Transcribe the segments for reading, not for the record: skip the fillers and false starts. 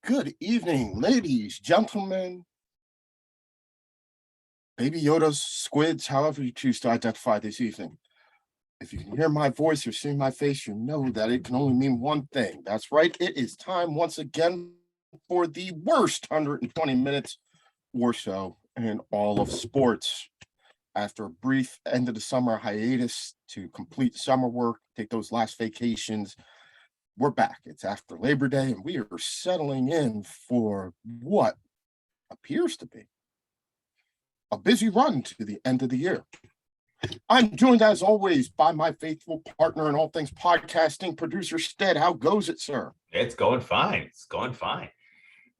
Good evening, ladies, gentlemen, baby Yodas, squids, however you choose to identify this evening. If you can hear my voice or see my face, you know that it can only mean one thing. That's right, it is time once again for the worst 120 minutes or so in all of sports. After a brief end of the summer hiatus to complete summer work, take those last vacations, we're back. It's after Labor Day, and we are settling in for what appears to be a busy run to the end of the year. I'm joined as always by my faithful partner in all things podcasting, producer Stead. How goes it, sir? It's going fine. It's going fine.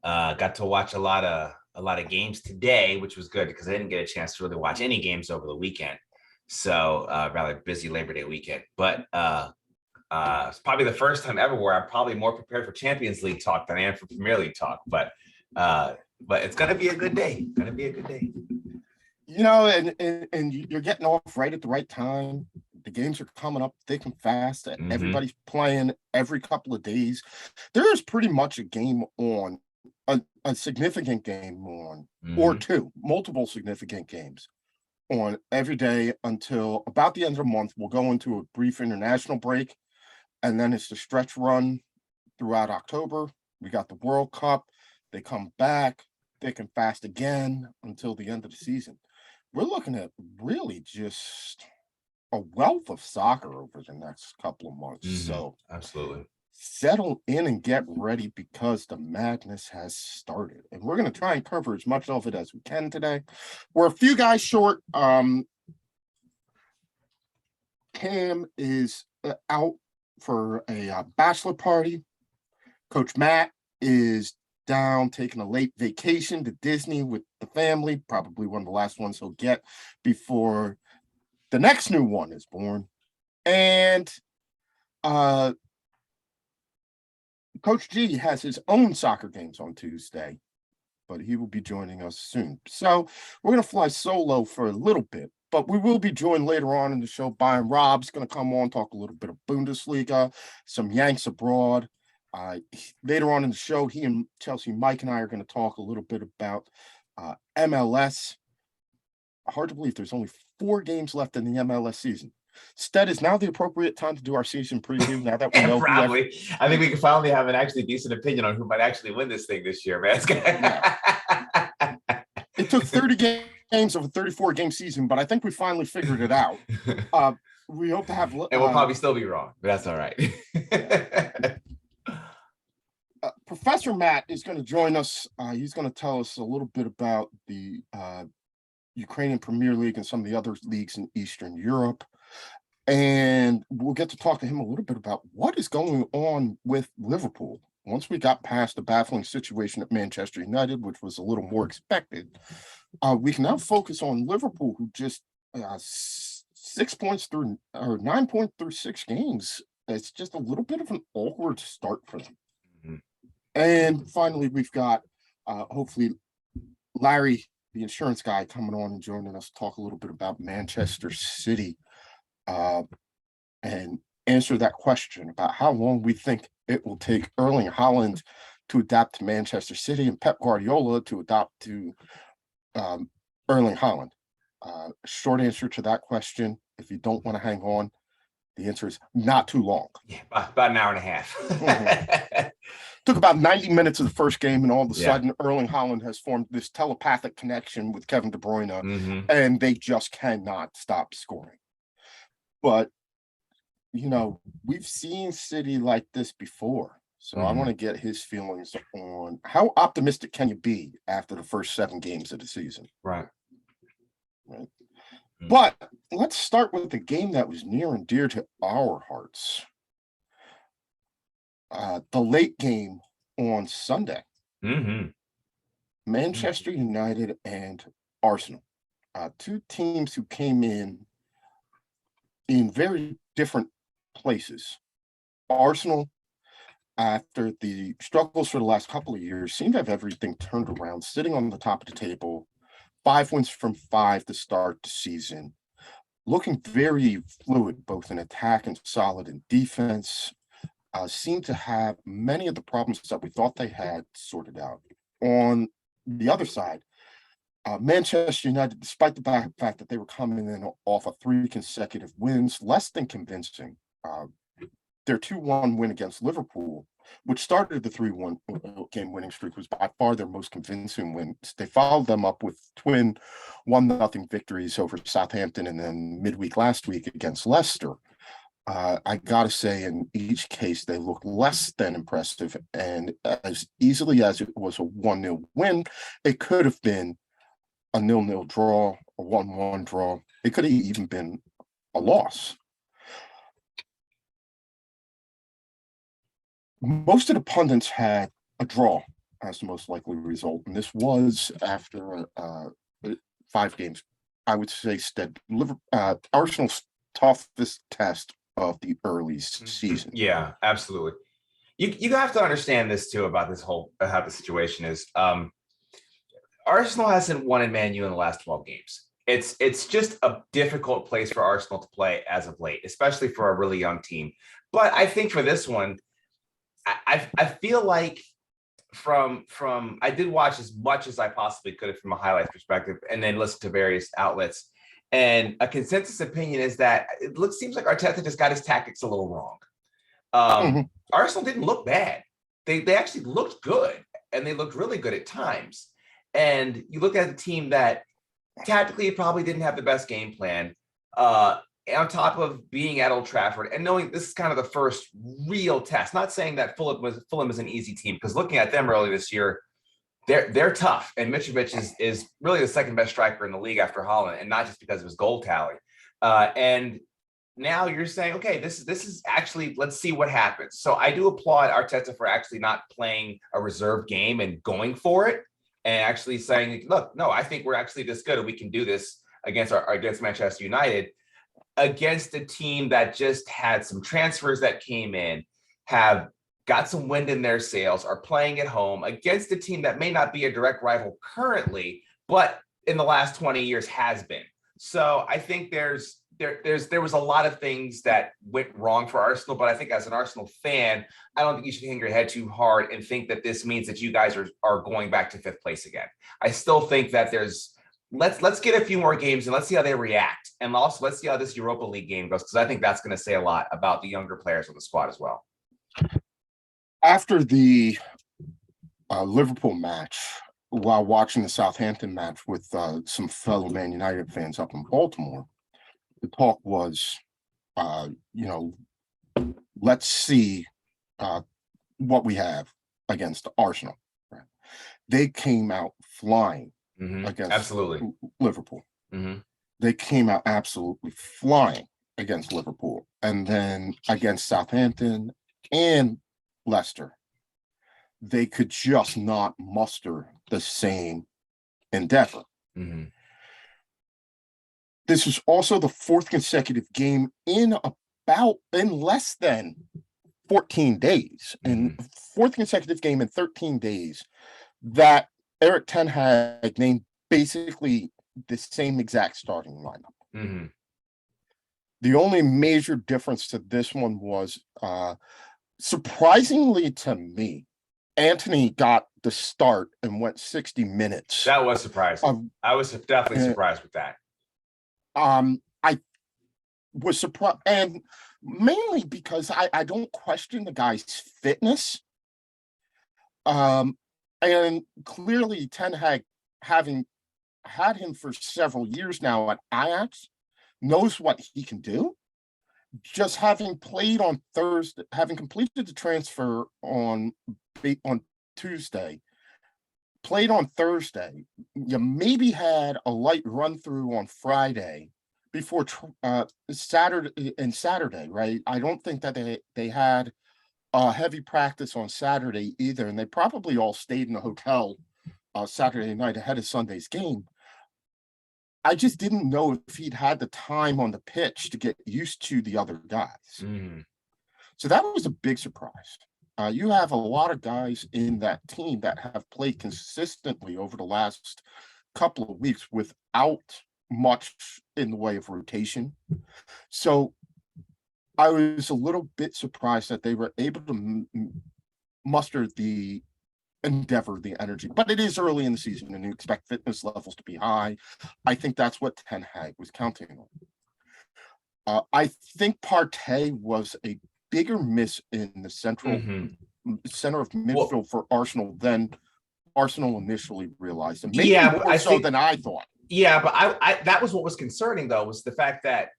Got to watch a lot of games today, which was good because I didn't get a chance to really watch any games over the weekend. So rather busy Labor Day weekend. But it's probably the first time ever where I'm probably more prepared for Champions League talk than I am for Premier League talk. But it's gonna be a good day. Gonna be a good day. You know, and you're getting off right at the right time. The games are coming up thick and fast. Mhm. Everybody's playing every couple of days. There is pretty much a game on, a significant game on, or two, multiple significant games on every day until about the end of the month. We'll go into a brief international break, and then it's the stretch run throughout October. We got the World Cup. They come back thick and fast again until the end of the season. We're looking at really just a wealth of soccer over the next couple of months. So absolutely settle in and get ready because the madness has started. And we're going to try and cover as much of it as we can today. We're a few guys short. Cam is out for a bachelor party. Coach Matt is down taking a late vacation to Disney with the family, probably one of the last ones he'll get before the next new one is born. And Coach G has his own soccer games on Tuesday, but he will be joining us soon. So we're going to fly solo for a little bit, but we will be joined later on in the show by Rob's going to come on, talk a little bit of Bundesliga, some Yanks abroad. Later on in the show, he and Chelsea Mike and I are going to talk a little bit about MLS. Hard to believe there's only 4 games left in the MLS season. Stead, is now the appropriate time to do our season preview now that we know probably. I think we can finally have an actually decent opinion on who might actually win this thing this year, man. It took 30 games of a 34-game season, but I think we finally figured it out. We hope to have... and we'll probably still be wrong, but that's all right. Professor Matt is going to join us. He's going to tell us a little bit about the Ukrainian Premier League and some of the other leagues in Eastern Europe. And we'll get to talk to him a little bit about what is going on with Liverpool. Once we got past the baffling situation at Manchester United, which was a little more expected, we can now focus on Liverpool, who just 6 points through, or 9 points through 6 games. It's just a little bit of an awkward start for them. And finally, we've got hopefully Larry, the insurance guy, coming on and joining us to talk a little bit about Manchester City and answer that question about how long we think it will take Erling Haaland to adapt to Manchester City and Pep Guardiola to adapt to Erling Haaland. Short answer to that question, if you don't want to hang on, the answer is not too long. Yeah, about an hour and a half. Took about 90 minutes of the first game, and all of a sudden, Erling Haaland has formed this telepathic connection with Kevin De Bruyne, and they just cannot stop scoring. But, you know, we've seen City like this before, so I want to get his feelings on how optimistic can you be after the first 7 games of the season. Right. But let's start with the game that was near and dear to our hearts. The late game on Sunday. Manchester United and Arsenal. 2 teams who came in very different places. Arsenal, after the struggles for the last couple of years, seemed to have everything turned around, sitting on the top of the table, 5 wins from 5 to start the season, looking very fluid, both in attack and solid in defense. seemed to have many of the problems that we thought they had sorted out. On the other side, Manchester United, despite the fact that they were coming in off of 3 consecutive wins, less than convincing. Their 2-1 win against Liverpool, which started the 3-1 game winning streak, was by far their most convincing win. They followed them up with twin 1-0 victories over Southampton and then midweek last week against Leicester. I got to say, in each case, they looked less than impressive. And as easily as it was a 1-0 win, it could have been a 0-0 draw, a 1-1 draw. It could have even been a loss. Most of the pundits had a draw as the most likely result, and this was after 5 games. I would say Arsenal's toughest test of the early season. Yeah, absolutely. You have to understand this too about this whole how the situation is. Arsenal hasn't won in Man U in the last 12 games. It's just a difficult place for Arsenal to play as of late, especially for a really young team. But I think for this one, I feel like from I did watch as much as I possibly could from a highlights perspective, and then listen to various outlets. And a consensus opinion is that seems like Arteta just got his tactics a little wrong. Arsenal didn't look bad. They actually looked good, and they looked really good at times. And you look at the team that tactically probably didn't have the best game plan. On top of being at Old Trafford and knowing this is kind of the first real test, not saying that Fulham is an easy team, because looking at them early this year, they're tough. And Mitrovic is really the second best striker in the league after Haaland, and not just because of his goal tally. And now you're saying, okay, this is actually, let's see what happens. So I do applaud Arteta for actually not playing a reserve game and going for it, and actually saying, look, no, I think we're actually this good and we can do this against Manchester United, against a team that just had some transfers that came in, have got some wind in their sails, are playing at home against a team that may not be a direct rival currently, but in the last 20 years has been. So I think there was a lot of things that went wrong for Arsenal, but I think as an Arsenal fan, I don't think you should hang your head too hard and think that this means that you guys are going back to 5th place again. I still think that let's get a few more games and let's see how they react. And also let's see how this Europa League game goes, because I think that's going to say a lot about the younger players on the squad as well. After the Liverpool match, while watching the Southampton match with some fellow Man United fans up in Baltimore, the talk was, let's see what we have against Arsenal. Right? They came out flying against absolutely Liverpool. They came out absolutely flying against Liverpool, and then against Southampton and Leicester, they could just not muster the same endeavor. This is also the 4th consecutive game in less than 14 days, and 4th consecutive game in 13 days that Erik ten Hag named basically the same exact starting lineup. The only major difference to this one was, surprisingly to me, Antony got the start and went 60 minutes. That was surprising. I was definitely surprised with that. I was surprised, and mainly because I don't question the guy's fitness. And clearly Ten Hag, having had him for several years now at Ajax, knows what he can do. Just having played on Thursday, having completed the transfer on Tuesday, played on Thursday, you maybe had a light run through on Friday before Saturday, right? I don't think that they had a heavy practice on Saturday either, and they probably all stayed in the hotel Saturday night ahead of Sunday's game. I just didn't know if he'd had the time on the pitch to get used to the other guys. So that was a big surprise. You have a lot of guys in that team that have played consistently over the last couple of weeks without much in the way of rotation. So I was a little bit surprised that they were able to muster the endeavor, the energy, but it is early in the season and you expect fitness levels to be high. I think that's what Ten Hag was counting on. I think Partey was a bigger miss in the center of midfield Well, for Arsenal than Arsenal initially realized, and maybe yeah, but more so than I thought. Yeah, but I that was what was concerning though, was the fact that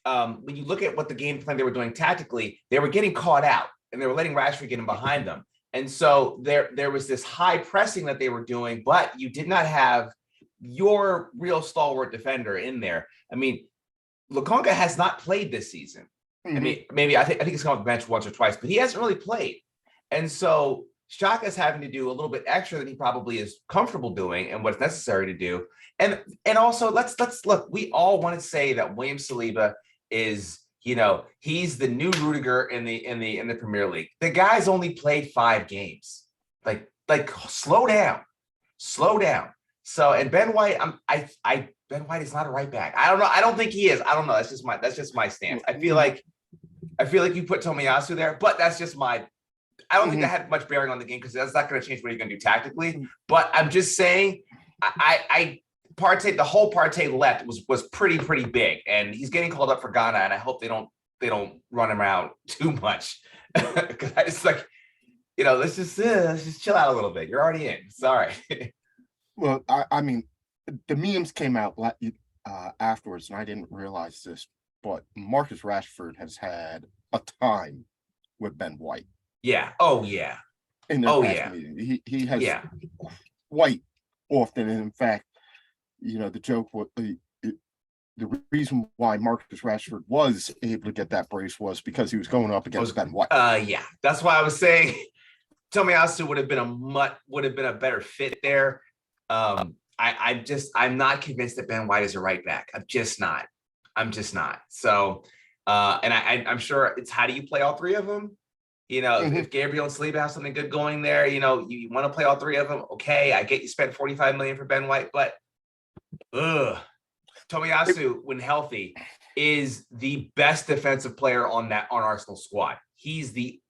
when you look at what the game plan they were doing tactically, they were getting caught out and they were letting Rashford get in behind them. And so there was this high pressing that they were doing, but you did not have your real stalwart defender in there. I mean, Lukonga has not played this season. Mm-hmm. I mean, maybe I think he's come off the bench once or twice, but he hasn't really played. And so Xhaka's having to do a little bit extra than he probably is comfortable doing and what's necessary to do. And also let's look, we all want to say that William Saliba is, he's the new Rudiger in the Premier League. The guy's only played 5 games. Like slow down. So, and Ben White, Ben White is not a right back. I don't know. I don't think he is. I don't know. That's just my stance. I feel like you put Tomiyasu there, but that's just my. I don't think that had much bearing on the game because that's not going to change what you're going to do tactically. But I'm just saying, Partey, the whole Partey left was pretty big, and he's getting called up for Ghana, and I hope they don't run him out too much because I just let's just chill out a little bit. You're already in. Sorry. Well, I mean, the memes came out afterwards, and I didn't realize this, but Marcus Rashford has had a time with Ben White. Yeah. Oh, yeah. In their past meeting. He has quite often, and in fact, the joke was the reason why Marcus Rashford was able to get that brace was because he was going up against Ben White. Yeah, that's why I was saying Tomiyasu would have been a better fit there. I'm not convinced that Ben White is a right back. I'm just not. So, and I'm sure it's how do you play all 3 of them? If Gabriel and Saliba have something good going there, you want to play all 3 of them. Okay, I get you spent $45 million for Ben White, but Tomiyasu, when healthy, is the best defensive player on Arsenal squad. He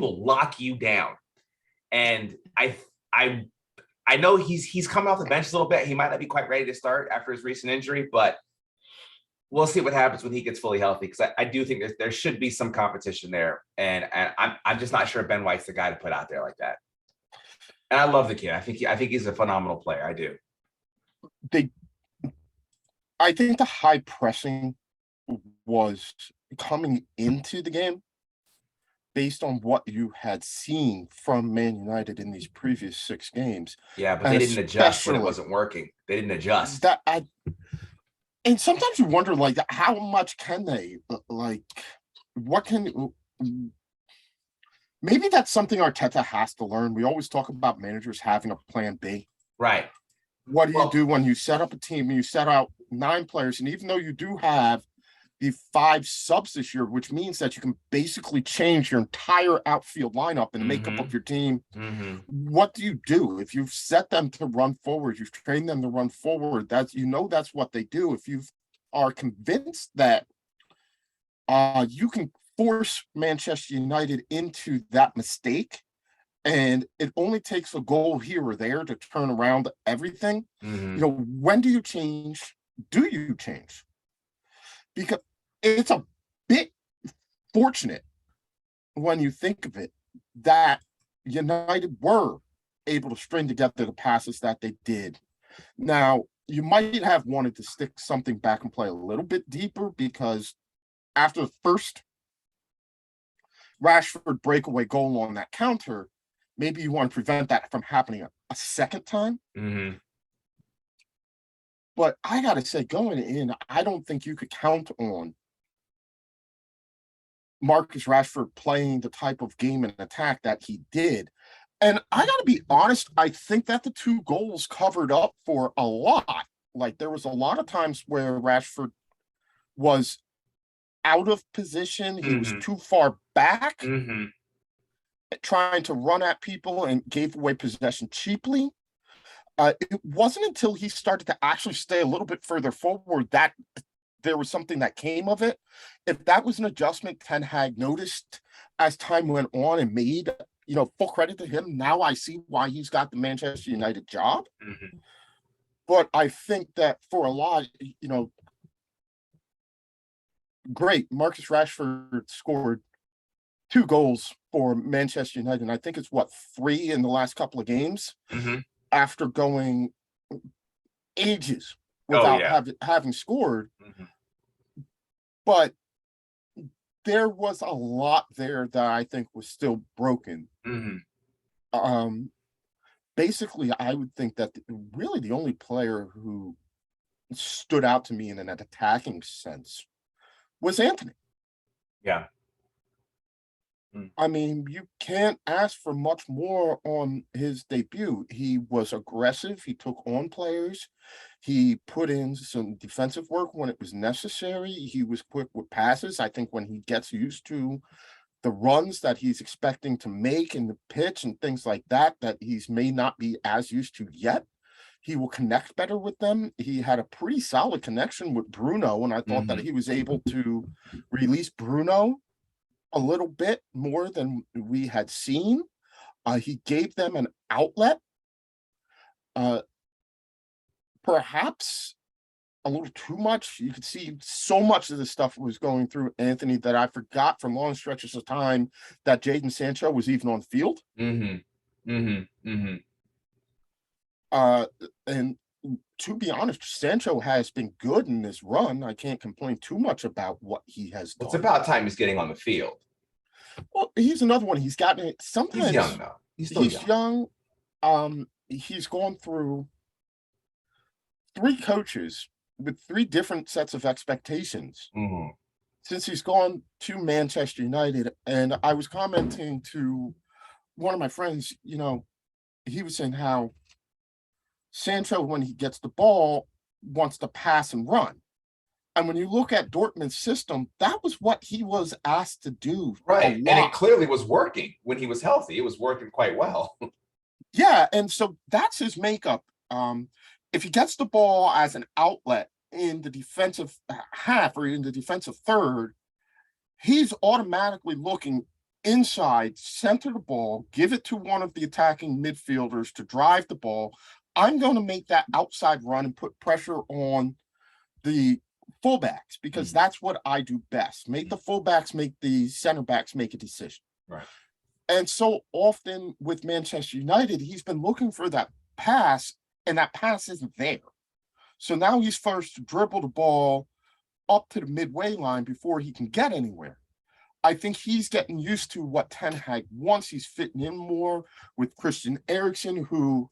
will lock you down. And I know he's coming off the bench a little bit. He might not be quite ready to start after his recent injury, but we'll see what happens when he gets fully healthy. Because I do think there should be some competition there, and I'm just not sure Ben White's the guy to put out there like that. And I love the kid. I think he's a phenomenal player. I do. I think the high pressing was coming into the game based on what you had seen from Man United in these previous 6 games. Yeah, but they didn't adjust when it wasn't working. They didn't adjust. And sometimes you wonder, how much can they? What can? Maybe that's something Arteta has to learn. We always talk about managers having a plan B. Right. What do you do when you set up a team and you set out 9 players, and even though you do have the 5 subs this year, which means that you can basically change your entire outfield lineup and makeup of your team. What do you do if you've set them to run forward? You've trained them to run forward. That's what they do. If you are convinced that you can force Manchester United into that mistake, and it only takes a goal here or there to turn around everything. When do you change? Do you change? Because it's a bit fortunate when you think of it that United were able to string together the passes that they did. Now, you might have wanted to stick something back and play a little bit deeper, because after the first Rashford breakaway goal on that counter, maybe you want to prevent that from happening a second time. But I got to say, going in, I don't think you could count on Marcus Rashford playing the type of game and attack that he did. And I got to be honest, I think that the 2 goals covered up for a lot. There was a lot of times where Rashford was out of position. He was too far back, trying to run at people, and gave away possession cheaply. It wasn't until he started to actually stay a little bit further forward that there was something that came of it. If that was an adjustment Ten Hag noticed as time went on and made, full credit to him. Now I see why he's got the Manchester United job. Mhm. But I think that for a lot, great. Marcus Rashford scored 2 goals for Manchester United. And I think it's 3 in the last couple of games Mhm. after going ages Oh, without yeah. having scored. Mhm. But there was a lot there that I think was still broken. Mhm. Um, Basically, I would think that really the only player who stood out to me in an attacking sense was Anthony. Yeah. Mm. I mean, you can't ask for much more on his debut. He was aggressive. He took on players. He put in some defensive work when it was necessary. He was quick with passes. I think when he gets used to the runs that he's expecting to make in the pitch and things like that, that he's may not be as used to yet, he will connect better with them. He had a pretty solid connection with Bruno, and I thought that Mhm. he was able to release Bruno a little bit more than we had seen. He gave them an outlet, uh, perhaps a little too much. You could see so much of the stuff was going through Anthony that I forgot for long stretches of time that Jadon Sancho was even on field. Mhm. Mhm. Mhm. Uh, and to be honest, Sancho has been good in this run. I can't complain too much about what he has Well, it's done. about time he's getting on the field. Well, he's another one. He's gotten it. He's young Sometimes though. He's still he's young. young. He's gone through 3 coaches with 3 different sets of expectations Mhm. since he's gone to Manchester United. And I was commenting to one of my friends, he was saying how Sancho, when he gets the ball, wants to pass and run. And when you look at Dortmund's system, that was what he was asked to do a Right. And it lot. clearly was working when he was healthy. It was working quite well. Yeah, and so that's his makeup. If he gets the ball as an outlet in the defensive half or in the defensive third, he's automatically looking inside, center the ball, give it to one of the attacking midfielders to drive the ball. I'm going to make that outside run and put pressure on the fullbacks because Mhm. that's what I do best. Make the fullbacks, make the center backs make a decision. Right. And so often with Manchester United, he's been looking for that pass, and that pass isn't there. So now he's forced to dribble the ball up to the midway line before he can get anywhere. I think he's getting used to what Ten Hag wants. He's fitting in more with Christian Eriksen, who,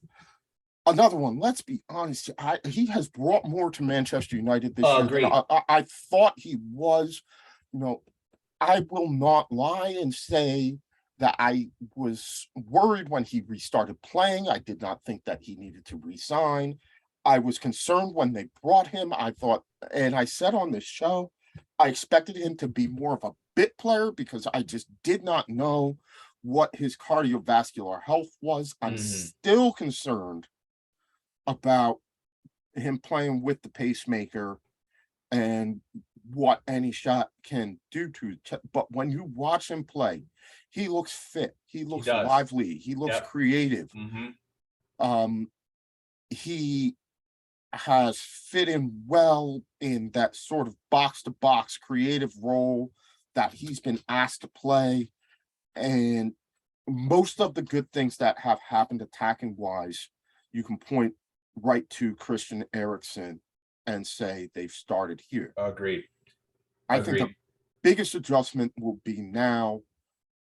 another one, let's be honest, he has brought more to Manchester United this year than Agreed. I thought he was. You know, I will not lie and say that I was worried when he restarted playing. I did not think that he needed to resign. I was concerned when they brought him. I thought, and I said on this show, I expected him to be more of a bit player because I just did not know what his cardiovascular health was. I'm Mhm. still concerned about him playing with the pacemaker and what any shot can do to. But when you watch him play, he looks fit. He He looks does. lively. He looks Yep. creative. Mhm. Um, he has fit in well in that sort of box to box creative role that he's been asked to play. And most of the good things that have happened attacking wise, you can point right to Christian Eriksen and say they've started here. Agreed. I think the Agreed. biggest adjustment will be now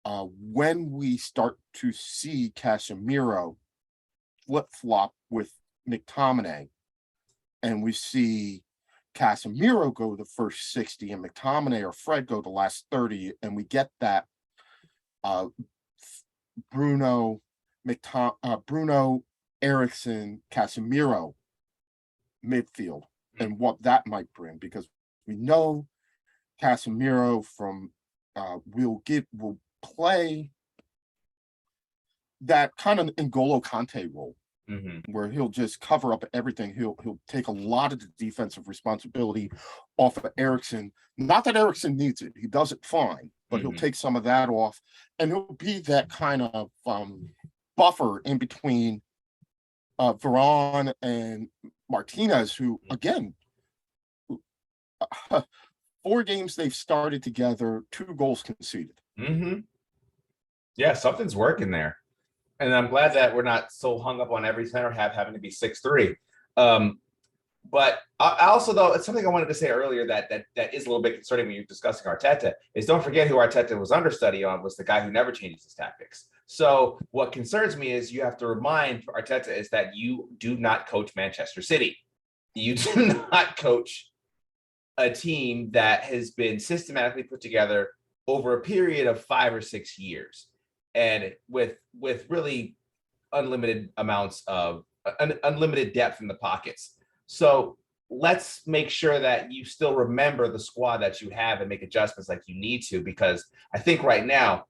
when we start to see Casemiro flip flop with McTominay, and we see Casemiro go the first 60 and McTominay or Fred go the last 30, and we get that uh, Bruno, Bruno, Ericsson, Casemiro midfield, and what that might bring, because we know Casemiro from will play that kind of N'Golo Kante role. where he'll just cover up everything. He'll take a lot of the defensive responsibility off of Erickson. Not that Erickson needs it; he does it fine, but he'll take some of that off, and he'll be that kind of buffer in between Veron and Martinez, who again, 4 games they've started together, 2 goals conceded. Yeah, something's working there. And I'm glad that we're not so hung up on every center having to be 6'3". But I also, though, it's something I wanted to say earlier that is a little bit concerning when you're discussing Arteta, is don't forget who Arteta was understudy on was the guy who never changes his tactics. So what concerns me is you have to remind Arteta is that you do not coach Manchester City. You do not coach a team that has been systematically put together over a period of 5 or 6 years. And with really unlimited amounts of unlimited depth in the pockets. So let's make sure that you still remember the squad that you have and make adjustments like you need to, because I think right now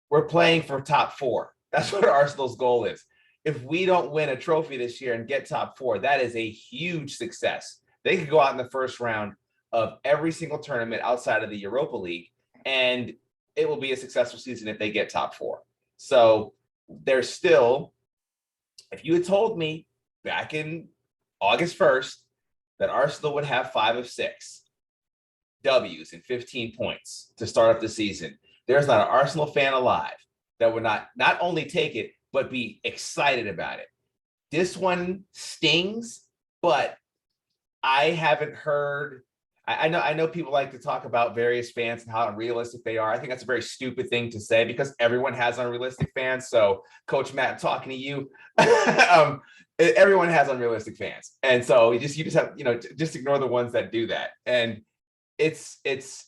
we're playing for top 4. That's what Arsenal's goal is. If we don't win a trophy this year and get top 4, that is a huge success. They could go out in the first round of every single tournament outside of the Europa League, and it will be a successful season if they get top 4. So there's still, if you had told me back in August 1st that Arsenal would have 5 of 6 W's and 15 points to start up the season, there's not an Arsenal fan alive that would not only take it, but be excited about it. This one stings, but I haven't heard. I know people like to talk about various fans and how unrealistic they are. I think that's a very stupid thing to say because everyone has unrealistic fans. So, Coach Matt, I'm talking to you. Everyone has unrealistic fans, and so you just have just ignore the ones that do that. And it's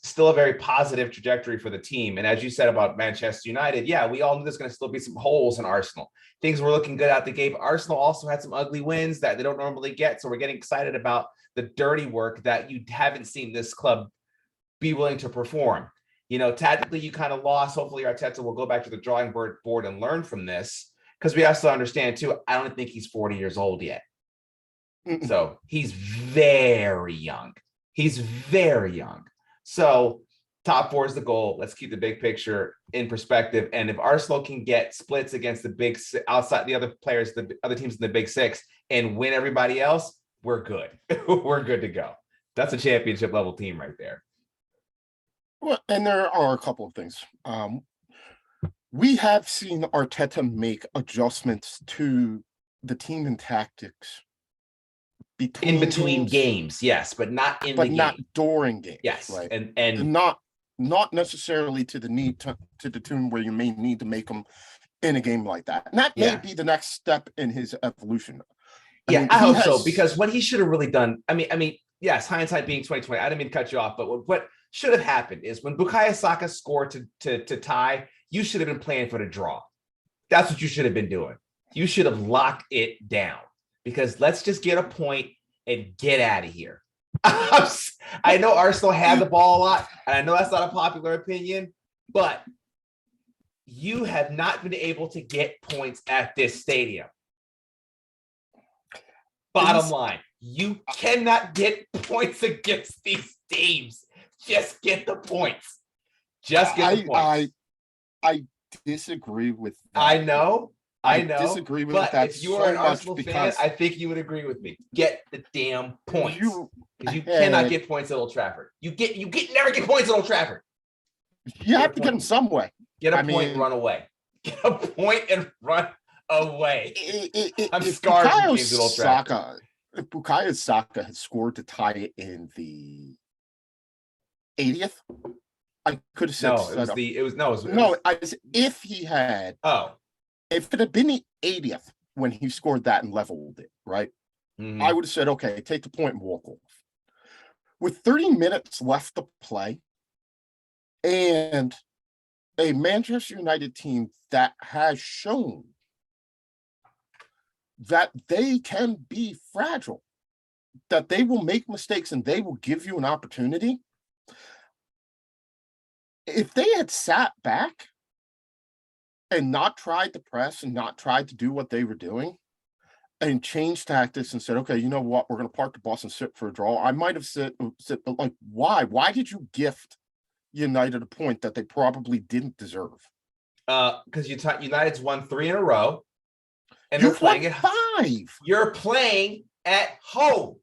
still a very positive trajectory for the team. And as you said about Manchester United, yeah, we all knew there's going to still be some holes in Arsenal. Things were looking good out the gate. Arsenal also had some ugly wins that they don't normally get. So we're getting excited about the dirty work that you haven't seen this club be willing to perform. Tactically, you kind of lost. Hopefully, Arteta will go back to the drawing board and learn from this, because we also understand, too, I don't think he's 40 years old yet. So he's very young. He's very young. So top 4 is the goal. Let's keep the big picture in perspective. And if Arsenal can get splits against the big outside the other players, the other teams in the big 6, and win everybody else, we're good. We're good to go. That's a championship level team right there. Well, and there are a couple of things. We have seen Arteta make adjustments to the team and tactics in between games, yes, but not in the game. Not during games. Yes, right? And not necessarily to the need to the tune where you may need to make them in a game like that. And that may be the next step in his evolution. I hope so, because what he should have really done, I mean, yes, hindsight being 2020, I didn't mean to cut you off, but what should have happened is when Bukayo Saka scored to tie, you should have been playing for the draw. That's what you should have been doing. You should have locked it down, because let's just get a point and get out of here. I know Arsenal had the ball a lot, and I know that's not a popular opinion, but you have not been able to get points at this stadium. Bottom line, you cannot get points against these teams. Just get the points. Just get the points. I disagree with that. I know. I disagree with but that. If you are an Arsenal fan, I think you would agree with me. Get the damn points. Because you cannot get points at Old Trafford. You never get points at Old Trafford. You have to get them some way. Get a point and run away. Get a point and run away. I'm scarred from games at Old Trafford. If Bukayo Saka had scored to tie it in the 80th, I could have said if he had. If it had been the 80th when he scored that and leveled it, right? I would have said, okay, take the point and walk off. With 30 minutes left to play and a Manchester United team that has shown that they can be fragile, that they will make mistakes and they will give you an opportunity. If they had sat back and not tried to press and not tried to do what they were doing, and changed tactics and said, okay, you know what? We're going to park the bus and sit for a draw. I might have said, but like, why? Why did you gift United a point that they probably didn't deserve? Because United's won 3 in a row, and You've they're playing won it. 5. You're playing at home.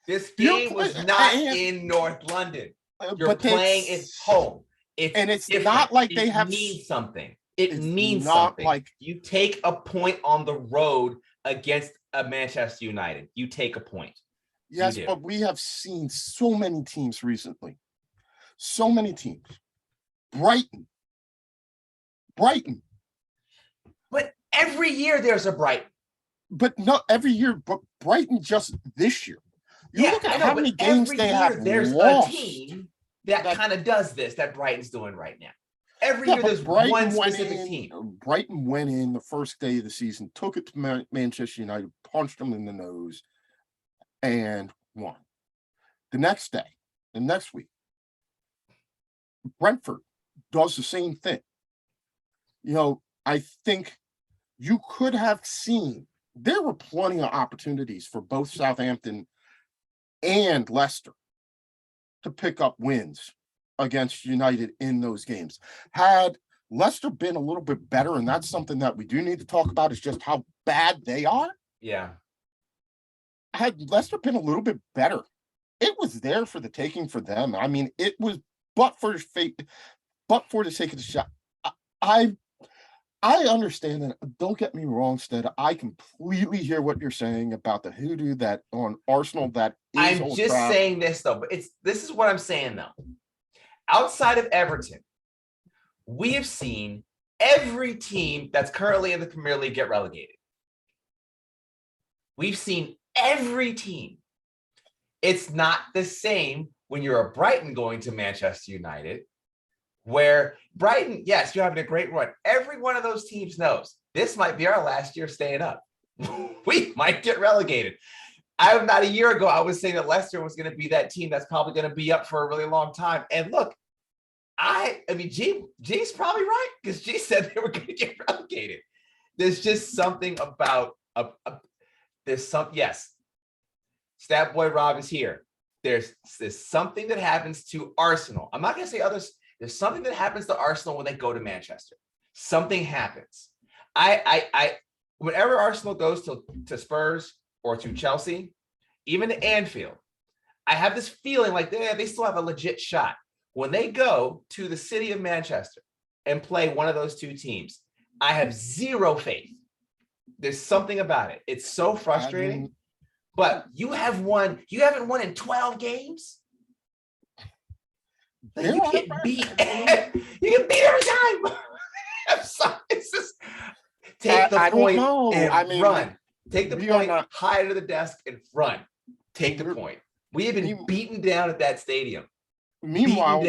This game was not in North London. You're playing at home. It's different. not like they have means something. It means something. Like you take a point on the road against a Manchester United. You take a point. Yes, but we have seen so many teams recently. So many teams. Brighton. But every year there's a Brighton. But not every year, but Brighton just this year. You look at how many games they have there's lost. A team that kind of does this that Brighton's doing right now. Every year there's Brighton one specific team. Brighton went in the first day of the season, took it to Manchester United, punched them in the nose, and won. The next day, the next week, Brentford does the same thing. You know, I think you could have seen there were plenty of opportunities for both Southampton and Leicester to pick up wins against United in those games. Had Leicester been a little bit better, and that's something that we do need to talk about, is just how bad they are. Yeah. Had Leicester been a little bit better, it was there for the taking for them. I mean, it was but for the sake of the shot. I understand that. Don't get me wrong, Stead. I completely hear what you're saying about the hoodoo that on Arsenal that is. I'm just saying this though, but this is what I'm saying though. Outside of Everton, we have seen every team that's currently in the Premier League get relegated. We've seen every team. It's not the same when you're a Brighton going to Manchester United, where Brighton, yes, you're having a great run. Every one of those teams knows this might be our last year staying up. We might get relegated. Not a year ago, I was saying that Leicester was going to be that team that's probably going to be up for a really long time. And look, I mean, G's probably right, because G said they were going to get relegated. There's just something about yes, Stat Boy Rob is here. There's something that happens to Arsenal. I'm not going to say others. There's something that happens to Arsenal when they go to Manchester. Something happens. Whenever Arsenal goes to Spurs or to Chelsea, even to Anfield, I have this feeling like they still have a legit shot. When they go to the city of Manchester and play one of those two teams, I have zero faith. There's something about it. It's so frustrating. But you haven't won in 12 games. Like you get beat. You get beat every time. I'm sorry. It's just take the point and run. Take the point, hide to the desk and run. Take the point. We have been beaten down at that stadium. Meanwhile,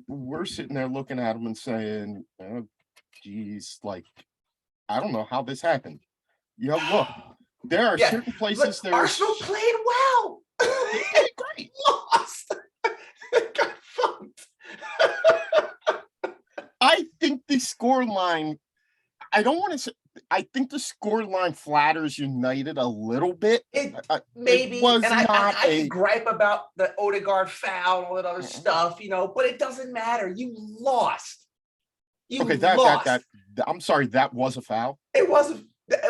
we're sitting there looking at them and saying, oh, geez, like, I don't know how this happened. You know, look, there are certain places there. Arsenal played well. They played great. Lost. Got funked. I think the scoreline, I don't want to say, I think the scoreline flatters United a little bit. Maybe, and I can gripe about the Odegaard foul and all that other stuff, you know, but it doesn't matter. You lost. I'm sorry, that was a foul. It wasn't.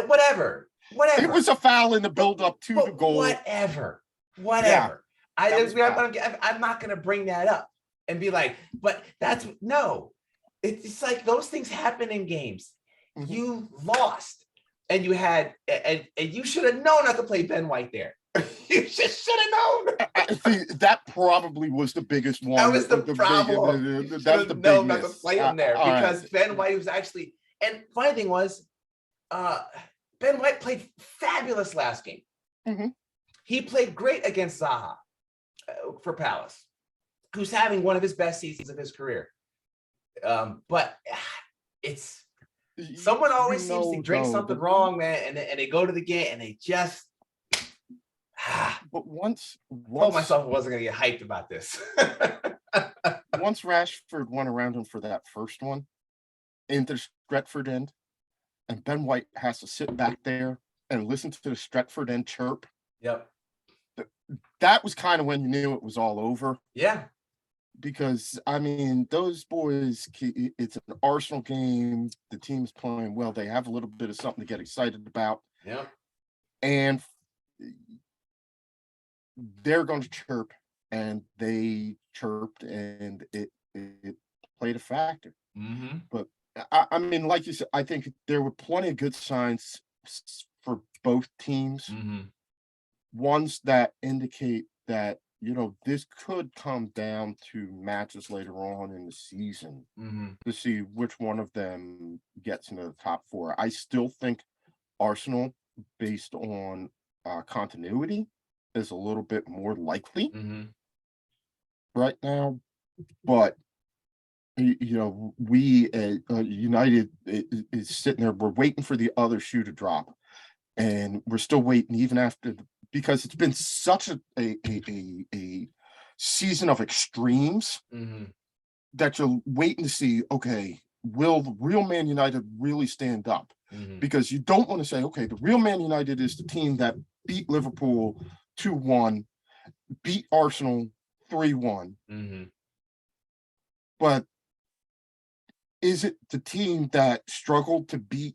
Whatever. It was a foul in the build-up to the goal. Whatever. Yeah, I'm not going to bring that up and be like, but it's like those things happen in games. Mm-hmm. You lost, and you had, and you should have known not to play Ben White there. You just should have known. I think that probably was the biggest one. That was the problem. That's the big not to play him there because Ben White was actually. And funny thing was, Ben White played fabulous last game. Mm-hmm. He played great against Zaha for Palace, who's having one of his best seasons of his career. But it's someone always seems to drink something wrong, man, and they go to the game and they just. But once told myself I wasn't going to get hyped about this. Once Rashford went around him for that first one in the Stretford end, and Ben White has to sit back there and listen to the Stretford End chirp, Yep. that was kind of when you knew it was all over. Yeah. Because I mean, those boys, it's an Arsenal game. The team's playing well. They have a little bit of something to get excited about. Yeah. And they're going to chirp, and they chirped, and it played a factor. Mm-hmm. But I mean, like you said, I think there were plenty of good signs for both teams. Mm-hmm. Ones that indicate that, you know, this could come down to matches later on in the season to see which one of them gets into the top four. I still think Arsenal, based on continuity, is a little bit more likely right now. But you know, we United is sitting there. We're waiting for the other shoe to drop, and we're still waiting even after because it's been such a season of extremes that you're waiting to see, okay, will the real Man United really stand up? Because you don't want to say, okay, the real Man United is the team that beat Liverpool 2-1, beat Arsenal 3-1. But is it the team that struggled to beat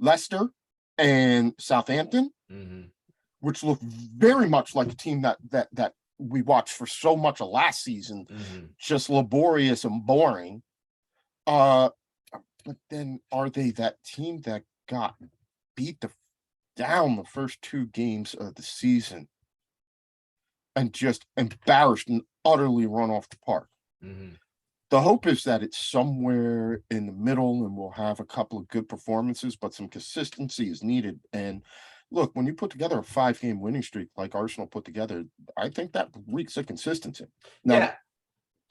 Leicester and Southampton, which looked very much like a team that we watched for so much of last season, just laborious and boring? But then are they that team that got beat down the first two games of the season and just embarrassed and utterly run off the park? The hope is that it's somewhere in the middle and we'll have a couple of good performances, but some consistency is needed. And look, when you put together a 5-game winning streak like Arsenal put together, I think that reeks of consistency. Now,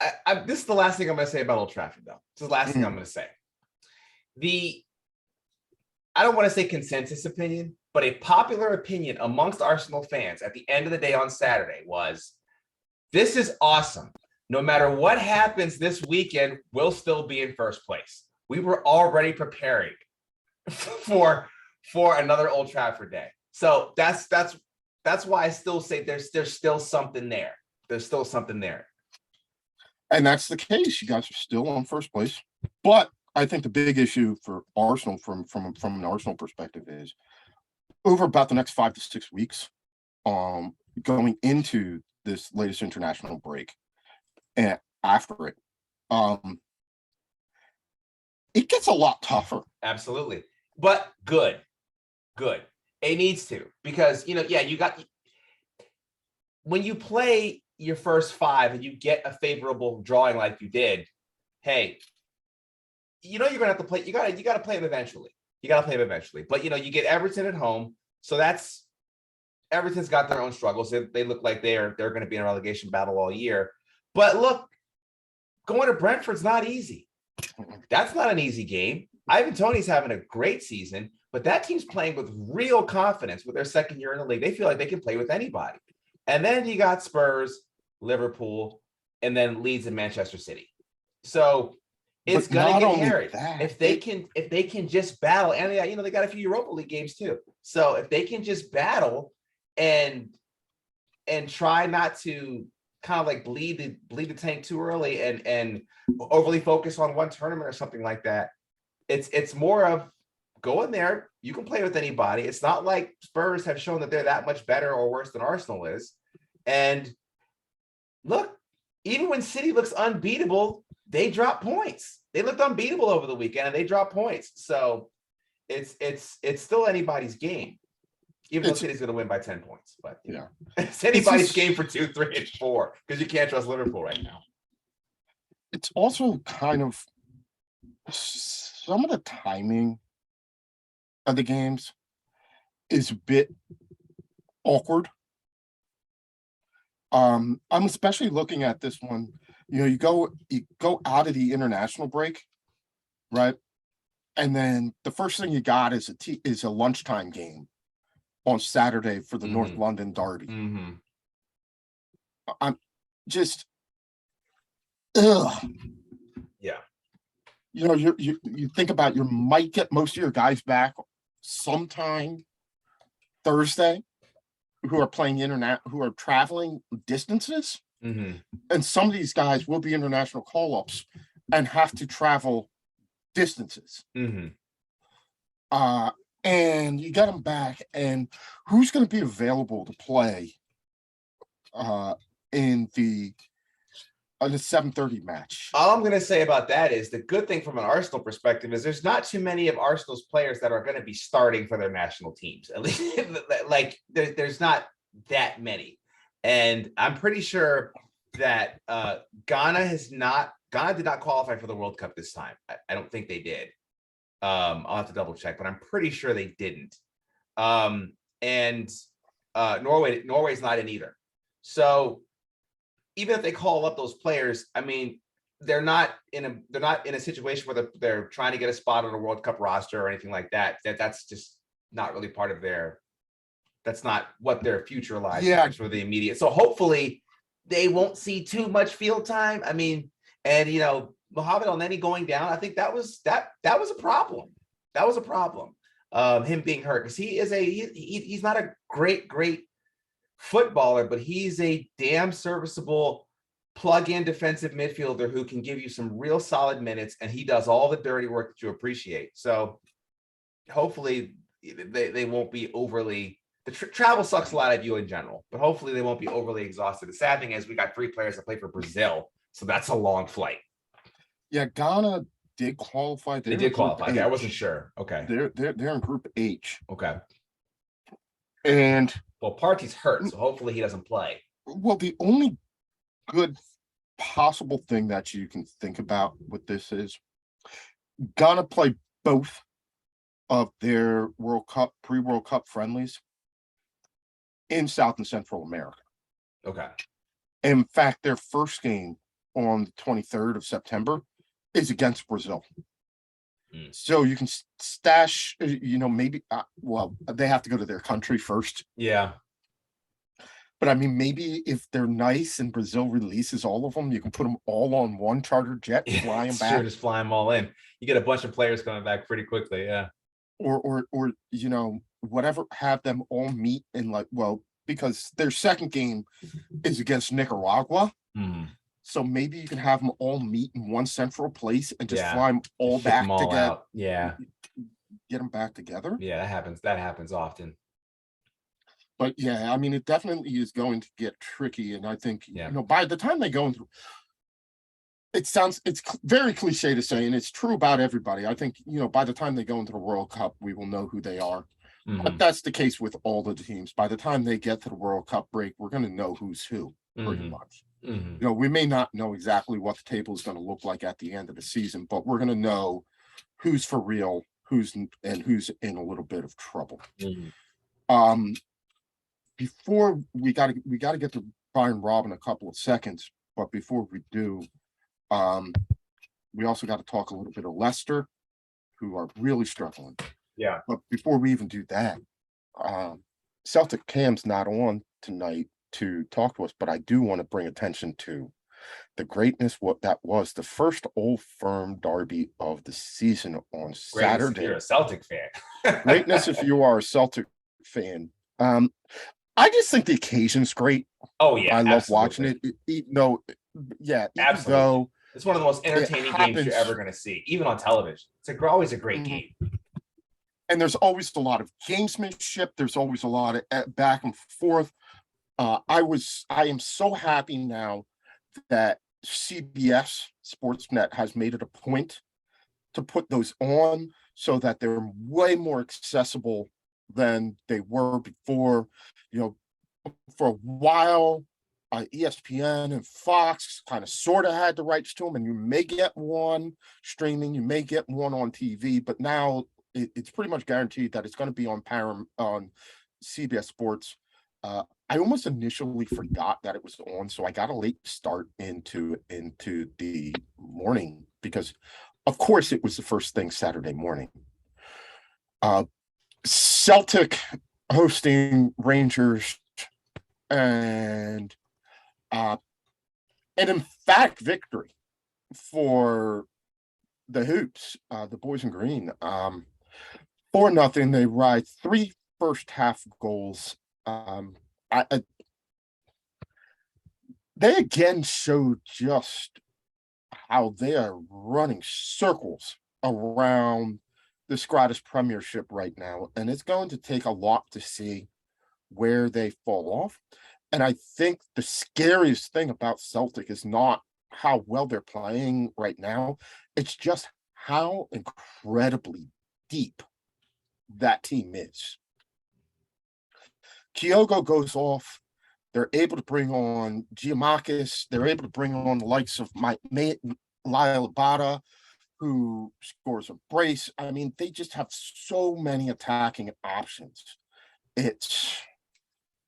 yeah. This is the last thing I'm going to say about Old Trafford, though. This is the last thing I'm going to say. I don't want to say consensus opinion, but a popular opinion amongst Arsenal fans at the end of the day on Saturday was, this is awesome. No matter what happens this weekend, we'll still be in first place. We were already preparing for another Old Trafford day. So that's why I still say there's still something there. There's still something there. And that's the case. You guys are still on first place. But I think the big issue for Arsenal from an Arsenal perspective is over about the next 5 to 6 weeks, going into this latest international break, and after it, it gets a lot tougher. Absolutely. But good. It needs to, because, you got, when you play your first 5 and you get a favorable drawing like you did, hey, you're going to have to play. You got to play them eventually. But, you get Everton at home. So Everton's got their own struggles. They look like they're going to be in a relegation battle all year. But look, going to Brentford's not easy. That's not an easy game. Ivan Toney's having a great season, but that team's playing with real confidence with their second year in the league. They feel like they can play with anybody. And then you got Spurs, Liverpool, and then Leeds and Manchester City. So it's going to get hairy. If they can just battle, and they got a few Europa League games too. So if they can just battle and try not to kind of like bleed the tank too early and overly focus on one tournament or something like that, it's more of go in there. You can play with anybody. It's not like Spurs have shown that they're that much better or worse than Arsenal is. And look, even when City looks unbeatable, they drop points. They looked unbeatable over the weekend and they drop points. So it's still anybody's game. Even though City's going to win by 10 points, but it's anybody's game for 2, 3, and 4 because you can't trust Liverpool right now. It's also kind of some of the timing of the games is a bit awkward. I'm especially looking at this one. You go out of the international break, right? And then the first thing you got is a lunchtime game on Saturday for the North London Derby. I'm just, yeah. You think about, you might get most of your guys back sometime Thursday who are playing who are traveling distances. Mhm. And some of these guys will be international call-ups and have to travel distances. Mhm. And you get them back, and who's going to be available to play in the 7:30 match? All I'm going to say about that is the good thing from an Arsenal perspective is there's not too many of Arsenal's players that are going to be starting for their national teams. At least, like there's not that many, and I'm pretty sure that Ghana did not qualify for the World Cup this time. I don't think they did. I'll have to double check, but I'm pretty sure they didn't. And Norway's not in either. So even if they call up those players, I mean, they're not in a situation where they're trying to get a spot on a World Cup roster or anything like that. That's just not really part of that's not what their future lies for the immediate. So hopefully they won't see too much field time. I mean, and Mohamed El-Neni going down, I think that was a problem. That was a problem. Him being hurt, because he's not a great footballer, but he's a damn serviceable plug-in defensive midfielder who can give you some real solid minutes, and he does all the dirty work that you appreciate. So hopefully they won't be overly. The travel sucks a lot of you in general, but hopefully they won't be overly exhausted. The sad thing is we got 3 players that play for Brazil, so that's a long flight. Yeah, Ghana did qualify. They did qualify. Okay, I wasn't sure. Okay, they're in Group H. Okay. And well, Partey's hurt, so hopefully he doesn't play. Well, the only good possible thing that you can think about with this is Ghana play both of their World Cup, pre-World Cup friendlies in South and Central America. Okay. In fact, their first game on the 23rd of September is against Brazil. So you can stash, maybe, they have to go to their country first. Yeah. But I mean, maybe if they're nice and Brazil releases all of them, you can put them all on one charter jet, fly them back. Sure, just fly them all in. You get a bunch of players coming back pretty quickly, yeah. Or whatever, have them all meet in because their second game is against Nicaragua. So maybe you can have them all meet in one central place and just fly them all back together. Yeah. Get them back together. Yeah, that happens often. But yeah, I mean, it definitely is going to get tricky. And I think, by the time they go through, it's very cliche to say, and it's true about everybody. I think, by the time they go into the World Cup, we will know who they are. But that's the case with all the teams. By the time they get to the World Cup break, we're going to know who's who pretty much. We may not know exactly what the table is going to look like at the end of the season, but we're going to know who's for real, who's in a little bit of trouble. Before we got to get to Brian Robb in a couple of seconds, but before we do, we also got to talk a little bit of Leicester, who are really struggling. Yeah. But before we even do that, Celtic Cam's not on tonight to talk to us, but I do want to bring attention to the greatness that was the first Old Firm derby of the season on Saturday. If you're a Celtic fan. Greatness if you are a Celtic fan. I just think the occasion's great. Oh yeah, I love watching it. Absolutely. Though it's one of the most entertaining games you're ever going to see, even on television. It's always a great game. And there's always a lot of gamesmanship. There's always a lot of back and forth. I am so happy now that CBS Sportsnet has made it a point to put those on so that they're way more accessible than they were before. For a while, ESPN and Fox kind of sort of had the rights to them, and you may get one streaming, you may get one on TV, but now it's pretty much guaranteed that it's going to be on CBS Sports. I almost initially forgot that it was on, so I got a late start into the morning because, of course, it was the first thing Saturday morning. Celtic hosting Rangers, and an emphatic victory for the Hoops, the boys in green, 4-0. They ride 3 first half goals. They again showed just how they are running circles around the Scottish Premiership right now, and it's going to take a lot to see where they fall off. And I think the scariest thing about Celtic is not how well they're playing right now, it's just how incredibly deep that team is. Kyogo goes off. They're able to bring on Giamakis. They're able to bring on the likes of Lyle Bada, who scores a brace. I mean, they just have so many attacking options. It's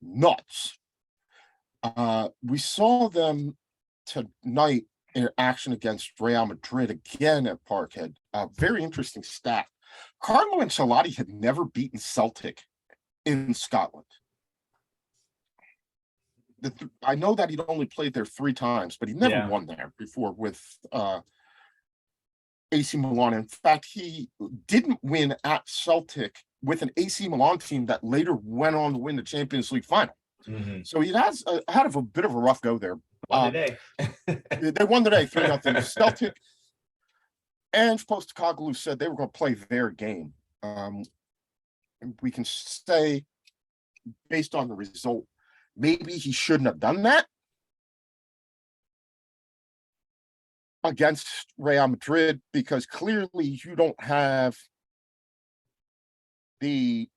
nuts. We saw them tonight in action against Real Madrid again at Parkhead. Very interesting stat. Carlo Ancelotti had never beaten Celtic in Scotland. I know that he'd only played there 3 times, but he never won there before with AC Milan. In fact, he didn't win at Celtic with an AC Milan team that later went on to win the Champions League final. Mm-hmm. So he has had a bit of a rough go there. Won today. They won today 3-0. Celtic and Postecoglou said they were going to play their game. We can say, based on the result, maybe he shouldn't have done that against Real Madrid, because clearly you don't have the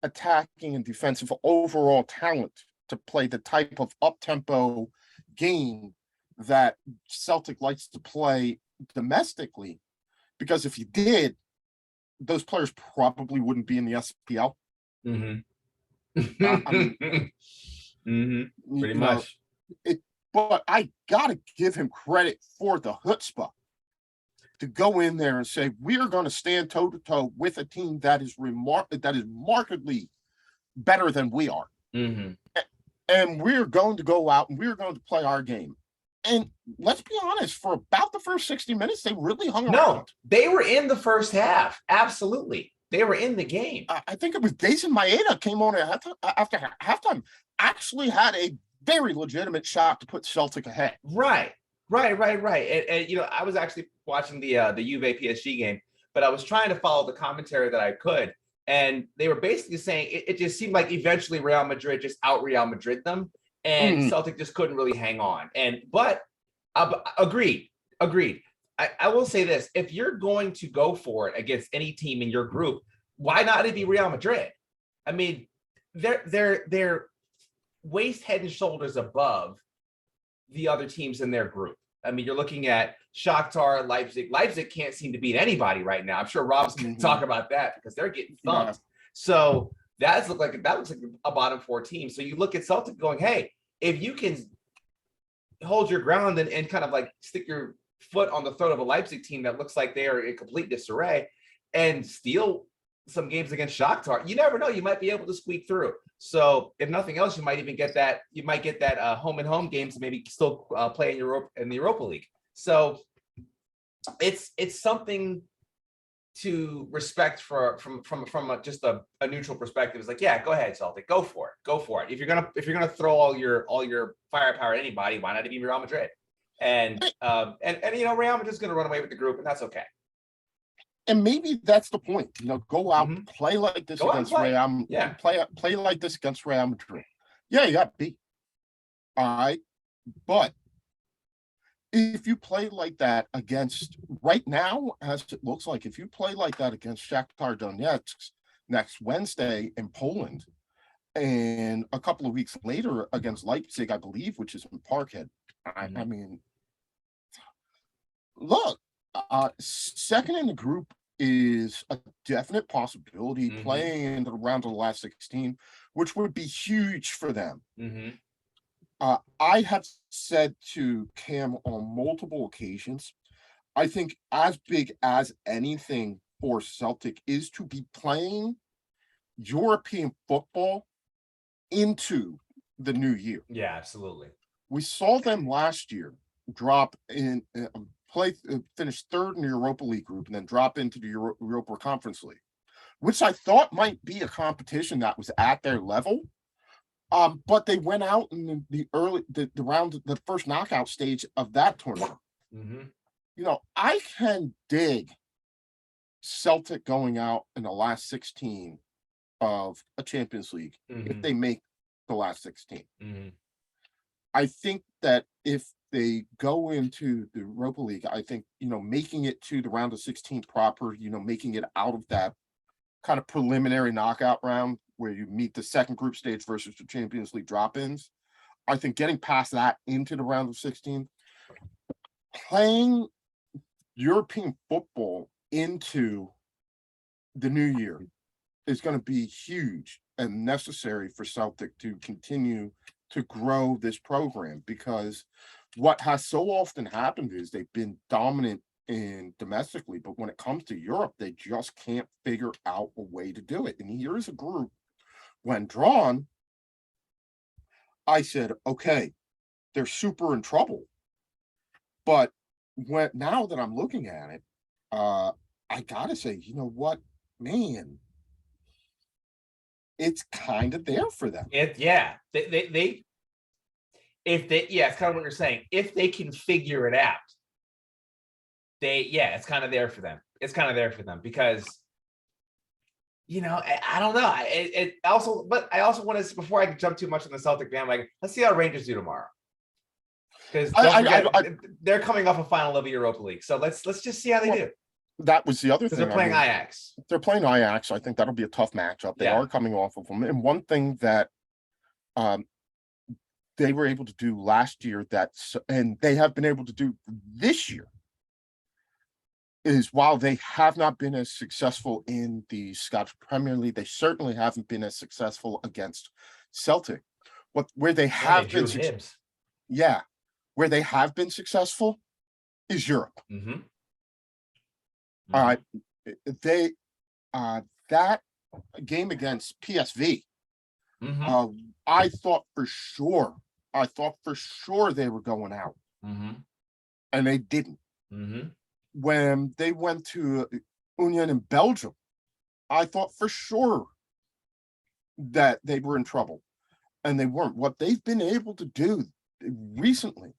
attacking and defensive overall talent to play the type of up-tempo game that Celtic likes to play domestically. Because if you did, those players probably wouldn't be in the SPL. Mm-hmm. Pretty much. But I gotta give him credit for the chutzpah to go in there and say, we are going to stand toe to toe with a team that is markedly better than we are. Mm-hmm. And we're going to go out and we're going to play our game. And let's be honest, for about the first 60 minutes, they really hung around. No, they were in the first half. Absolutely. They were in the game. I think it was Jason Maeda came on after halftime, actually had a very legitimate shot to put Celtic ahead. Right. And you know, I was actually watching the Juve PSG game, but I was trying to follow the commentary that I could. And they were basically saying it just seemed like eventually Real Madrid just out Real Madrid them, and Celtic just couldn't really hang on. But agreed. I will say this: if you're going to go for it against any team in your group, why not it be Real Madrid? I mean, they're waist, head, and shoulders above the other teams in their group. I mean, you're looking at Shakhtar, Leipzig. Leipzig can't seem to beat anybody right now. I'm sure Rob's going to talk about that because they're getting thumped. Yeah. So that looks like a bottom 4 team. So you look at Celtic going, hey, if you can hold your ground and kind of like stick your foot on the throat of a Leipzig team that looks like they are in complete disarray and steal some games against Shakhtar, you never know, you might be able to squeak through. So if nothing else, you might get that home and home games to maybe still play in the Europa League. So it's something to respect from just a neutral perspective. It's like, yeah, go ahead, Celtic, go for it. If you're gonna throw all your firepower at anybody, why not it be Real Madrid? And you know, Real Madrid's gonna run away with the group, and that's okay. And maybe that's the point. You know, go out, play like this against Real. Yeah, play like this against Real Madrid. Yeah, you got beat. All right, but if you play like that against right now, as it looks like, if you play like that against Shakhtar Donetsk next Wednesday in Poland, and a couple of weeks later against Leipzig, I believe, which is in Parkhead. I mean, look, second in the group is a definite possibility, playing into the round of the last 16, which would be huge for them. I have said to Cam on multiple occasions, I think as big as anything for Celtic is to be playing European football into the new year. Yeah, absolutely. We saw them last year drop in, finish third in the Europa League group, and then drop into the Europa Conference League. which I thought might be a competition that was at their level. But they went out in the round, the first knockout stage of that tournament. You know, I can dig Celtic going out in the last 16 of a Champions League if they make the last 16. I think that if they go into the Europa League, I think, you know, making it to the round of 16 proper, you know, making it out of that kind of preliminary knockout round where you meet the second group stage versus the Champions League drop-ins. I think getting past that into the round of 16, playing European football into the new year is going to be huge and necessary for Celtic to continue to grow this program, because what has so often happened is they've been dominant in domestically, but when it comes to Europe, they just can't figure out a way to do it. And here's a group, when drawn, I said, okay, they're super in trouble. But now that I'm looking at it, I gotta say, you know what, man, it's kind of there for them. It's kind of what you're saying. If they can figure it out, it's kind of there for them. It's kind of there for them because, you know, I don't know. But I also want to, before I jump too much on the Celtic bandwagon, let's see how Rangers do tomorrow. Because they're coming off a final of the Europa League, so let's just see how they do. That was the other thing. They're playing Ajax. They're playing Ajax. I think that'll be a tough matchup. They are coming off of them. And one thing that they were able to do last year and they have been able to do this year is, while they have not been as successful in the Scottish Premier League, they certainly haven't been as successful against Celtic. Where they have been where they have been successful is Europe. That game against PSV, I thought for sure they were going out, and they didn't. When they went to Union in Belgium, I thought for sure that they were in trouble, and they weren't. What they've been able to do recently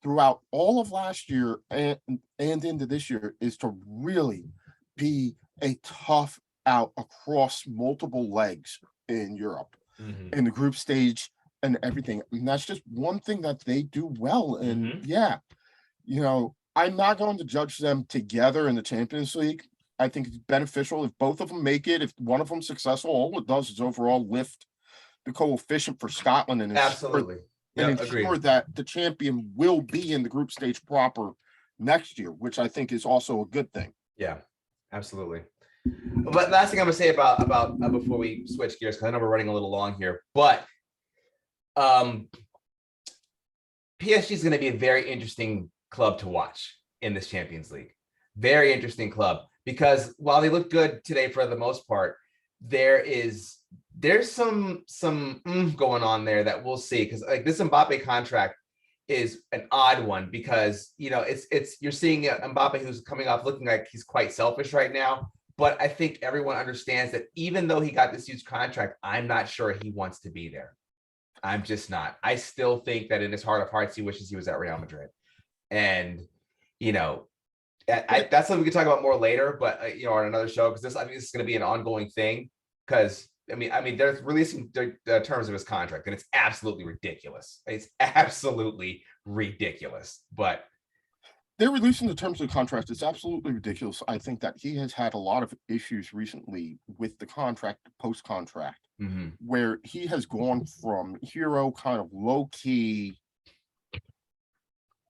throughout all of last year and into this year is to really be a tough out across multiple legs in Europe, in the group stage and everything. And that's just one thing that they do well. And you know, I'm not going to judge them together in the Champions League. I think it's beneficial if both of them make it. If one of them successful, all it does is overall lift the coefficient for Scotland and ensure that the champion will be in the group stage proper next year, which I think is also a good thing. Yeah, absolutely. But last thing I'm gonna say about before we switch gears, because I know we're running a little long here, but PSG is going to be a very interesting club to watch in this Champions League. Very interesting club, because while they look good today for the most part, there's some going on there that we'll see, because like this Mbappe contract is an odd one, because you know it's you're seeing Mbappe who's coming off looking like he's quite selfish right now, but I think everyone understands that even though he got this huge contract, I'm not sure he wants to be there. I'm just not. I still think that in his heart of hearts he wishes he was at Real Madrid, and you know that's something we can talk about more later, but you know, on another show, because I think this is going to be an ongoing thing, because I mean, they're releasing the terms of his contract, and it's absolutely ridiculous. It's absolutely ridiculous. But they're releasing the terms of the contract. It's absolutely ridiculous. I think that he has had a lot of issues recently with the contract, post-contract, where he has gone from hero, kind of low-key,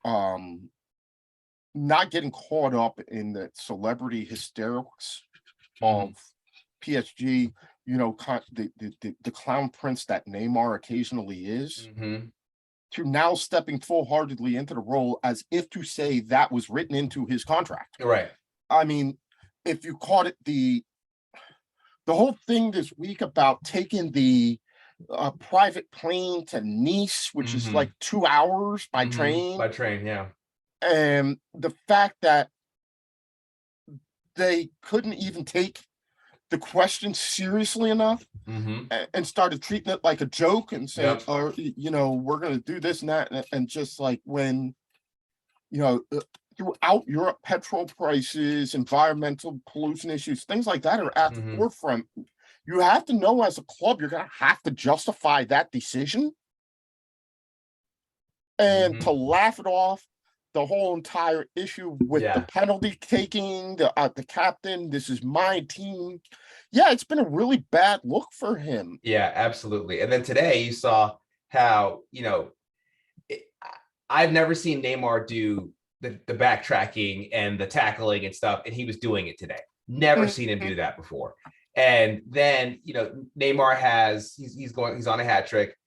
not getting caught up in the celebrity hysterics of PSG. You know, the clown prince that Neymar occasionally is, to now stepping full-heartedly into the role as if to say that was written into his contract. Right. I mean, if you caught it, the whole thing this week about taking the private plane to Nice, which is like 2 hours by train. By train, yeah. And the fact that they couldn't even take the question seriously enough and started treating it like a joke and saying, or, we're going to do this and that. And just like when, throughout Europe, petrol prices, environmental pollution issues, things like that are at the forefront. You have to know as a club, you're going to have to justify that decision. And to laugh it off, the whole entire issue with the penalty taking, the captain, this is my team. Yeah, it's been a really bad look for him. Yeah, absolutely. And then today you saw how, I've never seen Neymar do the backtracking and the tackling and stuff, and he was doing it today. Never seen him do that before. And then, Neymar he's on a hat trick.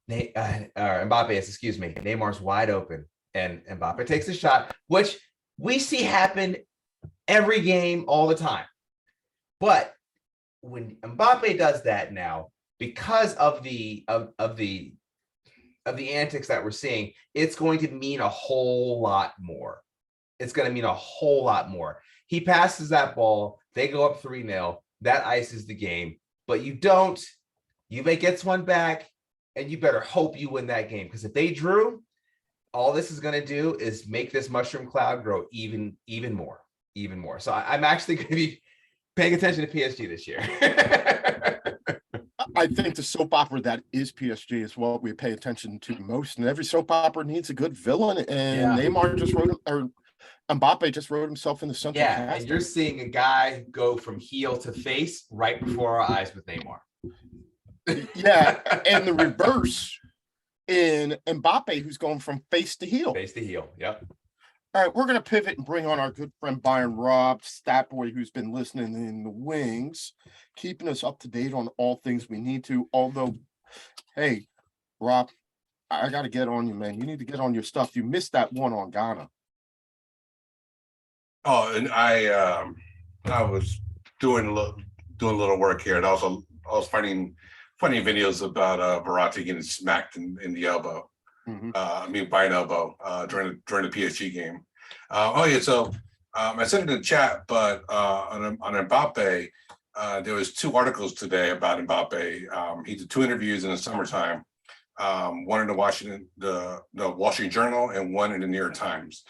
Mbappe is, excuse me, Neymar's wide open and Mbappe takes a shot, which we see happen every game all the time. But when Mbappe does that now, because of the antics that we're seeing, it's going to mean a whole lot more. It's going to mean a whole lot more. He passes that ball, they go up 3-0, that ices the game, but Juve gets one back, and you better hope you win that game, because if they drew, all this is going to do is make this mushroom cloud grow even more. So I'm actually going to be paying attention to PSG this year. I think the soap opera that is PSG is what we pay attention to most, and every soap opera needs a good villain. And Neymar just wrote, or Mbappe just wrote himself in the central casting. And you're seeing a guy go from heel to face right before our eyes with Neymar. Yeah, and the reverse in Mbappe, who's going from face to heel. Face to heel, yep. All right, we're going to pivot and bring on our good friend Byron Robb, stat boy, who's been listening in the wings, keeping us up to date on all things we need to. Although, hey, Rob, I got to get on you, man. You need to get on your stuff. You missed that one on Ghana. Oh, and I was doing a little work here, and also I was finding funny videos about Verratti getting smacked in the elbow. By an elbow during the PSG game. So I sent it in the chat, but on Mbappe, there was 2 articles today about Mbappe. He did 2 interviews in the summertime, one in the Washington Journal and one in the New York Times.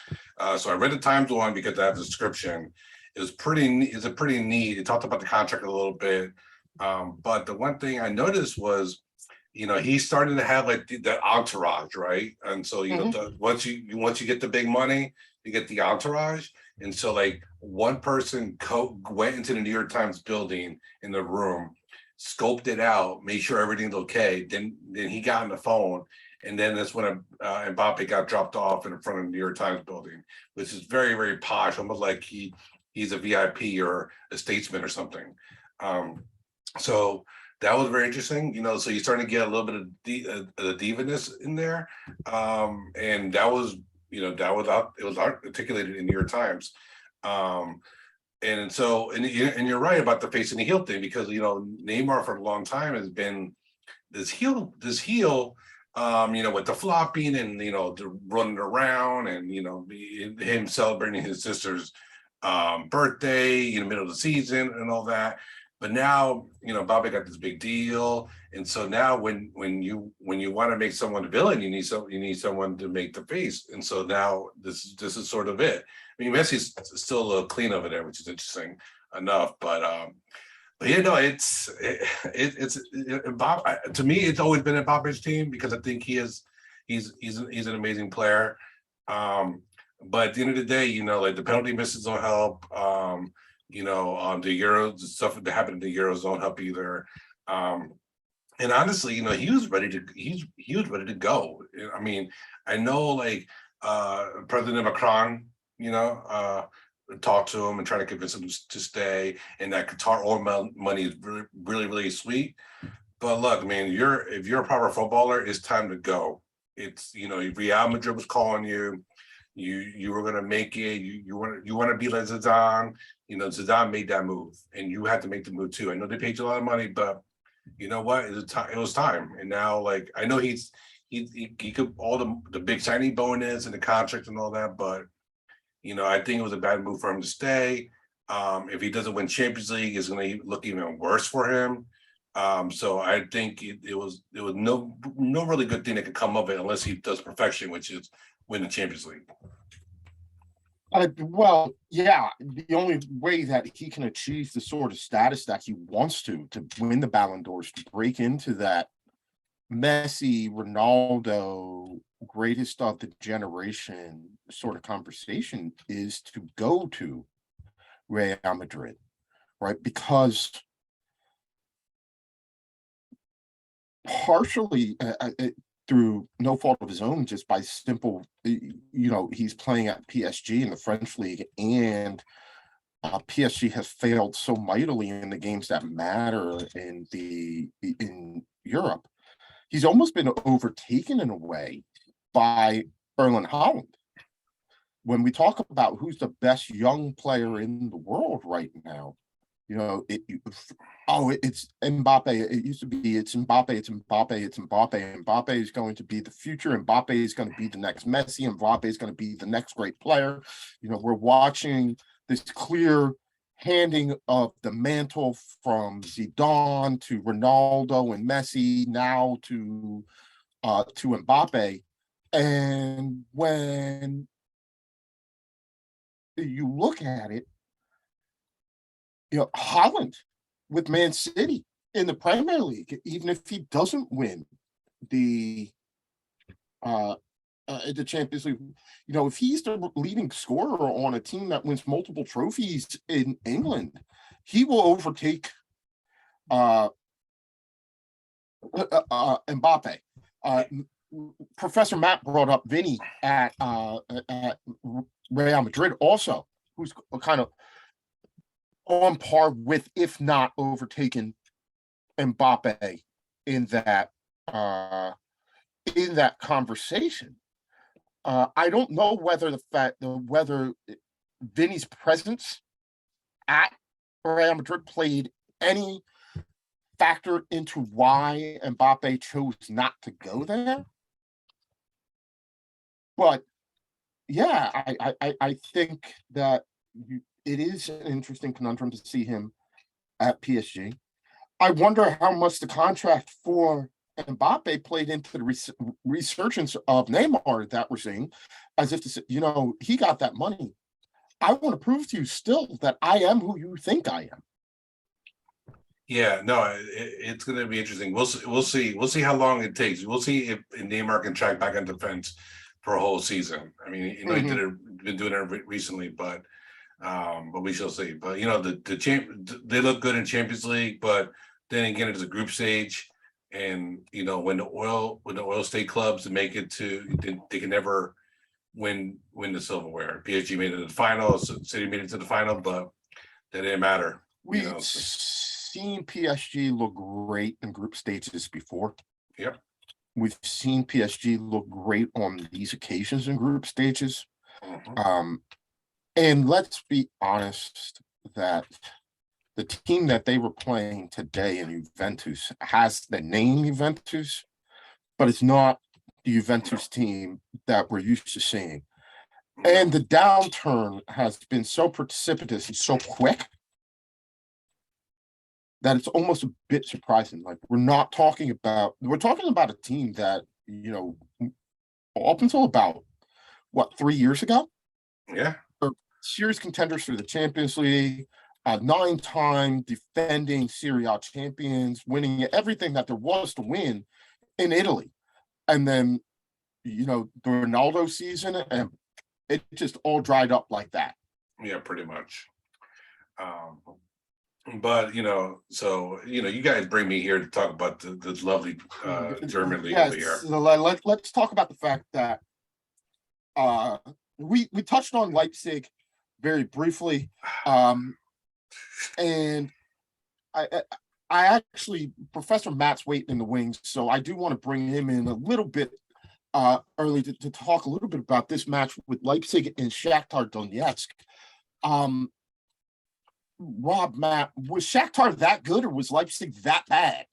So I read the Times one because I have the description. It's pretty neat. It talked about the contract a little bit, but the one thing I noticed was, he's starting to have like that entourage, right? And so, once you get the big money, you get the entourage. And so like one person went into the New York Times building in the room, scoped it out, made sure everything's okay. Then he got on the phone. And then that's when Mbappe got dropped off in front of the New York Times building, which is very, very posh, almost like he's a VIP or a statesman or something. So that was very interesting, so you're starting to get a little bit of the diva-ness in there. And that was, it was articulated in New York Times. And so, and you're right about the face and the heel thing, because, Neymar for a long time has been this heel, with the flopping and, the running around and, him celebrating his sister's birthday in the middle of the season and all that. But now, Mbappe got this big deal, and so now when you want to make someone a villain, you need someone to make the face, and so now this is sort of it. I mean, Messi's still a little clean over there, which is interesting enough, but it's Mbappe. To me, it's always been Mbappe's team, because I think he's an amazing player. But at the end of the day, like the penalty misses don't help. The Euros, the stuff that happened in the Euros don't help either. And honestly, he was ready to go. I mean, I know like President Macron, talked to him and try to convince him to stay, and that Qatar oil money is really, really, really sweet. But look, I mean, if you're a proper footballer, it's time to go. It's, Real Madrid was calling you. You were gonna make it. You want to be like Zidane. Zidane made that move, and you had to make the move too. I know they paid you a lot of money, but you know what? It was time. And now, like, I know he could all the big signing bonus and the contract and all that, but I think it was a bad move for him to stay. If he doesn't win Champions League, it's going to look even worse for him. So I think it was no really good thing that could come of it unless he does perfection, which is win the Champions League. Well, yeah, the only way that he can achieve the sort of status that he wants to win the Ballon d'Ors, to break into that Messi, Ronaldo, greatest of the generation sort of conversation, is to go to Real Madrid, right? Because partially through no fault of his own, just by simple, he's playing at PSG in the French league, and PSG has failed so mightily in the games that matter in Europe. He's almost been overtaken in a way by Erling Haaland. When we talk about who's the best young player in the world right now, it's Mbappe. It used to be it's Mbappe, it's Mbappe, it's Mbappe. Mbappe is going to be the future. Mbappe is going to be the next Messi. Mbappe is going to be the next great player. We're watching this clear handing of the mantle from Zidane to Ronaldo and Messi, now to Mbappe. And when you look at it, Haaland with Man City in the Premier League, even if he doesn't win the Champions League, if he's the leading scorer on a team that wins multiple trophies in England, he will overtake Mbappe. Professor Matt brought up Vinny at Real Madrid also, who's kind of on par with, if not overtaken, Mbappe in that conversation. I don't know whether whether Vinny's presence at Real Madrid played any factor into why Mbappe chose not to go there. But yeah, I think that it is an interesting conundrum to see him at PSG. I wonder how much the contract for Mbappe played into the resurgence of Neymar that we're seeing, as if to say, he got that money. I want to prove to you still that I am who you think I am. Yeah, no, it's going to be interesting. We'll see how long it takes. We'll see if Neymar can track back on defense for a whole season. I mean, he been doing it recently, but we shall see. But they look good in Champions League, but then again, it's a group stage, and when the oil state clubs make it to, they can never win the silverware. PSG made it to the final, City made it to the final, but that didn't matter. We've seen PSG look great in group stages before. Yep. We've seen PSG look great on these occasions in group stages. Mm-hmm. And let's be honest that the team that they were playing today in Juventus has the name Juventus, but it's not the Juventus team that we're used to seeing. And the downturn has been so precipitous and so quick that it's almost a bit surprising. Like, we're talking about a team that, up until about 3 years ago? Yeah. Serious contenders for the Champions League, 9-time defending Serie A champions, winning everything that there was to win in Italy. And then, the Ronaldo season, and it just all dried up like that. Yeah, pretty much. But so you guys bring me here to talk about the lovely German league over here. So let's talk about the fact that we touched on Leipzig very briefly, and I actually, Professor Matt's waiting in the wings, so I do want to bring him in a little bit early to talk a little bit about this match with Leipzig and Shakhtar Donetsk. Rob, Matt, was Shakhtar that good, or was Leipzig that bad?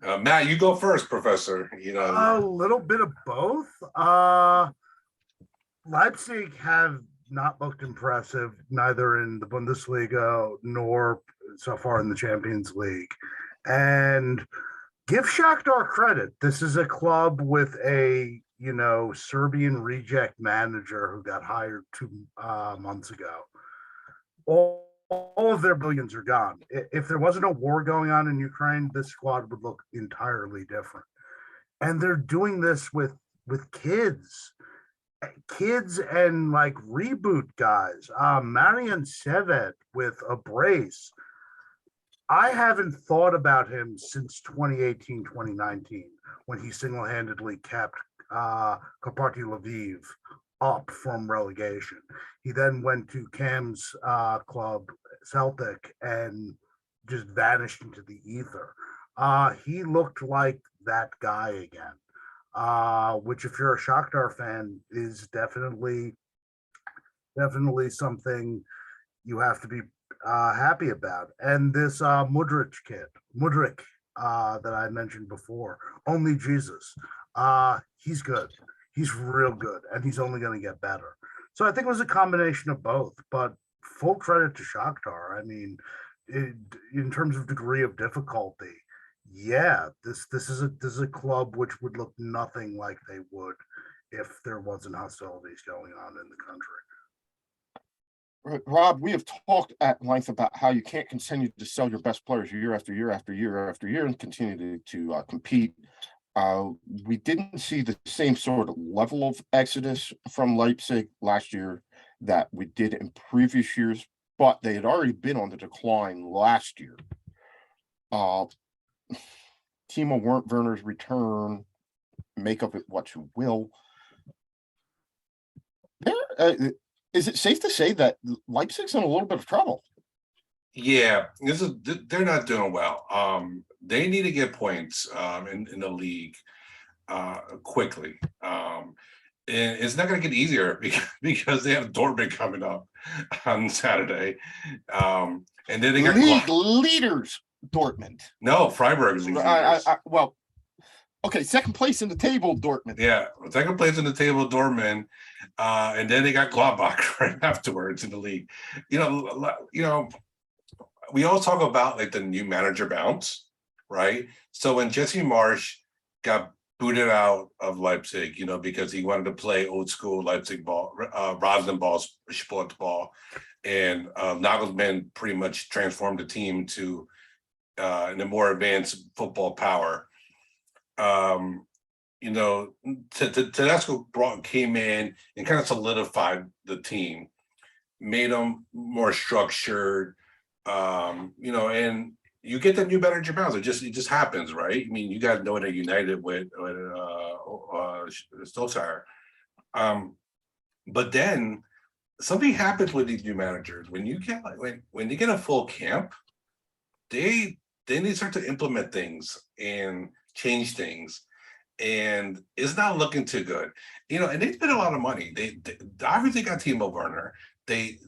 Matt, you go first, Professor. A little bit of both. Leipzig have not looked impressive, neither in the Bundesliga nor so far in the Champions League. And give Shakhtar credit. This is a club with a, Serbian reject manager who got hired 2 months ago. All of their billions are gone. If there wasn't a war going on in Ukraine, this squad would look entirely different. And they're doing this with kids and like reboot guys. Marian Sevet with a brace. I haven't thought about him since 2018, 2019, when he single-handedly kept Karpaty Lviv up from relegation. He then went to Cam's club, Celtic, and just vanished into the ether. He looked like that guy again, which, if you're a Shakhtar fan, is definitely something you have to be happy about. And this Mudryk that I mentioned before, only Jesus, he's good. He's real good, and he's only going to get better. So I think it was a combination of both, but full credit to Shakhtar. I mean, in terms of degree of difficulty, yeah, this is a club which would look nothing like they would if there wasn't hostilities going on in the country. Rob, we have talked at length about how you can't continue to sell your best players year after year after year after year and continue to compete. We didn't see the same sort of level of exodus from Leipzig last year that we did in previous years, but they had already been on the decline last year. Timo Werner's return, make of it what you will. Is it safe to say that Leipzig's in a little bit of trouble? Yeah, they're not doing well. They need to get points in the league quickly. And it's not going to get easier because they have Dortmund coming up on Saturday. And then they got league leaders, Dortmund. No, Freiburg's league leaders. Well, okay, second place in the table, Dortmund. Yeah, second place in the table, Dortmund. And then they got Gladbach right afterwards in the league. We all talk about like the new manager bounce, right? So when Jesse Marsch got booted out of Leipzig, because he wanted to play old school Leipzig ball, Rasenball, Sportball, and Nagelsmann pretty much transformed the team to in a more advanced football power. Tedesco came in and kind of solidified the team, made them more structured, and you get the new manager bounce. It just happens, right? I mean, you guys know they're united with Solskjaer. But then something happens with these new managers. When you get when they get a full camp, they start to implement things and change things. And it's not looking too good, and they spent a lot of money. They obviously got Timo Werner. They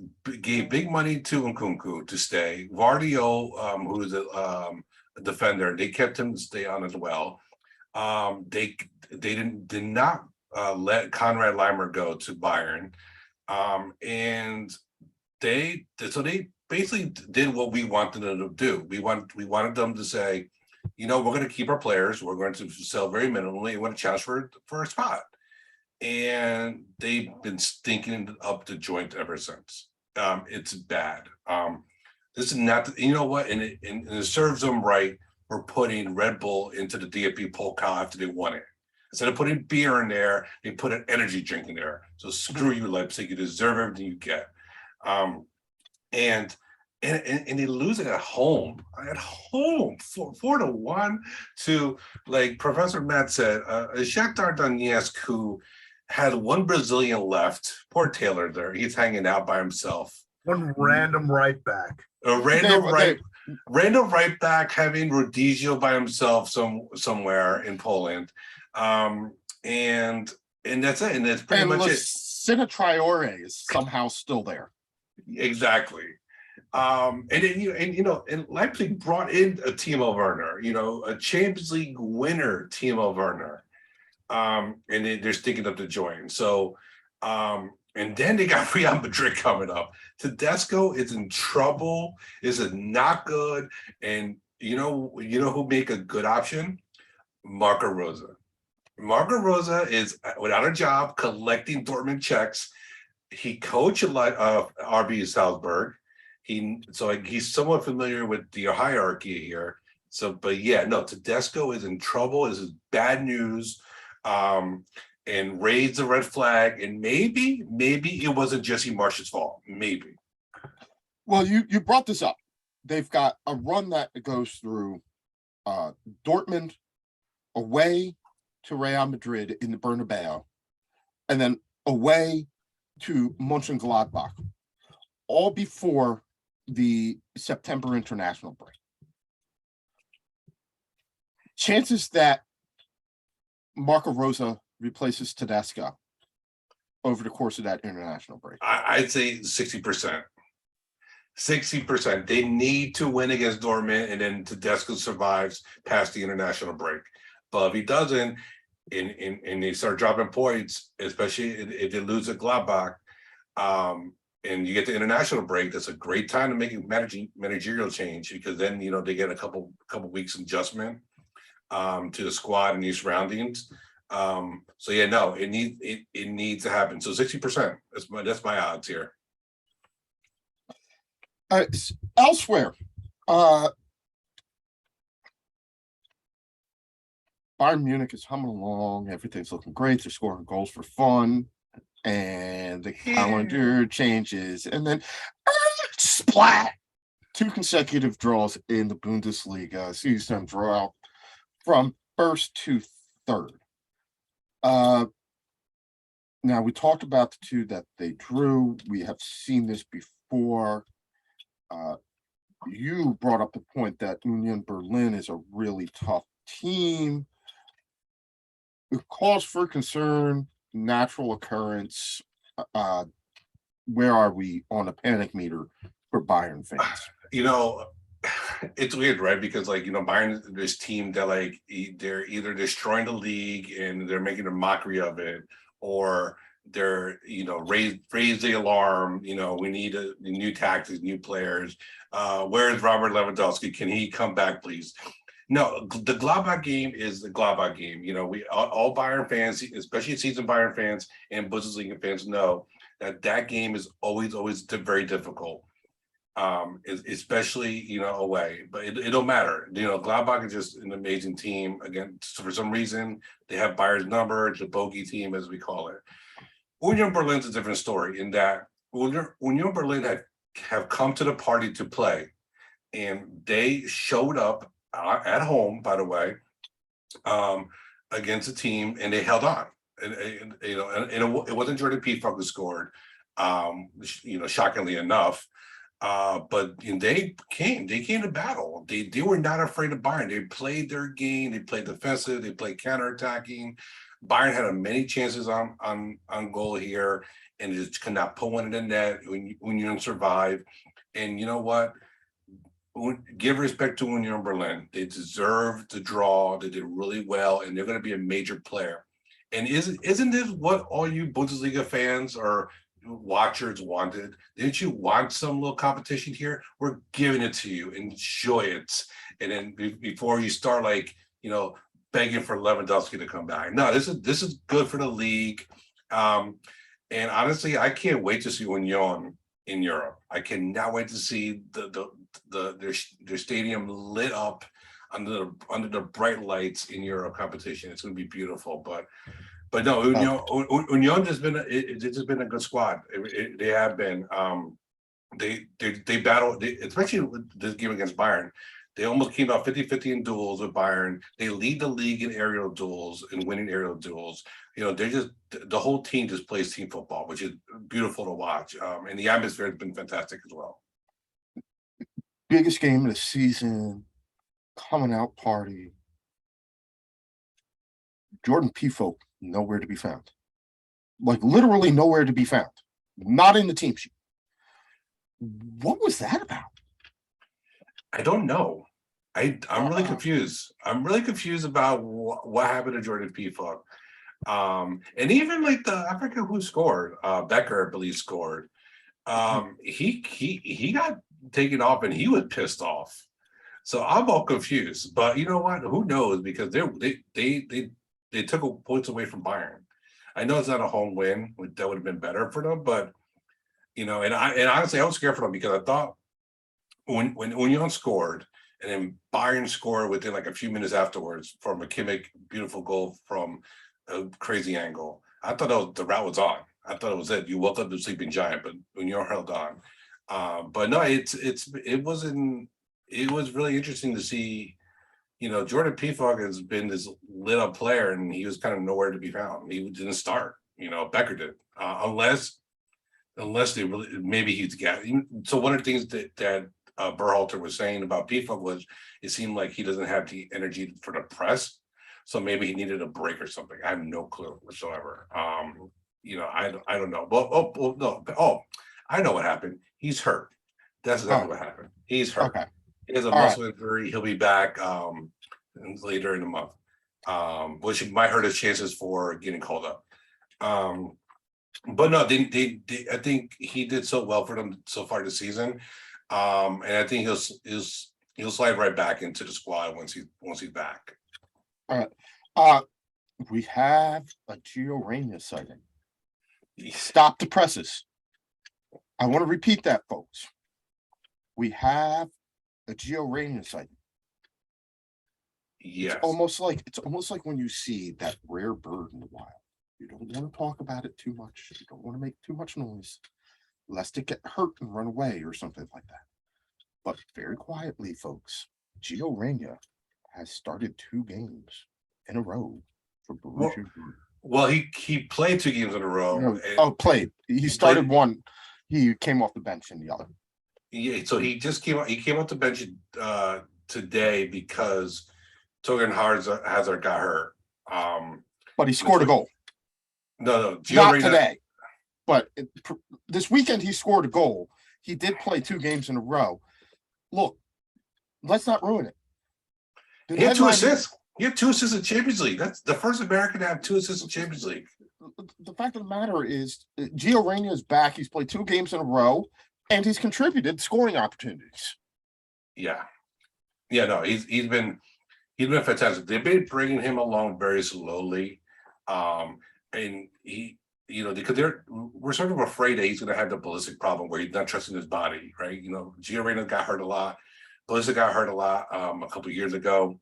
gave big money to Nkunku to stay. Vardio, who's a defender, they kept him to stay on as well. They did not let Konrad Leimer go to Bayern, and they basically did what we wanted them to do. We wanted them to say, we're going to keep our players. We're going to sell very minimally. We want to challenge for a spot. And they've been stinking up the joint ever since. It's bad. This is not, you know what? And it serves them right for putting Red Bull into the DFB Pokal after they won it. Instead of putting beer in there, they put an energy drink in there. So screw you, Leipzig. You deserve everything you get. And they lose it at home 4-1 to, like Professor Matt said, Shakhtar Donetsk, who had one Brazilian left. Poor Taylor there. He's hanging out by himself. One random right back. A random right back having Rodizio by himself somewhere in Poland. And that's it. And that's pretty much it. Sina Traore is somehow still there. Exactly. And Leipzig brought in a Timo Werner, a Champions League winner, Timo Werner, and they're sticking up the joint. So, And then they got Real Madrid coming up. Tedesco is in trouble. This is not good. And you know who make a good option? Marco Rosa. Marco Rosa is without a job, collecting Dortmund checks. He coached RB Salzburg. He's somewhat familiar with the hierarchy here. So, but yeah, no, Tedesco is in trouble. This is bad news. And raised the red flag. And maybe it wasn't Jesse Marsh's fault. Maybe. Well, you brought this up. They've got a run that goes through Dortmund, away to Real Madrid in the Bernabeu, and then away to Mönchengladbach, all before the September international break. Chances that Marco Rosa replaces Tedesco over the course of that international break? I'd say 60%. 60%. They need to win against Dortmund, and then Tedesco survives past the international break. But if he doesn't, and they start dropping points, especially if they lose at Gladbach, and you get the international break, that's a great time to make a managerial change, because then they get a couple weeks adjustment to the squad and these surroundings. So yeah, no, it needs to happen. So 60%. That's my odds here. Elsewhere, Bayern Munich is humming along. Everything's looking great. They're scoring goals for fun, and the calendar changes, and then splat! 2 consecutive draws in the Bundesliga. Sees them draw out from first to third. Now, we talked about the 2 that they drew. We have seen this before. You brought up the point that Union Berlin is a really tough team. Cause for concern, natural occurrence. Where are we on a panic meter for Bayern fans? It's weird, right? Because Bayern is this team that they're either destroying the league and they're making a mockery of it, or they're raise the alarm. We need a new tactics, new players. Where is Robert Lewandowski? Can he come back, please? No, the Gladbach game is the Gladbach game. We all Bayern fans, especially seasoned Bayern fans and Bundesliga fans, know that game is always very difficult. Especially away, but it don't matter. Gladbach is just an amazing team. Again, for some reason they have Bayern's number. It's a bogey team, as we call it. Union Berlin's a different story in that Union Berlin have come to the party to play, and they showed up at home, by the way, against a team, and they held on. And it wasn't Jordan Piefock who scored, shockingly enough. But they came to battle. They were not afraid of Bayern. They played their game. They played defensive. They played counterattacking. Bayern had many chances on goal here, and just could not put one in the net. Union survived. And you know what? Give respect to Union Berlin. They deserve the draw. They did really well, and they're going to be a major player. And isn't this what all you Bundesliga fans or watchers wanted? Didn't you want some little competition here? We're giving it to you. Enjoy it. And then before you start begging for Lewandowski to come back. No, this is good for the league. And honestly, I can't wait to see Union in Europe. I cannot wait to see their stadium lit up under the bright lights in Euro competition. It's going to be beautiful. But no, Union has been a good squad. They have been. They battle, especially with this game against Bayern. They almost came out 50-50 in duels with Bayern. They lead the league in aerial duels and winning aerial duels. The whole team just plays team football, which is beautiful to watch. And the atmosphere has been fantastic as well. Biggest game of the season, coming out party. Jordan Piefock, nowhere to be found. Literally nowhere to be found. Not in the team sheet. What was that about? I don't know. I'm really confused. I'm really confused about what happened to Jordan Piefock. And even like I forget who scored. Becker, I believe, scored. He got taken off and he was pissed off. So I'm all confused. But you know what? Who knows? Because they took points away from Bayern. I know it's not a home win. That would have been better for them, but and honestly, I was scared for them because I thought when Union scored and then Bayern scored within like a few minutes afterwards from a Kimmich beautiful goal from a crazy angle. I thought the route was on. I thought it was it. You woke up the sleeping giant, but Union held on. But no, it was really interesting to see. Jordan Pefok has been this lit up player, and he was kind of nowhere to be found. He didn't start. Becker did, unless they really maybe he's got. So one of the things that Berhalter was saying about Pefok was it seemed like he doesn't have the energy for the press, so maybe he needed a break or something. I have no clue whatsoever. I don't know. No. I know what happened. He's hurt. That's exactly what happened. He's hurt. Okay. He has a muscle injury. He'll be back later in the month, which might hurt his chances for getting called up. But no, they I think he did so well for them so far this season, and I think he'll slide right back into the squad once he's back. All right. We have a Gio Reyna sighting. Stop the presses. I want to repeat that, folks. We have a Gio Reyna sighting. Yes. It's almost like when you see that rare bird in the wild. You don't want to talk about it too much. You don't want to make too much noise, lest it get hurt and run away or something like that. But very quietly, folks, Gio Reyna has started 2 games in a row for Borussia. Well, he played 2 games in a row. Played. He started one. He came off the bench in the other. Yeah, so he just came off the bench today because Torgan Hazard got hurt. But he scored a goal. No, not today. But this weekend he scored a goal. He did play 2 games in a row. Look, let's not ruin it. He had 2 assists. He had 2 assists in Champions League. That's the first American to have 2 assists in Champions League. The fact of the matter is, Gio Reyna is back. He's played 2 games in a row, and he's contributed scoring opportunities. Yeah, no, he's been fantastic. They've been bringing him along very slowly, and he, because we're sort of afraid that he's going to have the ballistic problem where he's not trusting his body, right? Gio Reyna got hurt a lot. Ballistic got hurt a lot a couple of years ago,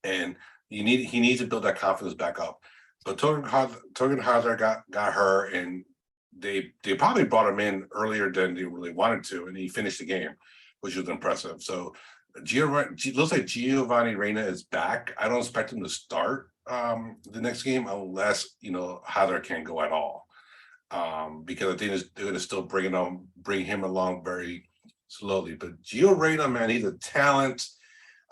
and he needs to build that confidence back up. But Torgan Hazard got hurt, and they probably brought him in earlier than they really wanted to, and he finished the game, which was impressive. So looks like Giovanni Reyna is back. I don't expect him to start the next game unless Hazard can't go at all, because I think they're going to still bring him along very slowly. But Gio Reyna, man, he's a talent.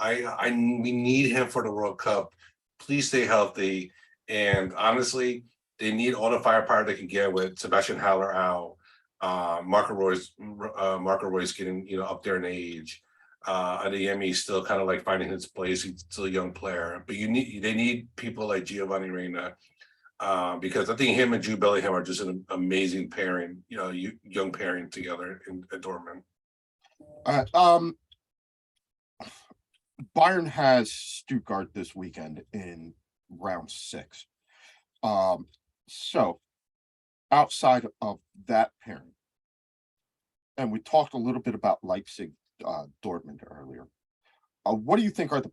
We need him for the World Cup. Please stay healthy. And honestly, they need all the firepower they can get with Sebastian Haller out, Marco Reus getting up there in age. Adeyemi still kind of like finding his place. He's still a young player, but they need people like Giovanni Reyna, because I think him and Jude Bellingham are just an amazing pairing. Young pairing together at Dortmund. Bayern has Stuttgart this weekend in round 6. So outside of that pairing, and we talked a little bit about Leipzig, Dortmund earlier. What do you think is the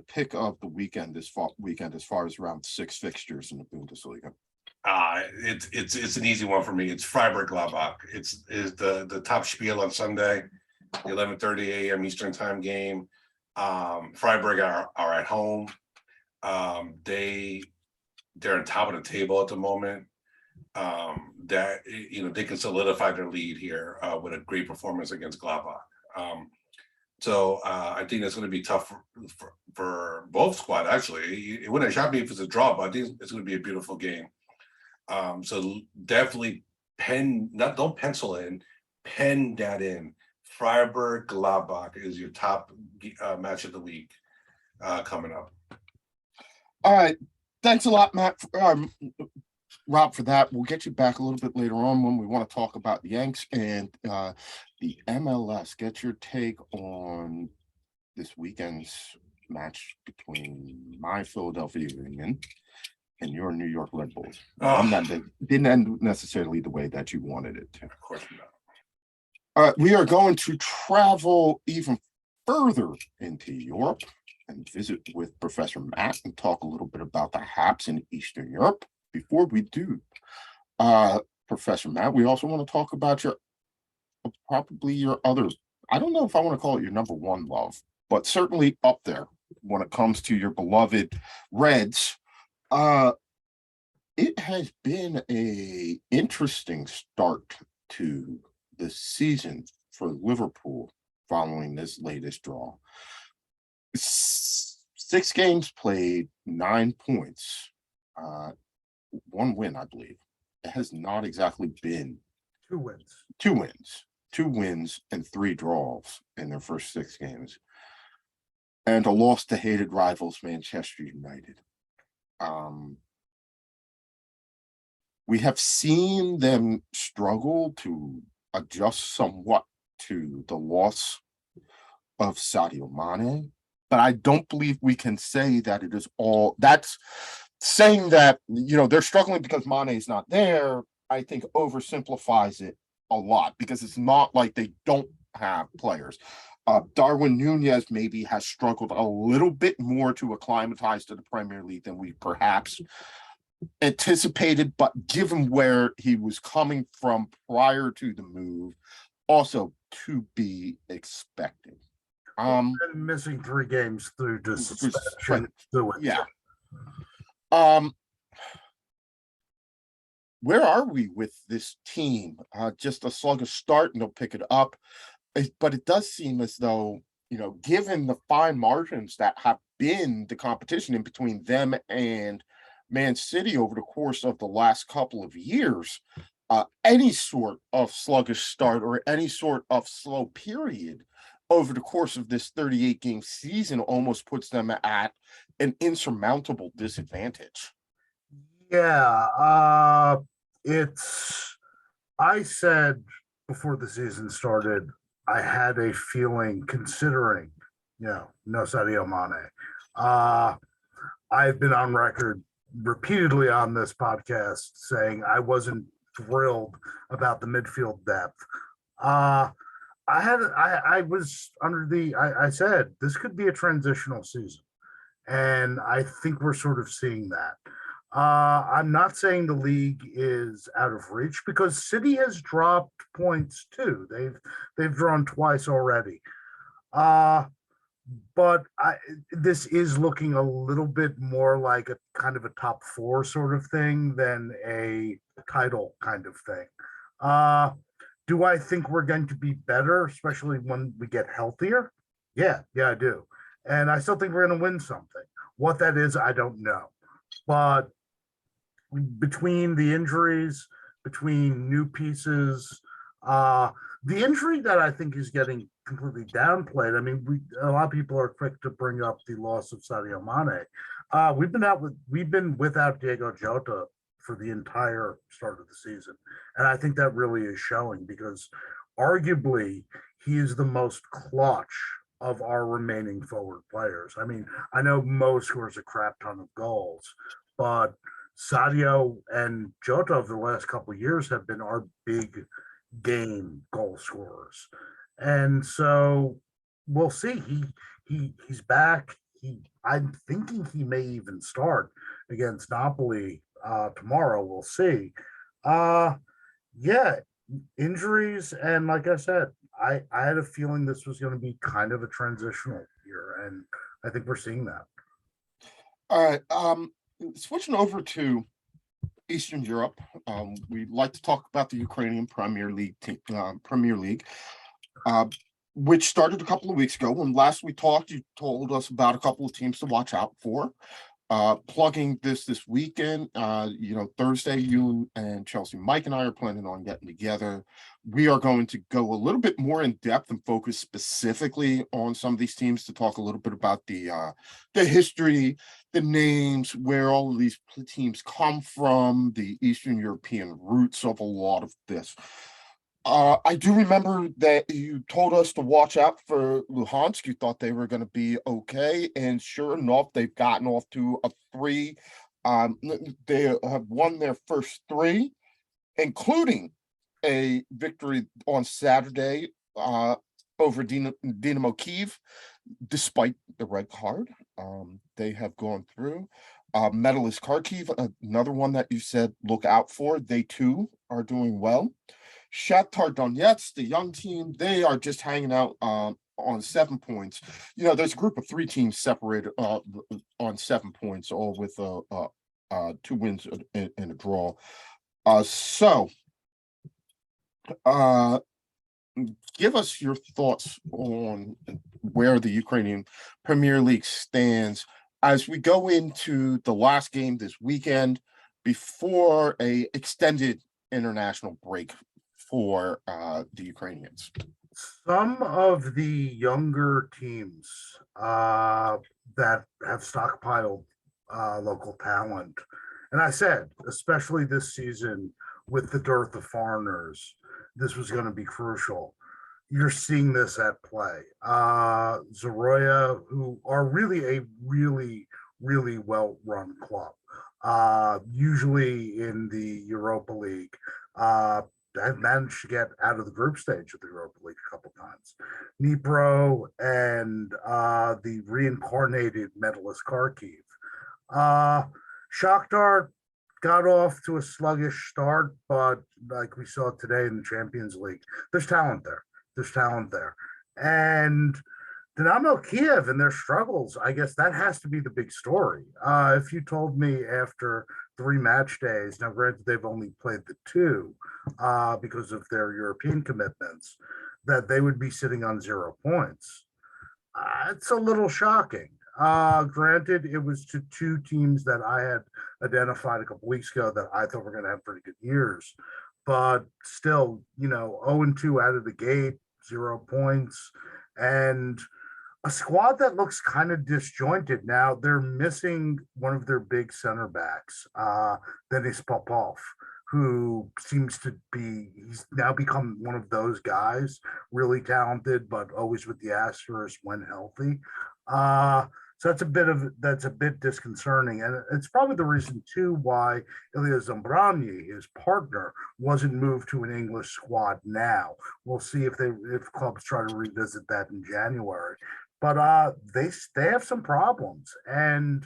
pick of the weekend this weekend as far as round 6 fixtures in the Bundesliga? It's an easy one for me. It's Freiburg Gladbach. Is the top spiel on Sunday, 11:30 a.m. Eastern time game. Freiburg are at home. They're on top of the table at the moment. That they can solidify their lead here with a great performance against Gladbach. So I think that's going to be tough for both squad. Actually, it wouldn't shock me if it's a draw, but I think it's going to be a beautiful game. So definitely don't pencil in, pen that in. Freiburg Gladbach is your top match of the week coming up. All right, thanks a lot, Matt. Rob, for that. We'll get you back a little bit later on when we want to talk about the Yanks and the MLS. Get your take on this weekend's match between my Philadelphia Union and your New York Red Bulls. One that didn't end necessarily the way that you wanted it to. Of course not. All right, we are going to travel even further into Europe and visit with Professor Matt and talk a little bit about the Haps in Eastern Europe. Before we do, Professor Matt, we also want to talk about probably your other, I don't know if I want to call it your number one love, but certainly up there when it comes to your beloved Reds. It has been a interesting start to the season for Liverpool following this latest draw. 6 games played, 9 points, 1 win, I believe. It has not exactly been 2 wins. 2 wins and 3 draws in their first 6 games, and a loss to hated rivals Manchester United. We have seen them struggle to adjust somewhat to the loss of Sadio Mane, but I don't believe we can say that it is all. That's saying that, they're struggling because Mane is not there, I think oversimplifies it a lot, because it's not like they don't have players. Darwin Nunez maybe has struggled a little bit more to acclimatize to the Premier League than we perhaps anticipated, but given where he was coming from prior to the move, also to be expected. Missing 3 games through suspension. Yeah. Where are we with this team? Just a sluggish start and they'll pick it up. But it does seem as though, given the fine margins that have been the competition in between them and Man City over the course of the last couple of years, any sort of sluggish start or any sort of slow period over the course of this 38-game season almost puts them at an insurmountable disadvantage. Yeah, I said before the season started, I had a feeling, considering, no Sadio Mane. I've been on record repeatedly on this podcast saying I wasn't thrilled about the midfield depth. I said this could be a transitional season, and I think we're sort of seeing that. I'm not saying the league is out of reach, because City has dropped points too. They've drawn twice already. But this is looking a little bit more like a kind of a top 4 sort of thing than a title kind of thing. Do I think we're going to be better, especially when we get healthier? Yeah, I do. And I still think we're going to win something. What that is, I don't know. But between the injuries, between new pieces, the injury that I think is getting completely downplayed. I mean, a lot of people are quick to bring up the loss of Sadio Mane. We've been without Diego Jota for the entire start of the season, and I think that really is showing, because arguably he is the most clutch of our remaining forward players. I mean, I know Mo scores a crap ton of goals, but Sadio and Jota over the last couple of years have been our big game goal scorers. And so we'll see. He's back. I'm thinking he may even start against Napoli tomorrow. We'll see. Yeah, injuries, and like I said, I had a feeling this was going to be kind of a transitional year, and I think we're seeing that. All right. Switching over to Eastern Europe, we'd like to talk about the Ukrainian Premier League, which started a couple of weeks ago. When last we talked, you told us about a couple of teams to watch out for. plugging this weekend. Thursday, you and Chelsea, Mike and I are planning on getting together. We are going to go a little bit more in depth and focus specifically on some of these teams to talk a little bit about the history, the names, where all of these teams come from, the Eastern European roots of a lot of this. I do remember that you told us to watch out for Luhansk. You thought they were going to be okay, and sure enough, they've gotten off to a 3. They have won their first 3, including a victory on Saturday over Dynamo Kiev, despite the red card. They have gone through. Medalist Kharkiv, another one that you said look out for. They too are doing well. Shakhtar Donetsk, the young team, they are just hanging out on 7 points. There's a group of 3 teams separated on 7 points, all with 2 wins and a draw. Give us your thoughts on where the Ukrainian Premier League stands as we go into the last game this weekend before a extended international break for the Ukrainians. Some of the younger teams that have stockpiled local talent, and I said, especially this season with the dearth of foreigners, this was going to be crucial. You're seeing this at play. Zaroya, who are really a really well-run club, usually in the Europa League, have managed to get out of the group stage of the Europa League a couple times. Dnipro and the reincarnated medalist Kharkiv. Shakhtar got off to a sluggish start, but like we saw today in the Champions League, there's talent there. And Dynamo Kiev and their struggles, I guess that has to be the big story. If you told me after 3 match days, now granted they've only played the 2 because of their European commitments, that they would be sitting on 0 points. It's a little shocking. Granted, it was to 2 teams that I had identified a couple weeks ago that I thought were going to have pretty good years. But still, 0-2 out of the gate, 0 points, and a squad that looks kind of disjointed. Now they're missing one of their big center backs, Denis Popov, who seems to be, he's now become one of those guys, really talented, but always with the asterisk when healthy. So that's a bit disconcerting. And it's probably the reason too why Ilya Zambrani, his partner, wasn't moved to an English squad now. We'll see if clubs try to revisit that in January. But they have some problems. And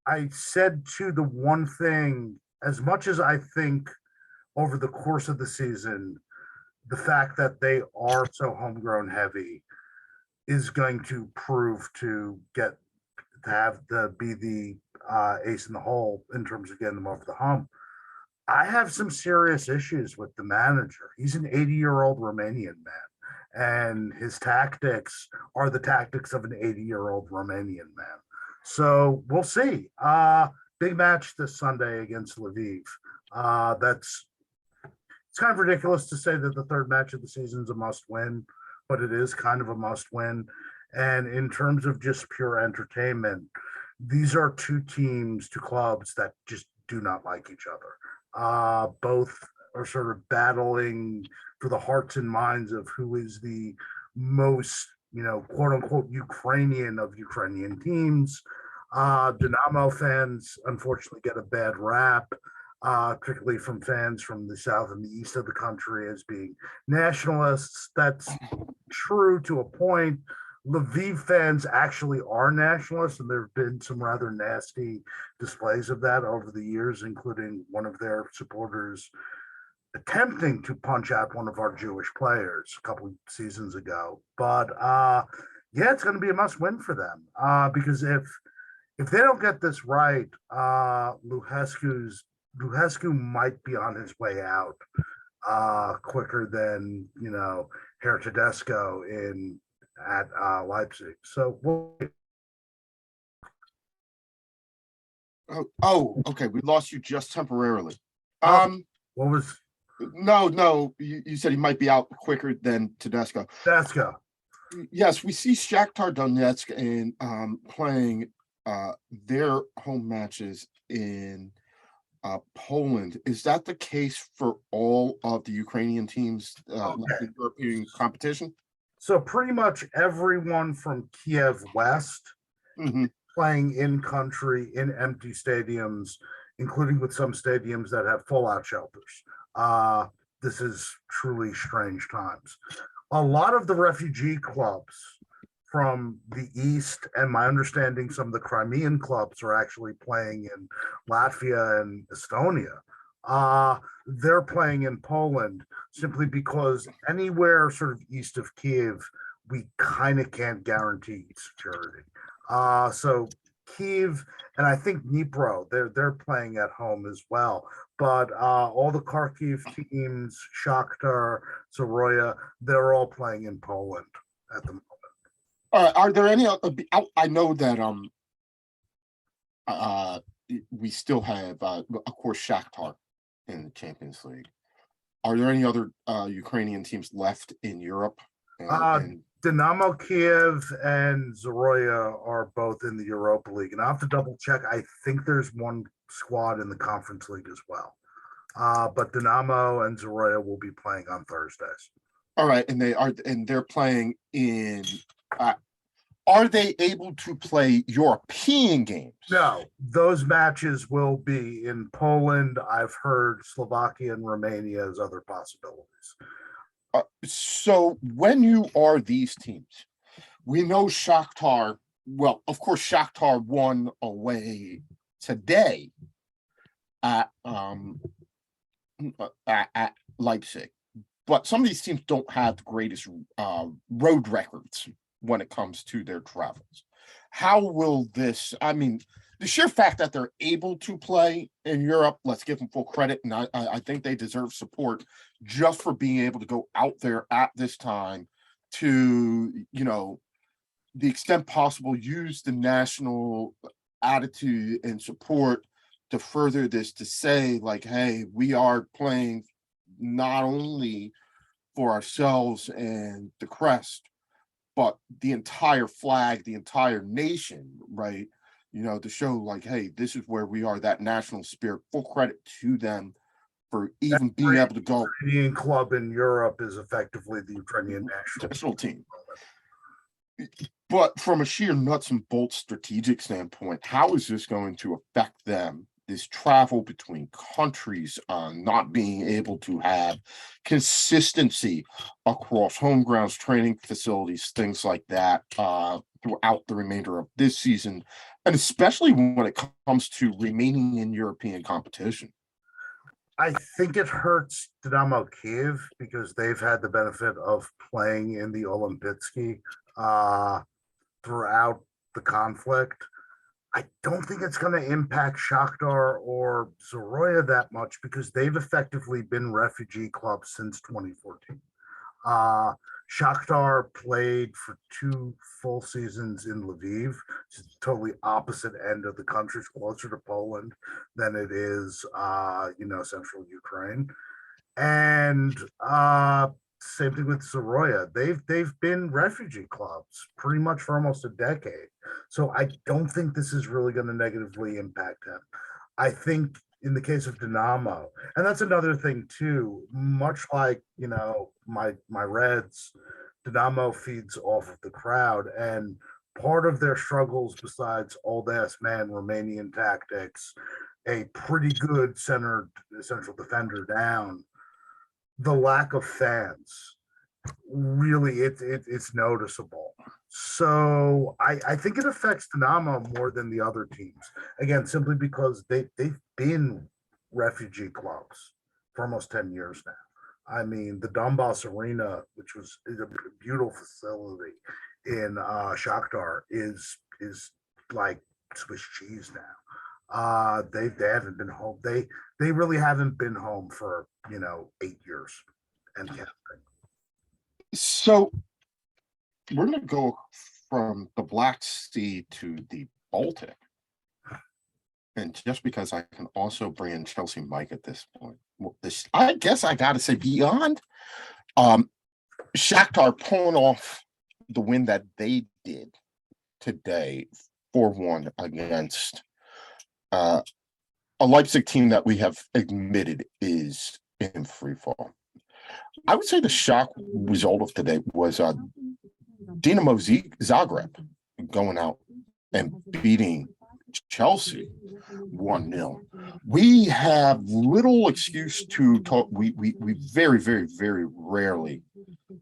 I said too, the one thing, as much as I think over the course of the season, the fact that they are so homegrown heavy is going to prove to be the ace in the hole in terms of getting them over the hump. I have some serious issues with the manager. He's an 80-year-old Romanian man, and his tactics are the tactics of an 80-year-old Romanian man. So we'll see. Big match this Sunday against Lviv. It's kind of ridiculous to say that the 3rd match of the season is a must-win, but it is kind of a must-win. And in terms of just pure entertainment, these are 2 clubs that just do not like each other. Both are sort of battling for the hearts and minds of who is the most, quote unquote, Ukrainian of Ukrainian teams. Dynamo fans unfortunately get a bad rap, particularly from fans from the south and the east of the country as being nationalists. That's true to a point. Lviv fans actually are nationalists, and there have been some rather nasty displays of that over the years, including one of their supporters attempting to punch out one of our Jewish players a couple of seasons ago. But yeah, it's going to be a must-win for them because if they don't get this right, Luhescu might be on his way out quicker than Herr Tedesco at Leipzig. So we'll Okay. We lost you just temporarily. Oh. Um, What was no. You said he might be out quicker than Tedesco. Dasko? Yes, we see Shakhtar Donetsk and playing their home matches in Poland. Is that the case for all of the Ukrainian teams left in European competition? So pretty much everyone from Kiev West Mm-hmm. playing in country in empty stadiums, including with some stadiums that have fallout shelters. This is truly strange times. A lot of the refugee clubs from the East, and my understanding, some of the Crimean clubs are actually playing in Latvia and Estonia. They're playing in Poland simply because anywhere sort of east of Kiev, we kind of can't guarantee security. So Kiev and I think Dnipro, they're playing at home as well. But all the Kharkiv teams, Shakhtar, Soroya, they're all playing in Poland at the moment. Are there any? I know that we still have of course Shakhtar in the Champions League. Are there any other Ukrainian teams left in Europe? Dynamo Kiev and Zoroya are both in the Europa League, and I have to double check. I think there's one squad in the Conference League as well. But Dynamo and Zoroya will be playing on Thursdays. All right, and they're playing in. Are they able to play European games? No, those matches will be in Poland. I've heard Slovakia and Romania as other possibilities. So when you are these teams, we know Shakhtar. Well, of course, Shakhtar won away today at Leipzig, but some of these teams don't have the greatest road records when it comes to their travels. How will this? I mean, the sheer fact that they're able to play in Europe, let's give them full credit, and I think they deserve support just for being able to go out there at this time to, the extent possible, use the national attitude and support to further this, to say like, hey, we are playing not only for ourselves and the crest, but the entire flag, the entire nation, right? To show like, hey, this is where we are, that national spirit. Full credit to them for even being able to go. The Ukrainian club in Europe is effectively the Ukrainian national team. But from a sheer nuts and bolts strategic standpoint, how is this going to affect them? This travel between countries, not being able to have consistency across home grounds, training facilities, things like that, throughout the remainder of this season, and especially when it comes to remaining in European competition. I think it hurts Dynamo Kiev because they've had the benefit of playing in the Olimpijski throughout the conflict. I don't think it's going to impact Shakhtar or Zoroya that much because they've effectively been refugee clubs since 2014. Shakhtar played for 2 full seasons in Lviv, which is totally opposite end of the country. It's closer to Poland than it is, central Ukraine. And same thing with Soroya. They've been refugee clubs pretty much for almost a decade. So I don't think this is really going to negatively impact him. I think in the case of Dynamo, and that's another thing too, much like my Reds, Dynamo feeds off of the crowd, and part of their struggles, besides old ass man Romanian tactics, a pretty good central defender down, the lack of fans, really it's noticeable. So I think it affects Dynamo more than the other teams. Again, simply because they've been refugee clubs for almost 10 years now. I mean, the Donbass Arena, which is a beautiful facility in Shakhtar, is like Swiss cheese now. They haven't been home. They really haven't been home for 8 years and counting. So we're going to go from the Black Sea to the Baltic. and just because I can also bring in Chelsea Mike at this point, I guess I got to say beyond Shakhtar pulling off the win that they did today, 4-1 against a Leipzig team that we have admitted is in free fall. I would say the shock result of today was Dinamo Zagreb going out and beating Chelsea 1-0. We have little excuse to talk. We very, very, very rarely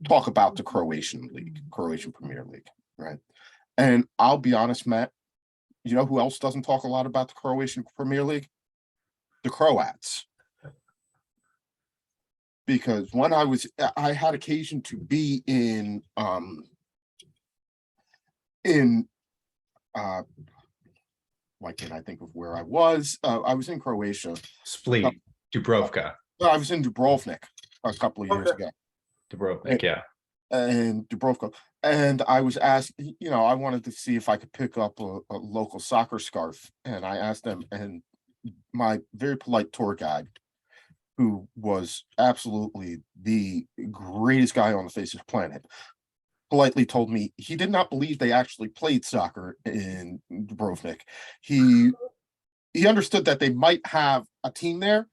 talk about the Croatian Premier League, right? And I'll be honest, Matt, you know who else doesn't talk a lot about the Croatian Premier League? The Croats. Because when I had occasion to be in why can't I think of where I was? I was in Croatia. Split, Dubrovka. I was in Dubrovnik a couple of years ago. Dubrovnik, yeah. And Dubrovka. And I was asked, I wanted to see if I could pick up a local soccer scarf. And I asked them, and my very polite tour guide, who was absolutely the greatest guy on the face of the planet, politely told me he did not believe they actually played soccer in Dubrovnik. He understood that they might have a team there,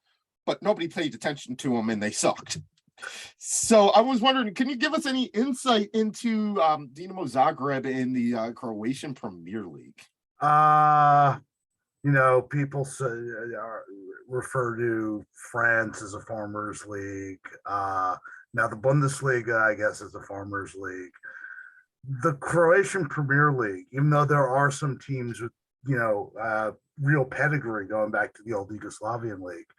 but nobody paid attention to them and they sucked. So I was wondering, can you give us any insight into Dinamo Zagreb in the Croatian Premier League? People refer to France as a farmers league. Now the Bundesliga, I guess, is a farmers league. The Croatian Premier League, even though there are some teams with, real pedigree going back to the old Yugoslavian league,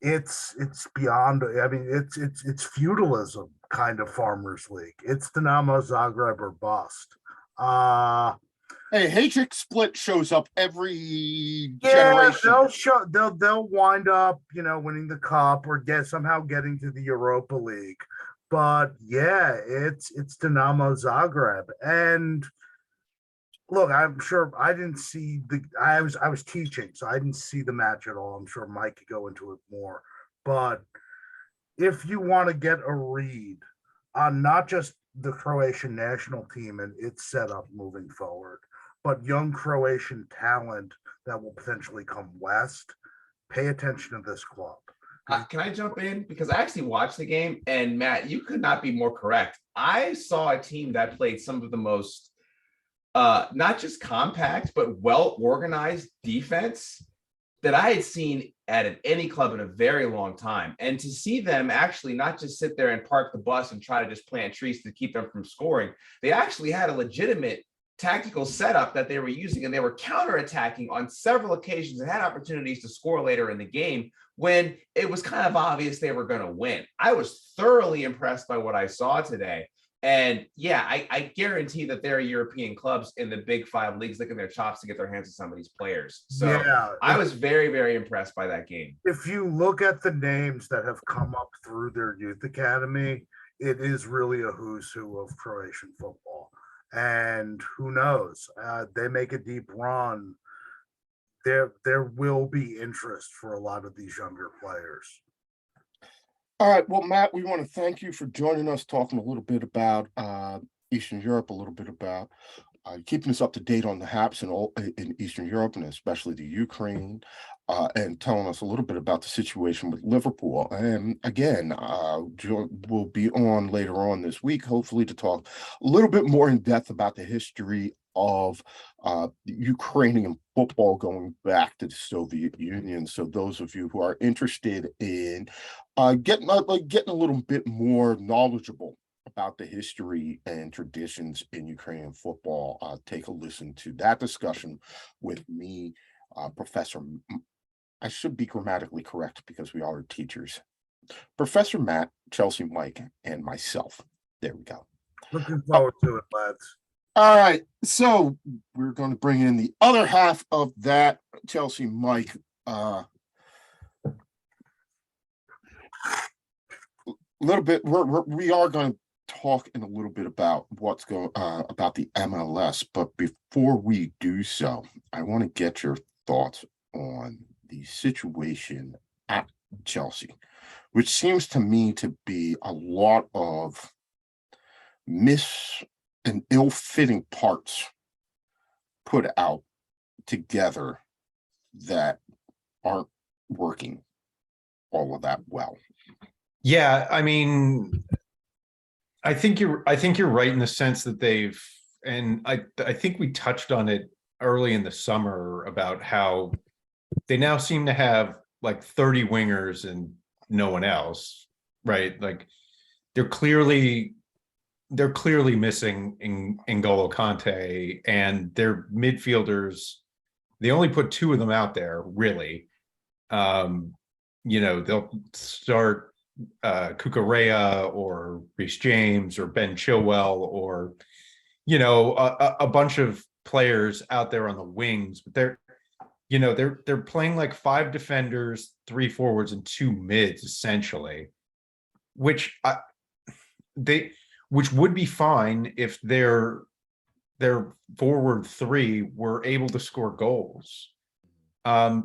it's beyond. I mean, it's feudalism kind of farmers league. It's Dinamo Zagreb or bust. Hey, Hajduk Split shows up every generation. They'll wind up, winning the cup or somehow getting to the Europa League. But yeah, it's Dinamo Zagreb. And look, I'm sure I didn't see I was teaching, so I didn't see the match at all. I'm sure Mike could go into it more. But if you want to get a read on not just the Croatian national team and its setup moving forward, but young Croatian talent that will potentially come west, pay attention to this club. Can I jump in? Because I actually watched the game, and Matt, you could not be more correct. I saw a team that played some of the most, not just compact, but well-organized defense that I had seen at any club in a very long time. And to see them actually not just sit there and park the bus and try to just plant trees to keep them from scoring, they actually had a legitimate tactical setup that they were using, and they were counterattacking on several occasions and had opportunities to score later in the game when it was kind of obvious they were going to win. I was thoroughly impressed by what I saw today. And yeah, I guarantee that there are European clubs in the big 5 leagues licking their chops to get their hands on some of these players. So yeah, I was very, very impressed by that game. If you look at the names that have come up through their youth academy, it is really a who's who of Croatian football. And who knows, they make a deep run. There will be interest for a lot of these younger players. All right. Well, Matt, we want to thank you for joining us, talking a little bit about Eastern Europe, a little bit about keeping us up to date on the haps in Eastern Europe, and especially the Ukraine, and telling us a little bit about the situation with Liverpool. And again, we'll be on later on this week, hopefully, to talk a little bit more in depth about the history of Ukrainian football going back to the Soviet Union. So those of you who are interested in getting a little bit more knowledgeable about the history and traditions in Ukrainian football, take a listen to that discussion with me, Professor. I should be grammatically correct because we all are teachers. Professor Matt, Chelsea Mike, and myself. There we go. Looking forward to it, lads. All right, so we're going to bring in the other half of that, Chelsea Mike. Little bit, we are going to talk in a little bit about what's going about the MLS, but before we do so, I want to get your thoughts on the situation at Chelsea, which seems to me to be a lot of and ill-fitting parts put out together that aren't working all of that well. Yeah, I mean, I think you're right in the sense that I think we touched on it early in the summer about how they now seem to have like 30 wingers and no one else, right? Like they're clearly missing N'Golo Kante, and their midfielders, they only put two of them out there, really. They'll start Cucurella or Reece James or Ben Chilwell or a bunch of players out there on the wings, but they're playing like 5 defenders, 3 forwards, and 2 mids essentially, which would be fine if their forward 3 were able to score goals.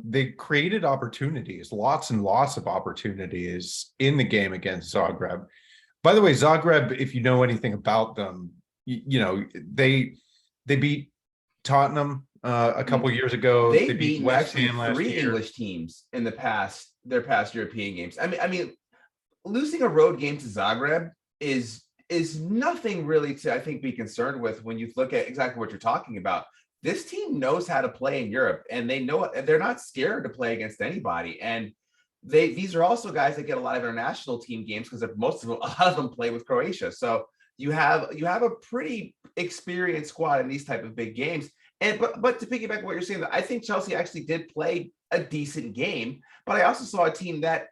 They created opportunities, lots and lots of opportunities in the game against Zagreb. By the way, Zagreb, if you know anything about them, they beat Tottenham a couple years ago. They beat beat West actually Ham last 3 year. English teams in their past European games. I mean, losing a road game to Zagreb is nothing really to, I think, be concerned with when you look at exactly what you're talking about. This team knows how to play in Europe, and they know they're not scared to play against anybody. And these are also guys that get a lot of international team games because a lot of them play with Croatia. So you have a pretty experienced squad in these type of big games. And but to piggyback what you're saying, I think Chelsea actually did play a decent game, but I also saw a team that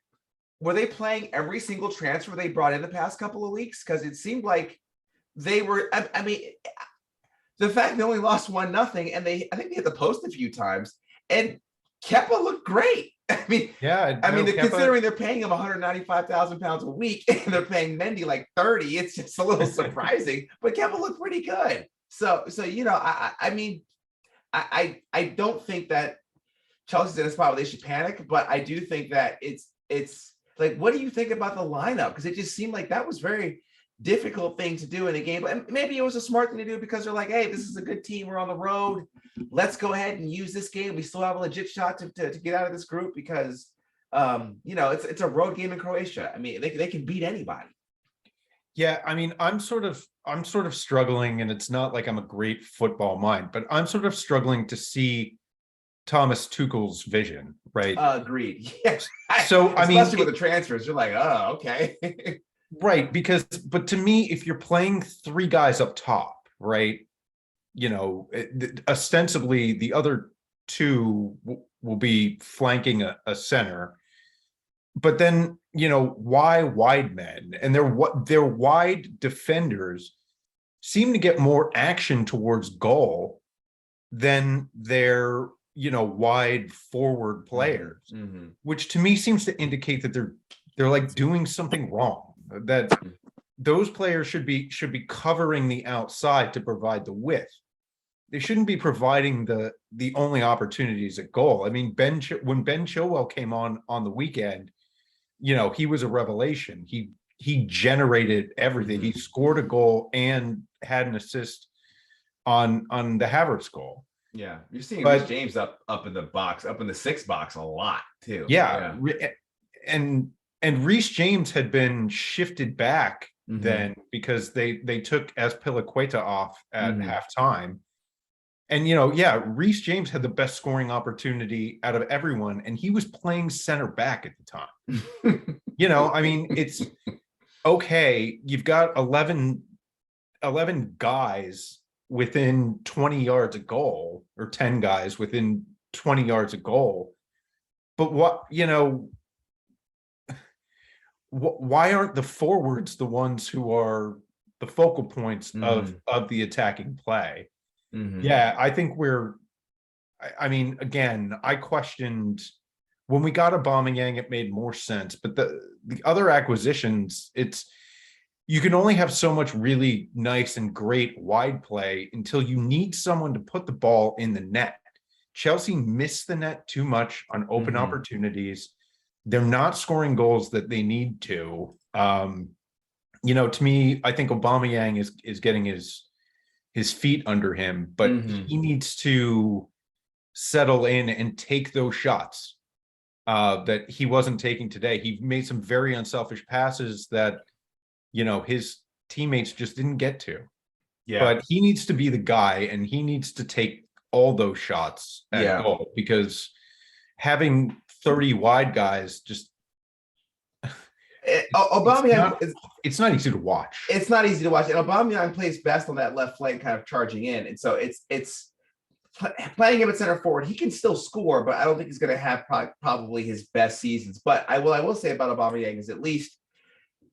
were they playing every single transfer they brought in the past couple of weeks? Because it seemed like they were. I mean, the fact they only lost 1-0, and I think they hit the post a few times, and Kepa looked great. I mean, considering they're paying him 195,000 pounds a week, and they're paying Mendy like 30, it's just a little surprising. But Kepa looked pretty good. So I don't think that Chelsea's in a spot where they should panic, but I do think that it's like, what do you think about the lineup? Because it just seemed like that was very difficult thing to do in a game, but maybe it was a smart thing to do because they're like, hey, this is a good team, we're on the road, let's go ahead and use this game, we still have a legit shot to get out of this group because it's a road game in Croatia. I mean, they can beat anybody. Yeah, I mean, I'm sort of struggling, and it's not like I'm a great football mind, but I'm sort of struggling to see Thomas Tuchel's vision, right? Agreed. Yes. So I mean, especially with the transfers, you're like, oh, okay. Right, but to me, if you're playing 3 guys up top, right, ostensibly the other 2 will be flanking a center, but then why wide men? And their wide defenders seem to get more action towards goal than their wide forward players, which to me seems to indicate that they're like doing something wrong. That those players should be covering the outside to provide the width. They shouldn't be providing the only opportunities at goal. I mean, when Ben Chilwell came on the weekend, he was a revelation. He generated everything. He scored a goal and had an assist on the Havertz goal. Yeah, you're seeing Reece James up in the box, up in the 6 box a lot too. Yeah. And Reece James had been shifted back then because they took Azpilicueta off at halftime. And Reece James had the best scoring opportunity out of everyone, and he was playing center back at the time. I mean, it's okay. You've got 11 guys within 20 yards of goal, or 10 guys within 20 yards of goal. But why aren't the forwards the ones who are the focal points of the attacking play? Yeah, I think I mean, again, I questioned when we got Aubameyang, it made more sense, but the other acquisitions, you can only have so much really nice and great wide play until you need someone to put the ball in the net. Chelsea missed the net too much on open Mhm. opportunities. They're not scoring goals that they need to. To me, I think Aubameyang is getting his feet under him, but Mhm. he needs to settle in and take those shots that he wasn't taking today. He made some very unselfish passes that his teammates just didn't get to. Yeah. But he needs to be the guy, and he needs to take all those shots at Yeah. goal, because having 30 wide guys just Aubameyang it's not easy to watch. it's not easy to watch. And Aubameyang plays best on that left flank, kind of charging in. And so it's playing him at center forward. He can still score, but I don't think he's going to have probably his best seasons. But I will say about Aubameyang is at least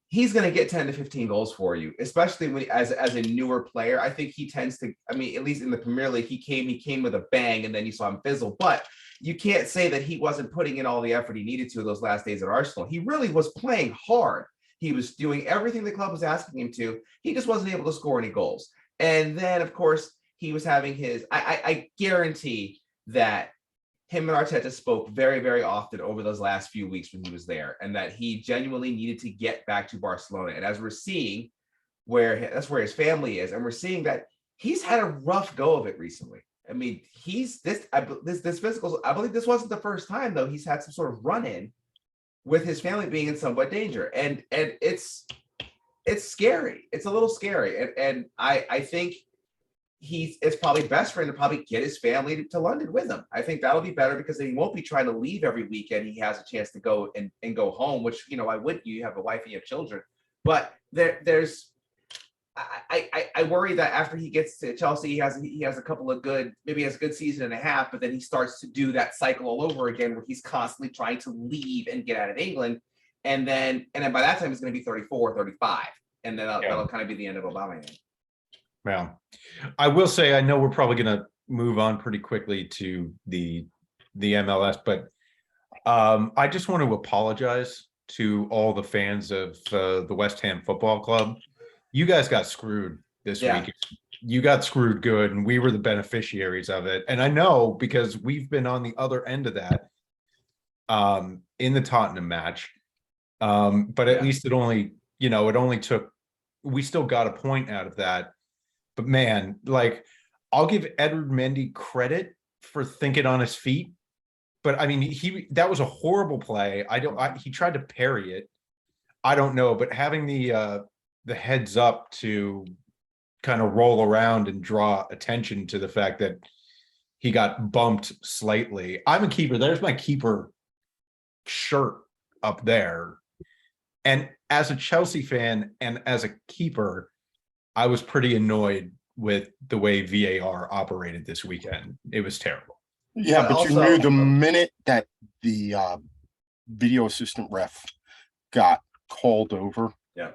he's going to get 10 to 15 goals for you, especially when as a newer player. I think he tends to, I mean, at least in the Premier League, he came with a bang, and then you saw him fizzle. But you can't say that he wasn't putting in all the effort he needed to those last days at Arsenal. He really was playing hard. He was doing everything the club was asking him to. He just wasn't able to score any goals. And then, of course, he was having his, I guarantee that him and Arteta spoke very, very often over those last few weeks when he was there, and that he genuinely needed to get back to Barcelona. And as we're seeing, that's where his family is, and we're seeing that he's had a rough go of it recently. I mean, this physical. I believe this wasn't the first time though he's had some sort of run-in with his family being in somewhat danger, and it's scary. It's a little scary, and I think it's probably best for him to probably get his family to London with him. I think that'll be better, because he won't be trying to leave every weekend. He has a chance to go and go home, which, why wouldn't you? You have a wife and you have children. But I worry that after he gets to Chelsea, he has a couple of maybe he has a good season and a half, but then he starts to do that cycle all over again where he's constantly trying to leave and get out of England. And then by that time, he's going to be 34, 35. And then that'll kind of be the end of Aubameyang. Well, I will say, I know we're probably going to move on pretty quickly to the MLS, but I just want to apologize to all the fans of the West Ham Football Club. You guys got screwed this week. You got screwed good, and we were the beneficiaries of it. And I know, because we've been on the other end of that in the Tottenham match. But at least it only took, we still got a point out of that. But man, I'll give Edward Mendy credit for thinking on his feet. But I mean, that was a horrible play. He tried to parry it. I don't know, but having the heads up to kind of roll around and draw attention to the fact that he got bumped slightly. I'm a keeper. There's my keeper shirt up there. And as a Chelsea fan and as a keeper, I was pretty annoyed with the way VAR operated this weekend. It was terrible. Yeah, but you knew the minute that the video assistant ref got called over. Yeah.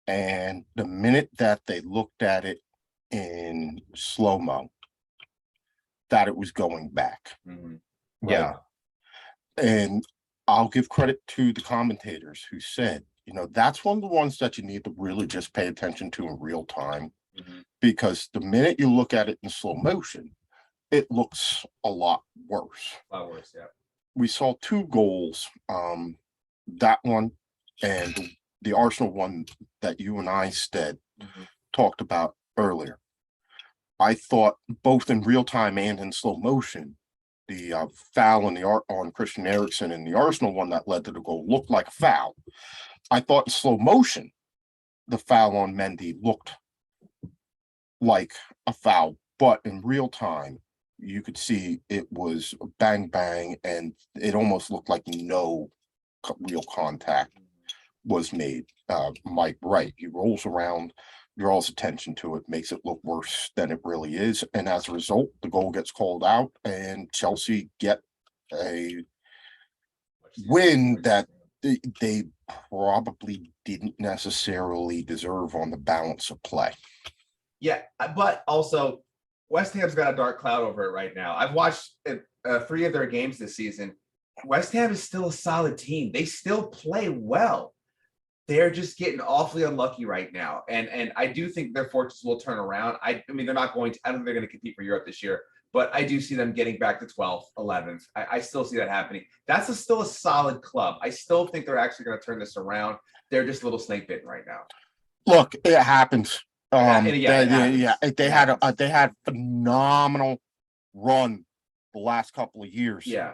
And the minute that they looked at it in slow-mo, that it was going back. Mm-hmm. Right? Yeah. And I'll give credit to the commentators who said, that's one of the ones that you need to really just pay attention to in real time. Mm-hmm. Because the minute you look at it in slow motion, it looks a lot worse. A lot worse, yeah. We saw two goals, that one and the Arsenal one that you and I talked about earlier. I thought both in real time and in slow motion, the foul on Christian Eriksen and the Arsenal one that led to the goal looked like a foul. I thought in slow motion, the foul on Mendy looked like a foul, but in real time, you could see it was bang, bang, and it almost looked like no real contact was made. Mike, right, he rolls around, draws attention to it, makes it look worse than it really is, and as a result, the goal gets called out, and Chelsea get a win that they probably didn't necessarily deserve on the balance of play. Yeah, but also West Ham's got a dark cloud over it right now. I've watched 3 of their games this season. West Ham is still a solid team. They still play well. they're just getting awfully unlucky right now. And I do think their fortunes will turn around. I mean, they're not going to, I don't think they're going to compete for Europe this year, but I do see them getting back to 12th, 11th. I still see that happening. That's still a solid club. I still think they're actually going to turn this around. They're just a little snake bitten right now. Look, it happens. They had a phenomenal run the last couple of years. Yeah.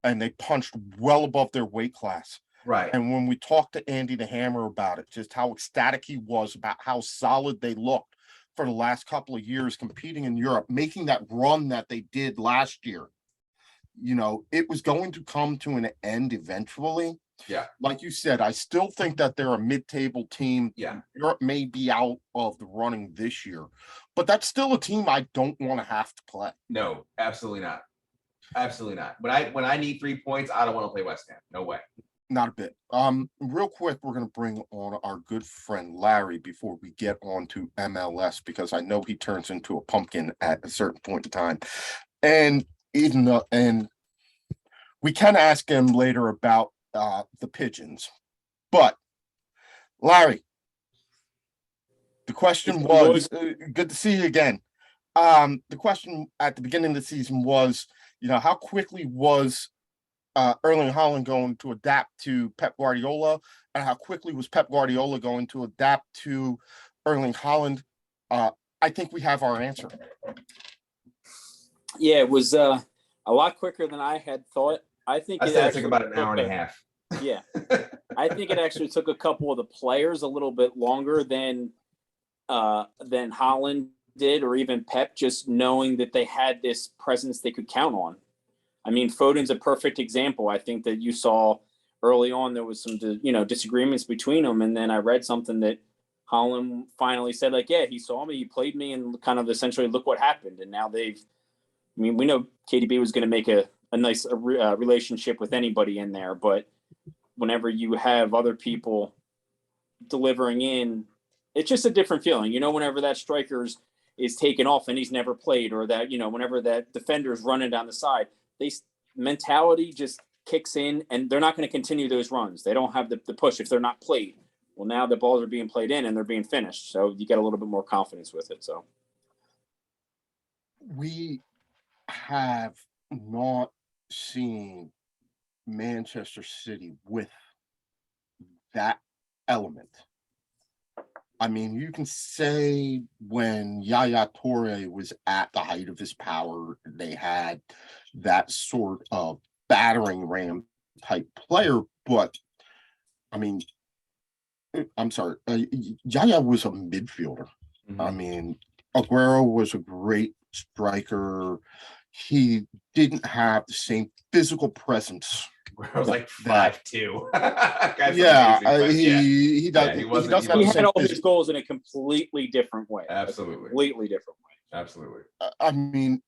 And they punched well above their weight class. Right. And when we talked to Andy the Hammer about it, just how ecstatic he was about how solid they looked for the last couple of years competing in Europe, making that run that they did last year. You know, it was going to come to an end eventually. Yeah. Like you said, I still think that they're a mid-table team. Yeah. Europe may be out of the running this year, but that's still a team I don't want to have to play. No, absolutely not. Absolutely not. When I need 3 points, I don't want to play West Ham. No way. Not a bit. Real quick, we're going to bring on our good friend Larry before we get on to MLS, because I know he turns into a pumpkin at a certain point in time. And we can ask him later about the Pigeons. But Larry, the question was, good to see you again. The question at the beginning of the season was, you know, how quickly was Erling Haaland going to adapt to Pep Guardiola, and how quickly was Pep Guardiola going to adapt to Erling Haaland? I think we have our answer. Yeah, it was a lot quicker than I had thought. I think I said it took about an hour and a half. Yeah, I think it actually took a couple of the players a little bit longer than Haaland did, or even Pep, just knowing that they had this presence they could count on. I mean, Foden's a perfect example. I think that you saw early on there was some, disagreements between them, and then I read something that Haaland finally said, like, yeah, he saw me, he played me, and kind of essentially look what happened. And now we know KDB was going to make a nice relationship with anybody in there, but whenever you have other people delivering in, it's just a different feeling. You know, whenever that striker's is taken off and he's never played, or that, whenever that defender's running down the side, mentality just kicks in, and they're not going to continue those runs. They don't have the push if they're not played. Well, now the balls are being played in and they're being finished. So you get a little bit more confidence with it. So we have not seen Manchester City with that element. I mean, you can say when Yaya Toure was at the height of his power, they had that sort of battering ram type player, but I mean, I'm sorry, Yaya was a midfielder. Mm-hmm. I mean, Aguero was a great striker. He didn't have the same physical presence. I was like 5'2". He had all his goals in a completely different way. Absolutely. Completely different way. Absolutely. I mean,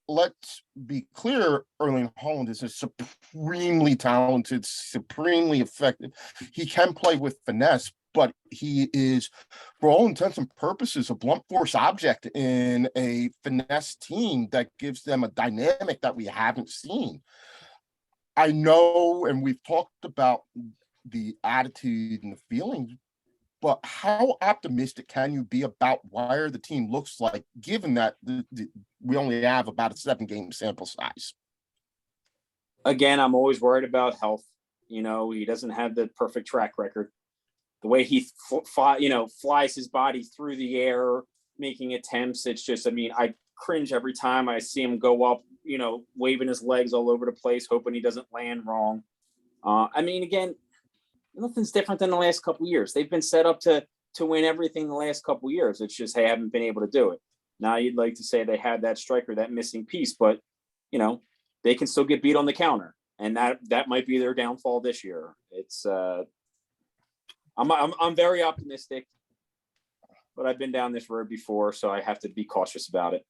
let's be clear, Erling Haaland is a supremely talented, supremely effective. He can play with finesse, but he is, for all intents and purposes, a blunt force object in a finesse team that gives them a dynamic that we haven't seen. I know, and we've talked about the attitude and the feelings, but how optimistic can you be about where the team looks like, given that we only have about a 7-game sample size? Again, I'm always worried about health. He doesn't have the perfect track record. The way he flies his body through the air, making attempts, it's just, I cringe every time I see him go up, waving his legs all over the place, hoping he doesn't land wrong. Again, nothing's different than the last couple of years. They've been set up to win everything the last couple of years. It's just they haven't been able to do it. Now you'd like to say they had that striker, that missing piece, but they can still get beat on the counter, and that might be their downfall this year. It's I'm very optimistic, but I've been down this road before, so I have to be cautious about it.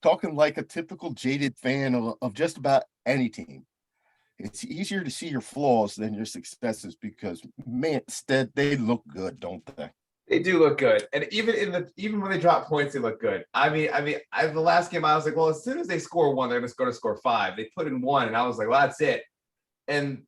Talking like a typical jaded fan of just about any team. It's easier to see your flaws than your successes because, man, instead they look good, don't they? They do look good, and even when they drop points, they look good. I mean, the last game I was like, well, as soon as they score one, they're going to score 5. They put in 1, and I was like, well, that's it, and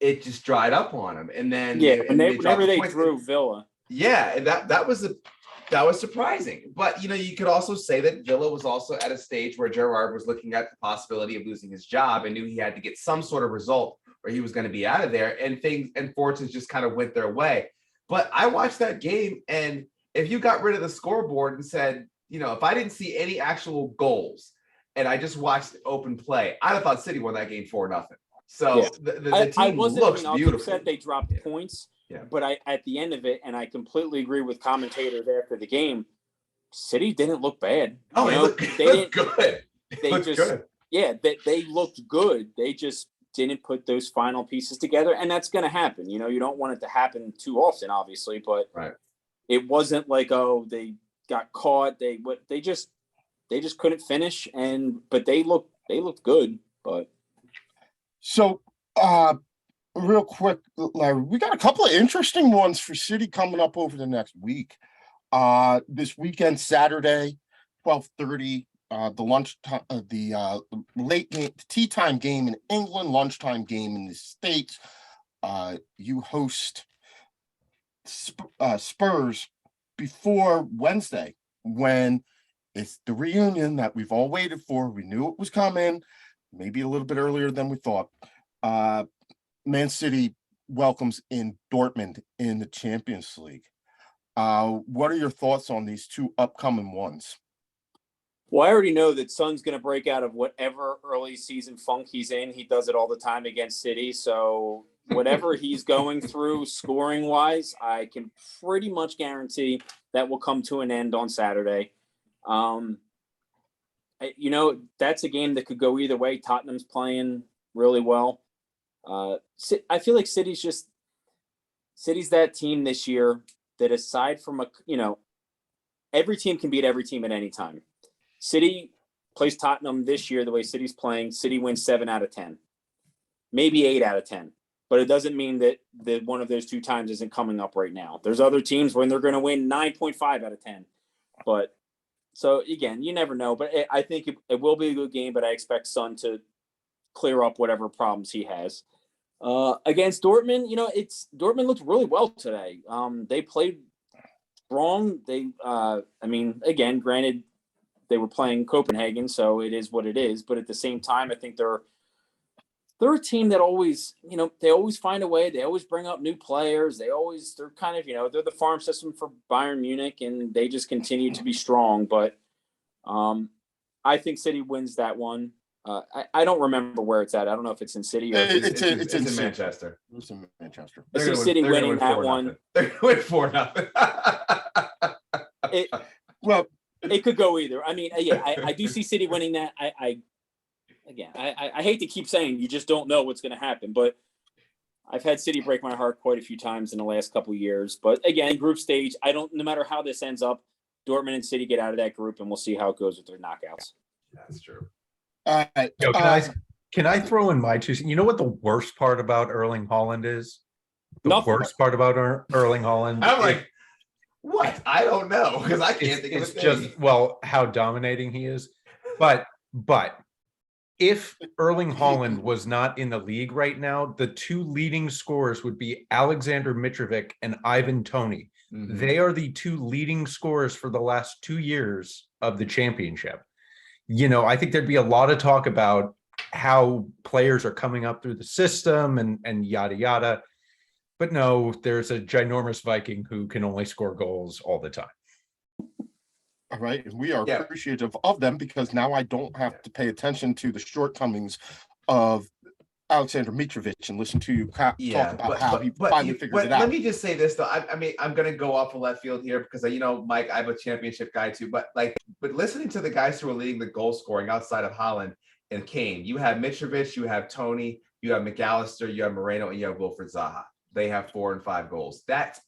it just dried up on them. And then whenever they drew Villa, and that was surprising. But you could also say that Villa was also at a stage where Gerrard was looking at the possibility of losing his job and knew he had to get some sort of result or he was going to be out of there, and fortunes just kind of went their way. But I watched that game, and if you got rid of the scoreboard and said, if I didn't see any actual goals and I just watched open play, I'd have thought City won that game 4-0. So the team looks beautiful. Said they dropped points, but at the end of it, and I completely agree with commentators after the game, City didn't look bad. Oh, they looked good. They looked good. They just didn't put those final pieces together, and that's going to happen. You don't want it to happen too often, obviously, but it wasn't like, oh, they got caught. They just couldn't finish, but they looked good. But so real quick, Larry, we got a couple of interesting ones for City coming up over the next week. This weekend, Saturday, 12:30. The lunchtime, the late game, tea time game in England, lunchtime game in the States. You host Spurs before Wednesday, when it's the reunion that we've all waited for. We knew it was coming, maybe a little bit earlier than we thought. Man City welcomes in Dortmund in the Champions League. What are your thoughts on these two upcoming ones? Well, I already know that Son's going to break out of whatever early season funk he's in. He does it all the time against City. So whatever he's going through scoring wise, I can pretty much guarantee that will come to an end on Saturday. That's a game that could go either way. Tottenham's playing really well. I feel like City's that team this year that, aside from every team can beat every team at any time. City plays Tottenham this year the way City's playing. City wins 7 out of 10, maybe 8 out of 10. But it doesn't mean that one of those 2 times isn't coming up right now. There's other teams when they're going to win 9.5 out of 10. But so again, you never know. But I think it will be a good game. But I expect Son to clear up whatever problems he has. Against Dortmund, Dortmund looked really well today. They played strong. Again, granted, they were playing Copenhagen, so it is what it is. But at the same time, I think they're a team that always, they always find a way. They always bring up new players. They're kind of, they're the farm system for Bayern Munich, and they just continue to be strong. But I think City wins that one. I don't remember where it's at. I don't know if it's in City or it's in Manchester. It's in Manchester. I see City winning that one. They're going to win 4-0. Well, it could go either. I do see City winning that. I hate to keep saying you just don't know what's going to happen, but I've had City break my heart quite a few times in the last couple of years. But again, group stage, no matter how this ends up, Dortmund and City get out of that group, and we'll see how it goes with their knockouts. That's true. Yo, can I throw in my 2 cents? You know what the worst part about Erling Haaland is? Worst part about Erling Haaland? I'm like, what? I don't know, because I can't think of it. It's just, how dominating he is. But if Erling Haaland was not in the league right now, the 2 leading scorers would be Alexander Mitrovic and Ivan Toney. Mm-hmm. They are the 2 leading scorers for the last 2 years of the championship. I think there'd be a lot of talk about how players are coming up through the system and yada, yada. But no, there's a ginormous Viking who can only score goals all the time. All right. And we are appreciative of them, because now I don't have to pay attention to the shortcomings of Alexander Mitrovic and listen to you talk about how he finally figured it out. Let me just say this, though. I'm going to go off of left field here because, Mike, I'm a championship guy too. But listening to the guys who are leading the goal scoring outside of Haaland and Kane, you have Mitrovic, you have Toney, you have McAllister, you have Moreno, and you have Wilfried Zaha. They have 4 and 5 goals. That's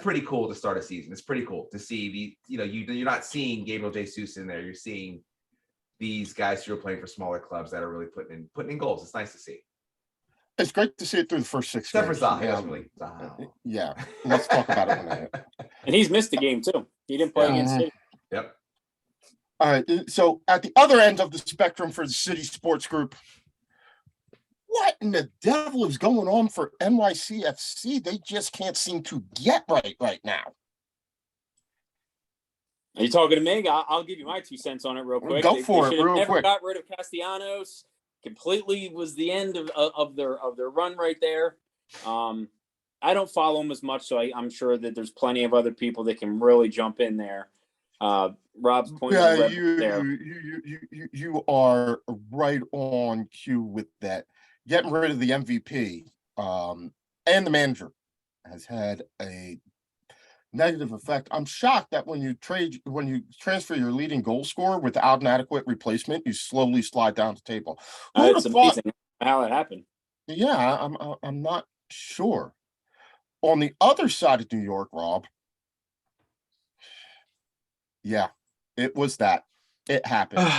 pretty cool to start a season. It's pretty cool to see you're not seeing Gabriel Jesus in there. You're seeing these guys who are playing for smaller clubs that are really putting in goals. It's nice to see. It's great to see it through the first 6 Except games. for Zaha. Yeah, let's talk about it in a minute. And he's missed the game too. He didn't play Yeah. against City. Yep. All right. So at the other end of the spectrum for the City Sports Group, what in the devil is going on for NYCFC? They just can't seem to get right now. Are you talking to me? I'll give you my 2 cents on it real quick. Go for it, should have real never quick. got rid of Castellanos. Completely was the end of their run right there. I don't follow them as much, so I'm sure that there's plenty of other people that can really jump in there. Rob's point Yeah, was there. you are right on cue with that. Getting rid of the MVP and the manager has had a negative effect. I'm shocked that when you transfer your leading goal scorer without an adequate replacement, you slowly slide down the table. Who would It's have thought? amazing how it happened. Yeah, I'm not sure. On the other side of New York, Rob. Yeah, it was that. It happened.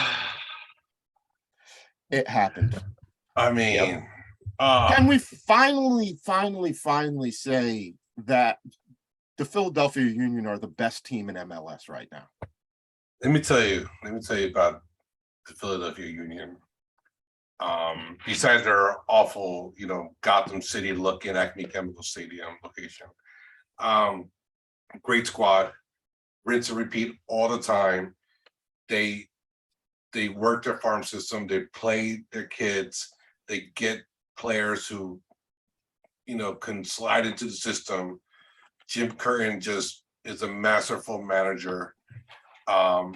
It happened. I mean, Can we finally say that the Philadelphia Union are the best team in MLS right now? let me tell you about the Philadelphia Union. Besides their awful, Gotham City looking Acme Chemical Stadium location, great squad, rinse and repeat all the time. They work their farm system. They play their kids. They get players who, can slide into the system. Jim Curtin just is a masterful manager.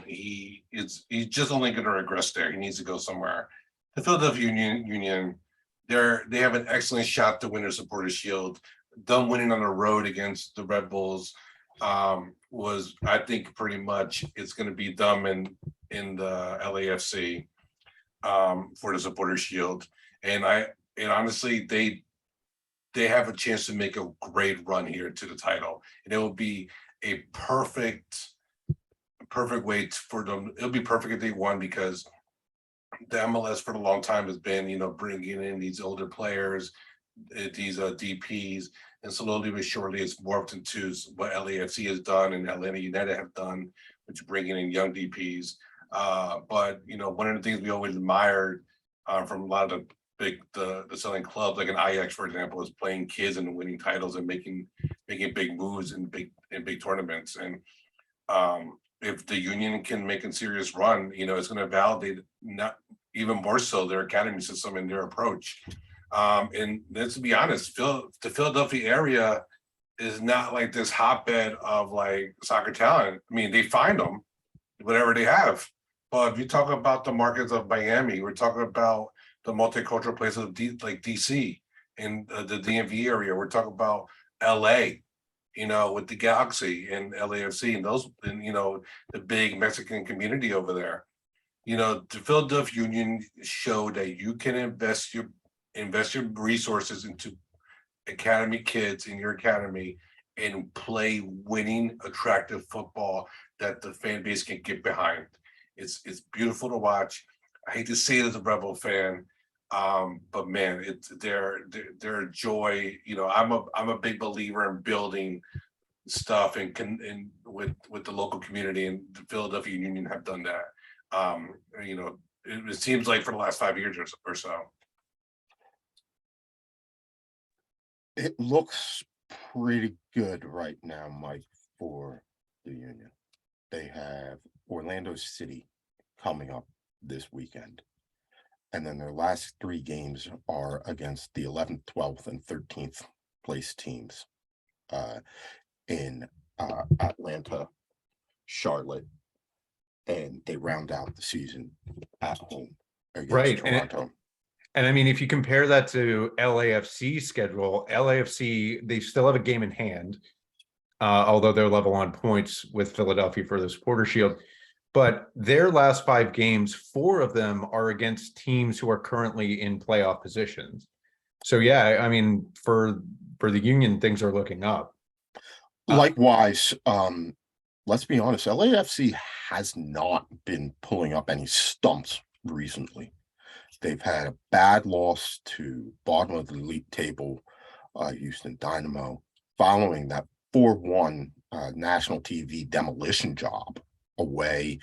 He's just only going to regress there. He needs to go somewhere. The Philadelphia Union, they have an excellent shot to win their Supporters Shield. Them winning on the road against the Red Bulls was, I think, pretty much it's going to be them in the LAFC for the Supporters Shield. And honestly, they have a chance to make a great run here to the title, and it will be a perfect way for them. It'll be perfect if they won, because the MLS for a long time has been, bringing in these older players, these DPs, and slowly but surely it's morphed into what LAFC has done and Atlanta United have done, which bringing in young DPs. But one of the things we always admired from a lot of the selling clubs, like an Ajax, for example, is playing kids and winning titles and making big moves in big tournaments. And if the Union can make a serious run, it's going to validate not even more so their academy system and their approach. And let's be honest, the Philadelphia area is not like this hotbed of like soccer talent. I mean, they find them, whatever they have. But if you talk about the markets of Miami, we're talking about the multicultural places of like DC and the DMV area. We're talking about LA, with the Galaxy and LAFC and those, and the big Mexican community over there. The Philadelphia Union showed that you can invest your resources into academy kids in your academy and play winning, attractive football that the fan base can get behind. It's beautiful to watch. I hate to say it as a Rebel fan, but man, they're a joy. I'm a big believer in building stuff and with the local community, and the Philadelphia Union have done that. It seems like for the last 5 years or so. It looks pretty good right now, Mike, for the Union. They have Orlando City coming up this weekend. And then their last 3 games are against the 11th, 12th, and 13th place teams in Atlanta, Charlotte, and they round out the season at home against Toronto. And I mean, if you compare that to LAFC's schedule, LAFC, they still have a game in hand, although they're level on points with Philadelphia for the Supporters Shield. But their last 5 games, 4 of them are against teams who are currently in playoff positions. So yeah, I mean, for the Union, things are looking up. Likewise, let's be honest, LAFC has not been pulling up any stumps recently. They've had a bad loss to bottom of the league table, Houston Dynamo. Following that 4-1 national TV demolition job away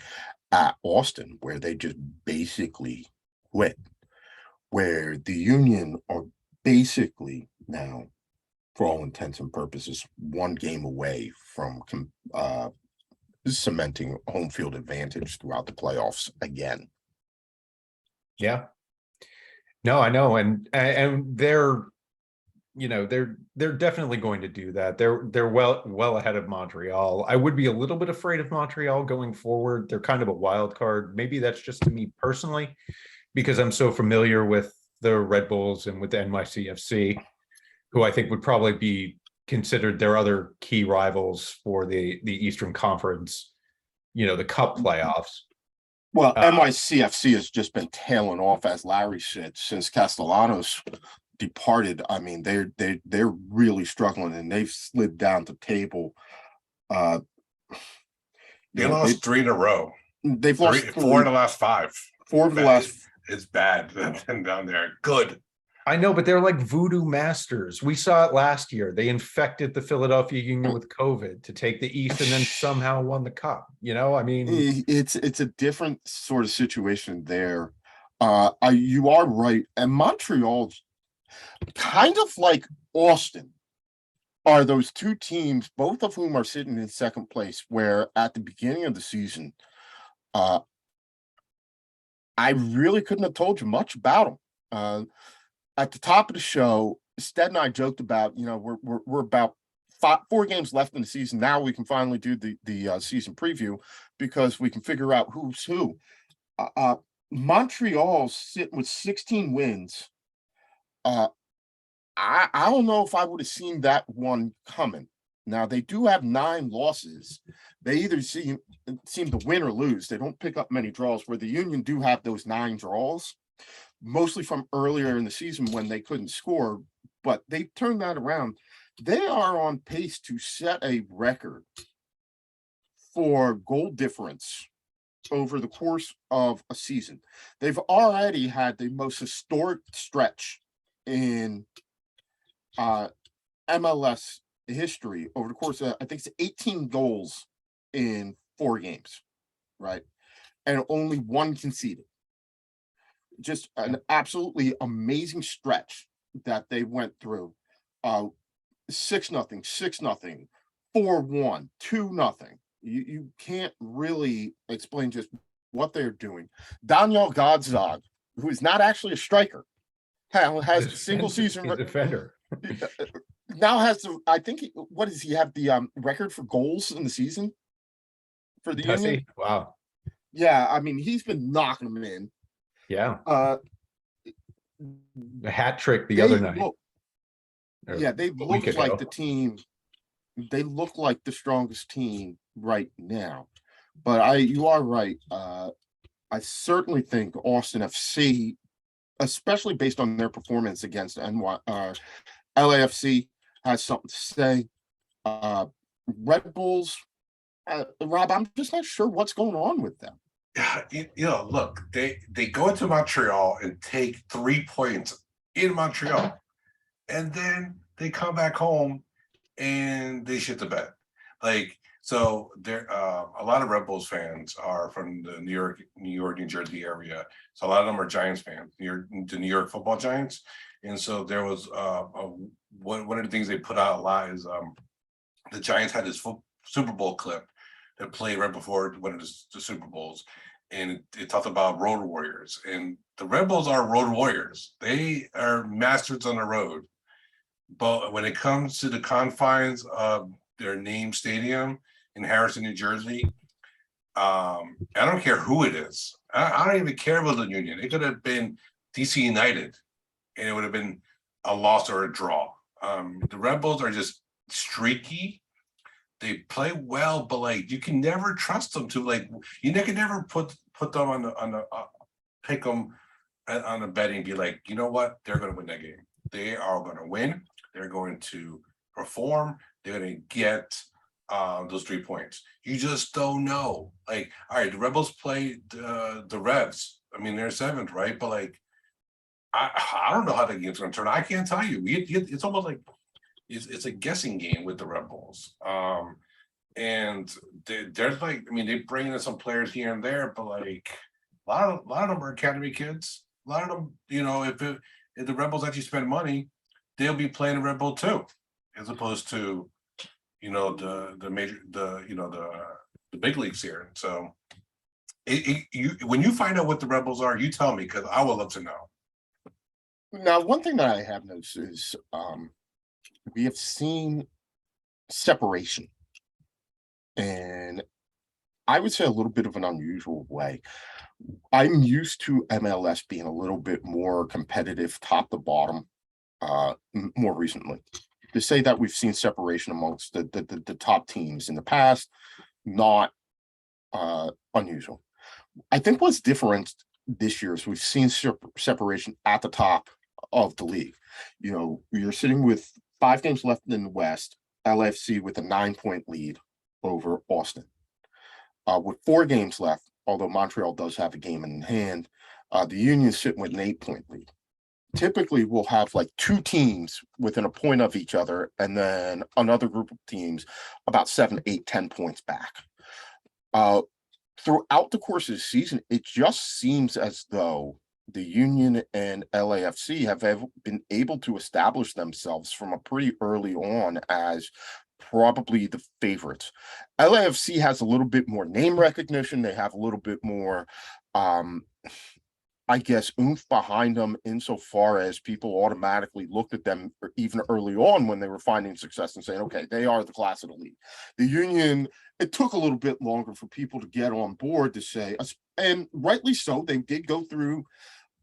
at Austin, where they just basically quit, where the Union are basically now, for all intents and purposes, one game away from cementing home field advantage throughout the playoffs again. Yeah. No, I know, and they're, you know, they're definitely going to do that. They're well ahead of Montreal. I would be a little bit afraid of Montreal going forward. They're kind of a wild card. Maybe that's just to me personally, because I'm so familiar with the Red Bulls and with the NYCFC, who I think would probably be considered their other key rivals for the Eastern Conference, you know, the Cup playoffs. Well, NYCFC has just been tailing off, as Larry said, since Castellanos departed. I mean, they're really struggling, and they've slid down the table. They lost 3 in a row. They've lost 4 in the last 5. 4 of the last. It's bad down there. Good. I know, but they're like voodoo masters. We saw it last year. They infected the Philadelphia Union with COVID to take the East and then somehow won the Cup. You know, I mean, it's a different sort of situation there. You are right. And Montreal's kind of like Austin are those two teams, both of whom are sitting in second place, where at the beginning of the season, I really couldn't have told you much about them. At the top of the show, Stead and I joked about, you know, we're about 4 games left in the season. Now we can finally do the season preview because we can figure out who's who. Montreal's sitting with 16 wins. I don't know if I would have seen that one coming. Now they do have 9 losses. They either seem to win or lose. They don't pick up many draws, where the Union do have those 9 draws, mostly from earlier in the season when they couldn't score, but they turned that around. They are on pace to set a record for goal difference over the course of a season. They've already had the most historic stretch in MLS history over the course of, I think it's 18 goals in 4 games, right? And only 1 conceded. Just an absolutely amazing stretch that they went through. 6-0, 6-0, 4-1, 2-0. You can't really explain just what they're doing. Daniel Godzog, who is not actually a striker, has a single season defender. Now has the, I think, what does he have, the record for goals in the season for the Does Union? he? Wow. Yeah, I mean, he's been knocking them in. Yeah. The hat trick the They other night. they look like the team. They look like the strongest team right now. But you are right. I certainly think Austin FC, especially based on their performance against LAFC, has something to say. Red Bulls, Rob, I'm just not sure what's going on with them. You know, look, they go into Montreal and take 3 points in Montreal, and then they come back home and they shit the bed. Like, so there, a lot of Red Bulls fans are from the New York, New Jersey area. So a lot of them are Giants fans, the New York Football Giants. And so there was one of the things they put out a lot is the Giants had this Super Bowl clip that played right before one of the Super Bowls, and it talked about road warriors. And the Red Bulls are road warriors. They are masters on the road. But when it comes to the confines of their name stadium in Harrison, New Jersey, I don't care who it is. I don't even care about the Union. It could have been DC United, and it would have been a loss or a draw. The Red Bulls are just streaky. They play well, but like you can never trust them to, like, you can never put them on the pick them on a betting, be like, you know what, they're going to win that game. They are going to win. They're going to perform. They're going to get those 3 points. You just don't know. Like, all right, the Rebels play the Revs. I mean, they're 7th, right? But like, I don't know how the game's going to turn out. I can't tell you. It's almost like it's a guessing game with the Red Bulls. And they're like, I mean, they bring in some players here and there, but like a lot of them are academy kids. A lot of them, you know, if the Red Bulls actually spend money, they'll be playing in Red Bull too, as opposed to, you know, the major the big leagues here. So when you find out what the Red Bulls are, you tell me, because I would love to know. Now, one thing that I have noticed is we have seen separation, and I would say a little bit of an unusual way. I'm used to MLS being a little bit more competitive top to bottom more recently. To say that we've seen separation amongst the top teams in the past, not unusual. I think what's different this year is we've seen separation at the top of the league. You know, you're sitting with 5 games left in the West, LAFC with a 9-point lead over Austin. With 4 games left, although Montreal does have a game in hand, the Union's sitting with an 8-point lead. Typically, we'll have like 2 teams within a point of each other, and then another group of teams about 7, 8, 10 points back. Throughout the course of the season, it just seems as though the Union and LAFC have been able to establish themselves from a pretty early on as probably the favorites. LAFC has a little bit more name recognition. They have a little bit more, I guess, oomph behind them insofar as people automatically looked at them even early on when they were finding success and saying, okay, they are the class of the league. The Union, it took a little bit longer for people to get on board to say, and rightly so, they did go through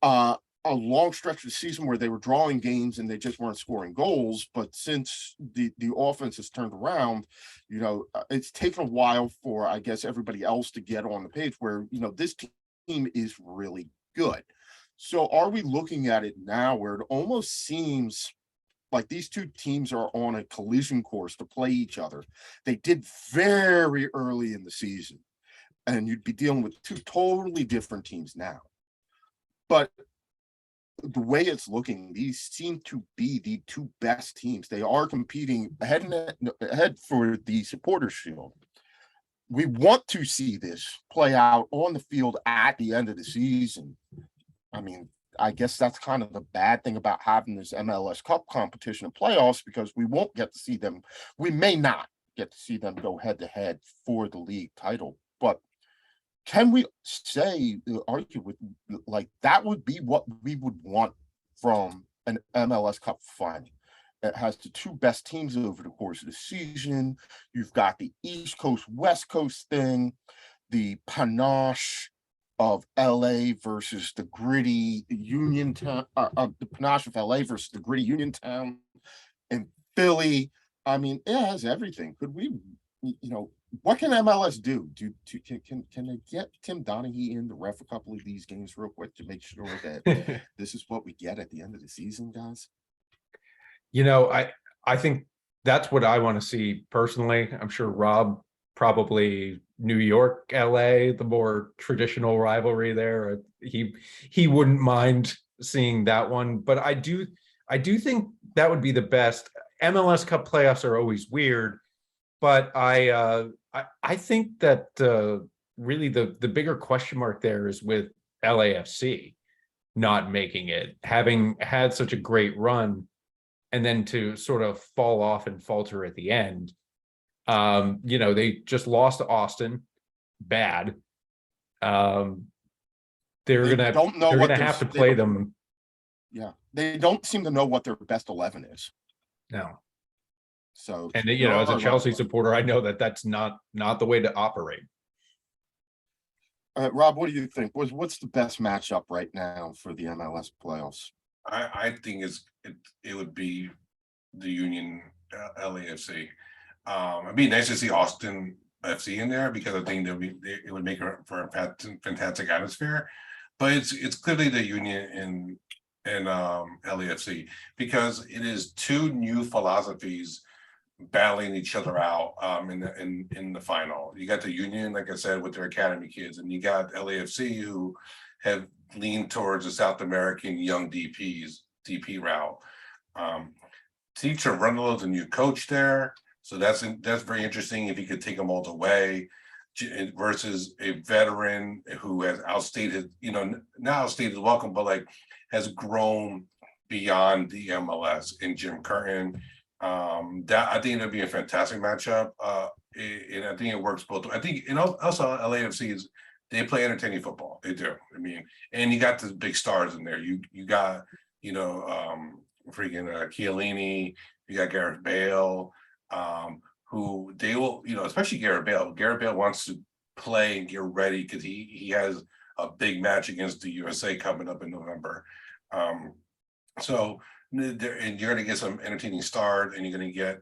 a long stretch of the season where they were drawing games and they just weren't scoring goals. But since the offense has turned around, you know, it's taken a while for, I guess, everybody else to get on the page where, you know, this team is really good. So are we looking at it now where it almost seems like these 2 teams are on a collision course to play each other? They did very early in the season, and you'd be dealing with 2 totally different teams now. But the way it's looking, these seem to be the 2 best teams. They are competing ahead for the Supporters' Shield. We want to see this play out on the field at the end of the season. I mean, I guess that's kind of the bad thing about having this MLS Cup competition and playoffs, because we won't get to see them. We may not get to see them go head to head for the league title. But can we argue with, like, that would be what we would want from an MLS Cup final? It has the 2 best teams over the course of the season. You've got the East Coast, West Coast thing, the panache of LA versus the gritty Union town, the panache of LA versus the gritty Union town in Philly. I mean, it has everything. Could we, you know, what can MLS do? Can they get Tim Donaghy in to ref a couple of these games real quick to make sure that this is what we get at the end of the season, guys? You know, I think that's what I want to see personally. I'm sure Rob probably New York, LA, the more traditional rivalry there. He wouldn't mind seeing that one, but I do think that would be the best. MLS Cup playoffs are always weird, but I think that really the bigger question mark there is with LAFC not making it, having had such a great run, and then to sort of fall off and falter at the end. You know, they just lost to Austin, bad. They're gonna have to play them. Yeah, they don't seem to know what their best 11 is. No. So, and you know, as a Chelsea supporter, I know that that's not the way to operate. Rob, what do you think? What's the best matchup right now for the MLS playoffs? I think it would be the Union LAFC. It'd be nice to see Austin FC in there, because I think it would make for a fantastic atmosphere. But it's clearly the Union and LAFC, because it is 2 new philosophies battling each other out in the final. You got the Union, like I said, with their academy kids, and you got LAFC, who have leaned towards the South American young DP route. Teacher Rundelo's a new coach there, so that's very interesting if he could take them all the way versus a veteran who has outstated, not outstated welcome, but like has grown beyond the MLS in Jim Curtin. That I think it'll be a fantastic matchup. And I think it works both. I think, also LAFC is they play entertaining football. They do. I mean, and you got the big stars in there. You got, freaking Chiellini, you got Gareth Bale, who they will, especially Gareth Bale. Gareth Bale wants to play and get ready because he has a big match against the USA coming up in November. So and you're going to get some entertaining stars, and you're going to get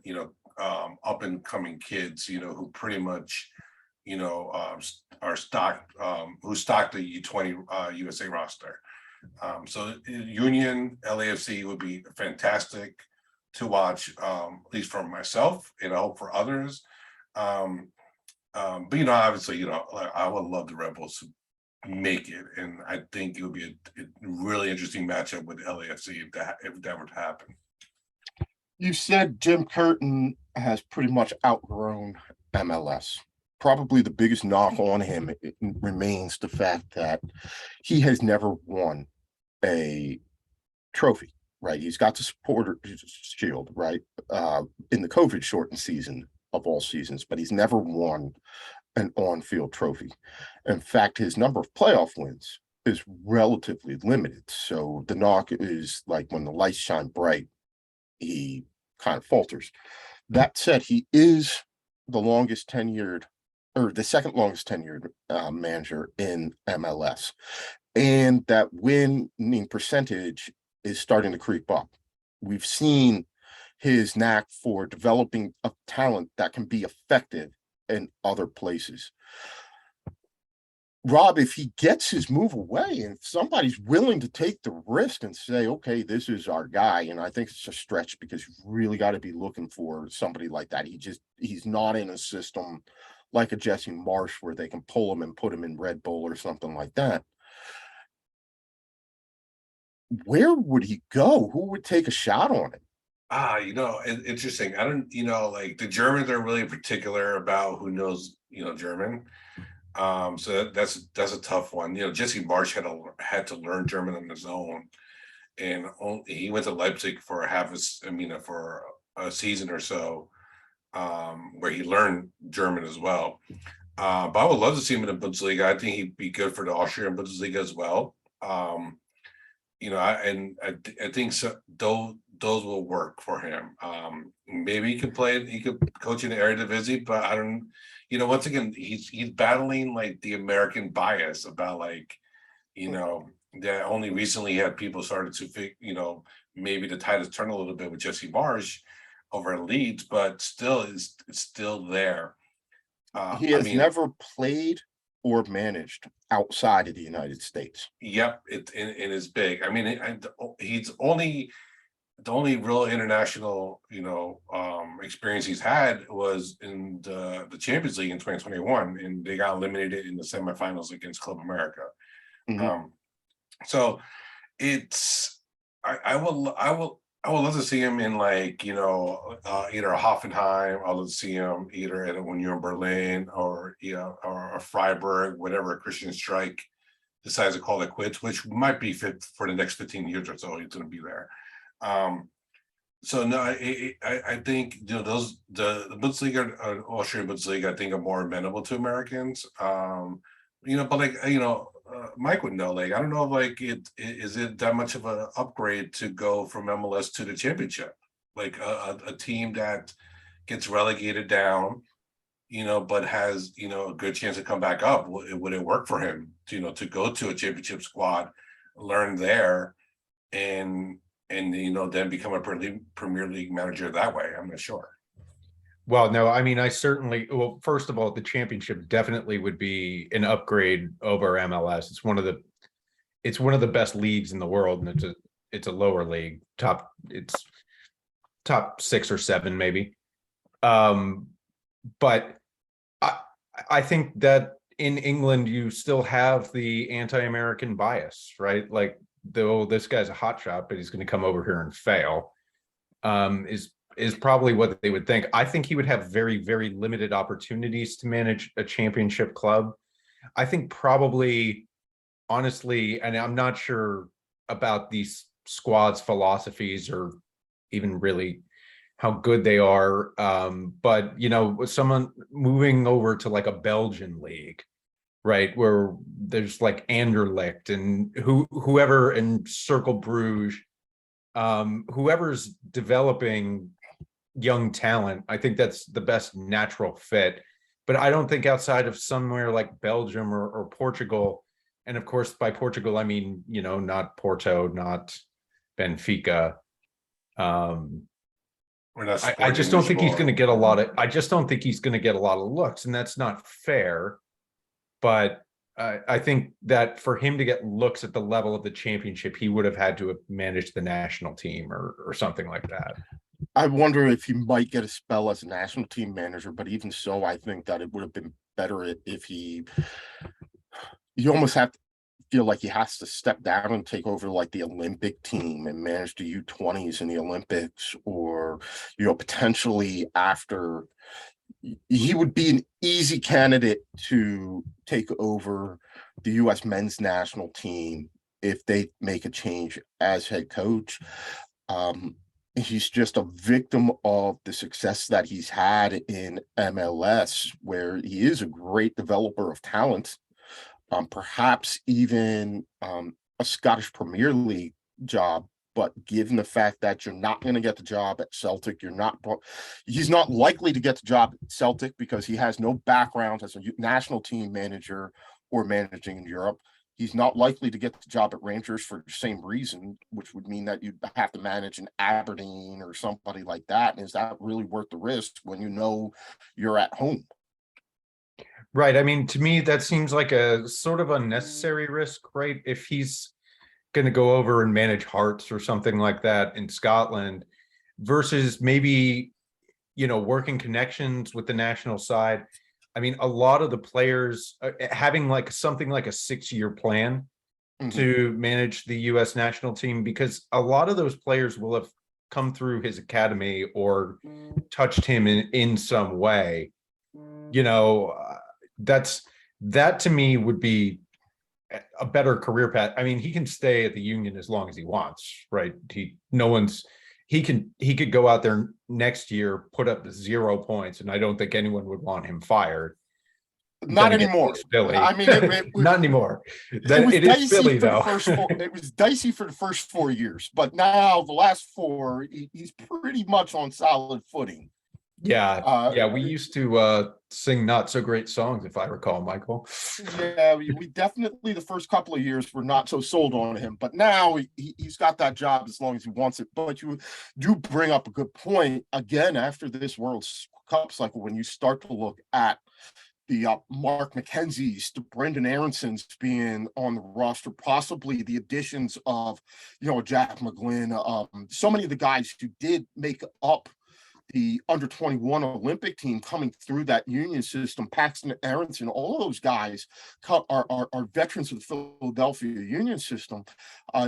up and coming kids, who pretty much are stocked, who stocked the U20 USA roster. So Union LAFC would be fantastic to watch, at least for myself, and I hope for others. But obviously, I would love the Rebels to make it, and I think it would be a really interesting matchup with LAFC if that were to happen. You said Jim Curtin has pretty much outgrown MLS. Probably the biggest knock on him remains the fact that he has never won a trophy, right? He's got the supporter shield, right? In the COVID shortened season of all seasons, but he's never won an on-field trophy. In fact, his number of playoff wins is relatively limited. So the knock is like when the lights shine bright, he kind of falters. That said, he is the longest tenured, or the second longest tenured manager in MLS. And that winning percentage is starting to creep up. We've seen his knack for developing a talent that can be effective in other places. Rob, if he gets his move away and if somebody's willing to take the risk and say, okay, this is our guy, and I think it's a stretch because you really got to be looking for somebody like that. He's not in a system like a Jesse Marsh where they can pull him and put him in Red Bull or something like that. Where would he go? Who would take a shot on it? Interesting. I don't, like the Germans are really particular about who knows, German. So that's a tough one. Jesse Marsh had to learn German on his own, and he went to Leipzig for for a season or so, where he learned German as well. But I would love to see him in the Bundesliga. I think he'd be good for the Austrian Bundesliga as well. I think so. Those will work for him. Maybe he could coach in the Eredivisie, but I don't. Once again, he's battling like the American bias about that only recently had people started to think, maybe the tide has turned a little bit with Jesse Marsh over at Leeds, but still it's still there. He has never played or managed outside of the United States. Yep, it is big. I mean, he's the only real international, experience he's had was in the Champions League in 2021, and they got eliminated in the semifinals against Club America. Mm-hmm. So I will love to see him in either Hoffenheim. I'll love to see him either when you're in Berlin or Freiburg, whatever Christian Streich decides to call it quits, which might be fit for the next 15 years or so. He's going to be there. So no, I think the Bundesliga, Austrian Bundesliga, I think are more amenable to Americans. But Mike would know. I don't know if is it that much of an upgrade to go from MLS to the championship? A team that gets relegated down, but has a good chance to come back up. Would it work for him to go to a championship squad, learn there, and then become a Premier League manager that way? I'm not sure. Well, no, I mean, first of all, the championship definitely would be an upgrade over MLS. It's one of the best leagues in the world, and it's a lower league, it's top 6 or 7 maybe. But I think that in England you still have the anti-American bias, right? This guy's a hotshot, but he's going to come over here and fail. is probably what they would think. I think he would have very, very limited opportunities to manage a championship club. I think probably, honestly, and I'm not sure about these squads' philosophies or even really how good they are. But with someone moving over to like a Belgian league, right, where there's like Anderlecht and whoever in Circle Bruges, whoever's developing young talent, I think that's the best natural fit. But I don't think outside of somewhere like Belgium or Portugal, and of course by Portugal I mean not Porto, not Benfica. We're not I just don't think he's going to get a lot of. Lisboa. I just don't think he's going to get a lot of looks, and that's not fair. But I think that for him to get looks at the level of the championship, he would have had to have managed the national team or something like that. I wonder if he might get a spell as a national team manager, but even so, I think that it would have been better if you almost have to feel like he has to step down and take over like the Olympic team and manage the U20s in the Olympics, or potentially after. He would be an easy candidate to take over the U.S. men's national team if they make a change as head coach. He's just a victim of the success that he's had in MLS, where he is a great developer of talent, perhaps even a Scottish Premier League job. But given the fact that you're not going to get the job at Celtic, he's not likely to get the job at Celtic because he has no background as a national team manager or managing in Europe. He's not likely to get the job at Rangers for the same reason, which would mean that you'd have to manage in Aberdeen or somebody like that. And is that really worth the risk when you're at home? Right. I mean, to me, that seems like a sort of unnecessary risk, right? If he's going to go over and manage Hearts or something like that in Scotland versus maybe, working connections with the national side. I mean, a lot of the players having like something like a 6-year plan to manage the US national team, because a lot of those players will have come through his academy or touched him in some way. That to me would be a better career path. I mean, he can stay at the Union as long as he wants, right? He could go out there next year, put up 0 points, and I don't think anyone would want him fired. Not anymore. I mean, not anymore. It is Philly, though. It was dicey for the first 4 years, but now the last 4, he's pretty much on solid footing. Yeah, we used to sing not so great songs, if I recall, Michael. Yeah, we definitely the first couple of years were not so sold on him, but now he's got that job as long as he wants it. But you do bring up a good point again after this World Cup cycle, when you start to look at the Mark McKenzie's, the Brendan Aaronsons being on the roster, possibly the additions of Jack McGlynn, so many of the guys who did make up the under 21 Olympic team coming through that Union system. Paxton Aronson, all of those guys are veterans of the Philadelphia Union system.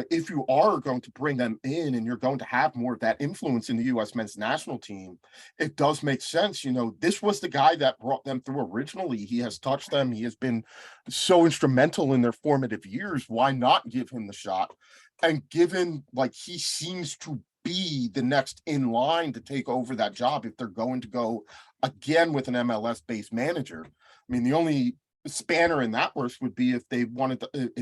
If you are going to bring them in and you're going to have more of that influence in the U.S. men's national team, it does make sense. This was the guy that brought them through originally. He has touched them. He has been so instrumental in their formative years. Why not give him the shot? And given he seems to be the next in line to take over that job if they're going to go again with an MLS-based manager. I mean, the only spanner in that works would be if the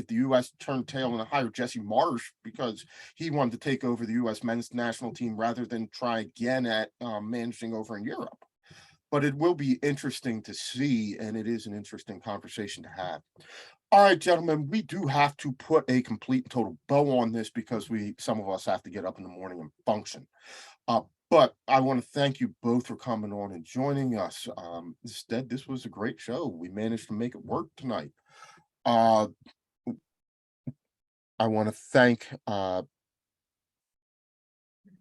U.S. turned tail and hired Jesse Marsh because he wanted to take over the U.S. men's national team rather than try again at managing over in Europe. But it will be interesting to see, and it is an interesting conversation to have. All right, gentlemen, we do have to put a complete and total bow on this because some of us have to get up in the morning and function. But I want to thank you both for coming on and joining us. Instead, this was a great show. We managed to make it work tonight. I want to thank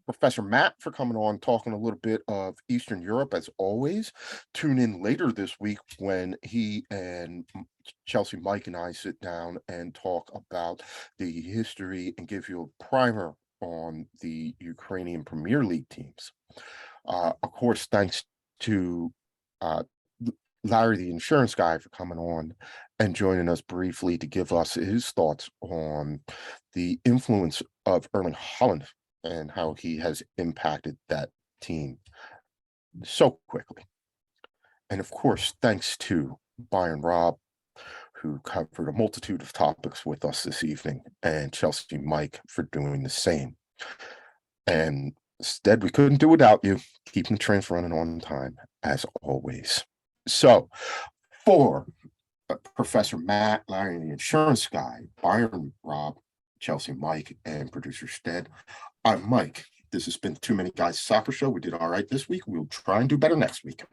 Professor Matt for coming on, talking a little bit of Eastern Europe as always. Tune in later this week when he and Chelsea, Mike, and I sit down and talk about the history and give you a primer on the Ukrainian Premier League teams. Of course, thanks to Larry, the insurance guy, for coming on and joining us briefly to give us his thoughts on the influence of Erling Haaland and how he has impacted that team so quickly. And of course, thanks to Byron Robb, who covered a multitude of topics with us this evening, and Chelsea Mike for doing the same. And instead, we couldn't do without you, keeping the trains running on time, as always. So, for Professor Matt, Larry, the insurance guy, Byron, Rob, Chelsea, Mike, and producer Stead, I'm Mike. This has been Too Many Guys Soccer Show. We did all right this week. We'll try and do better next week.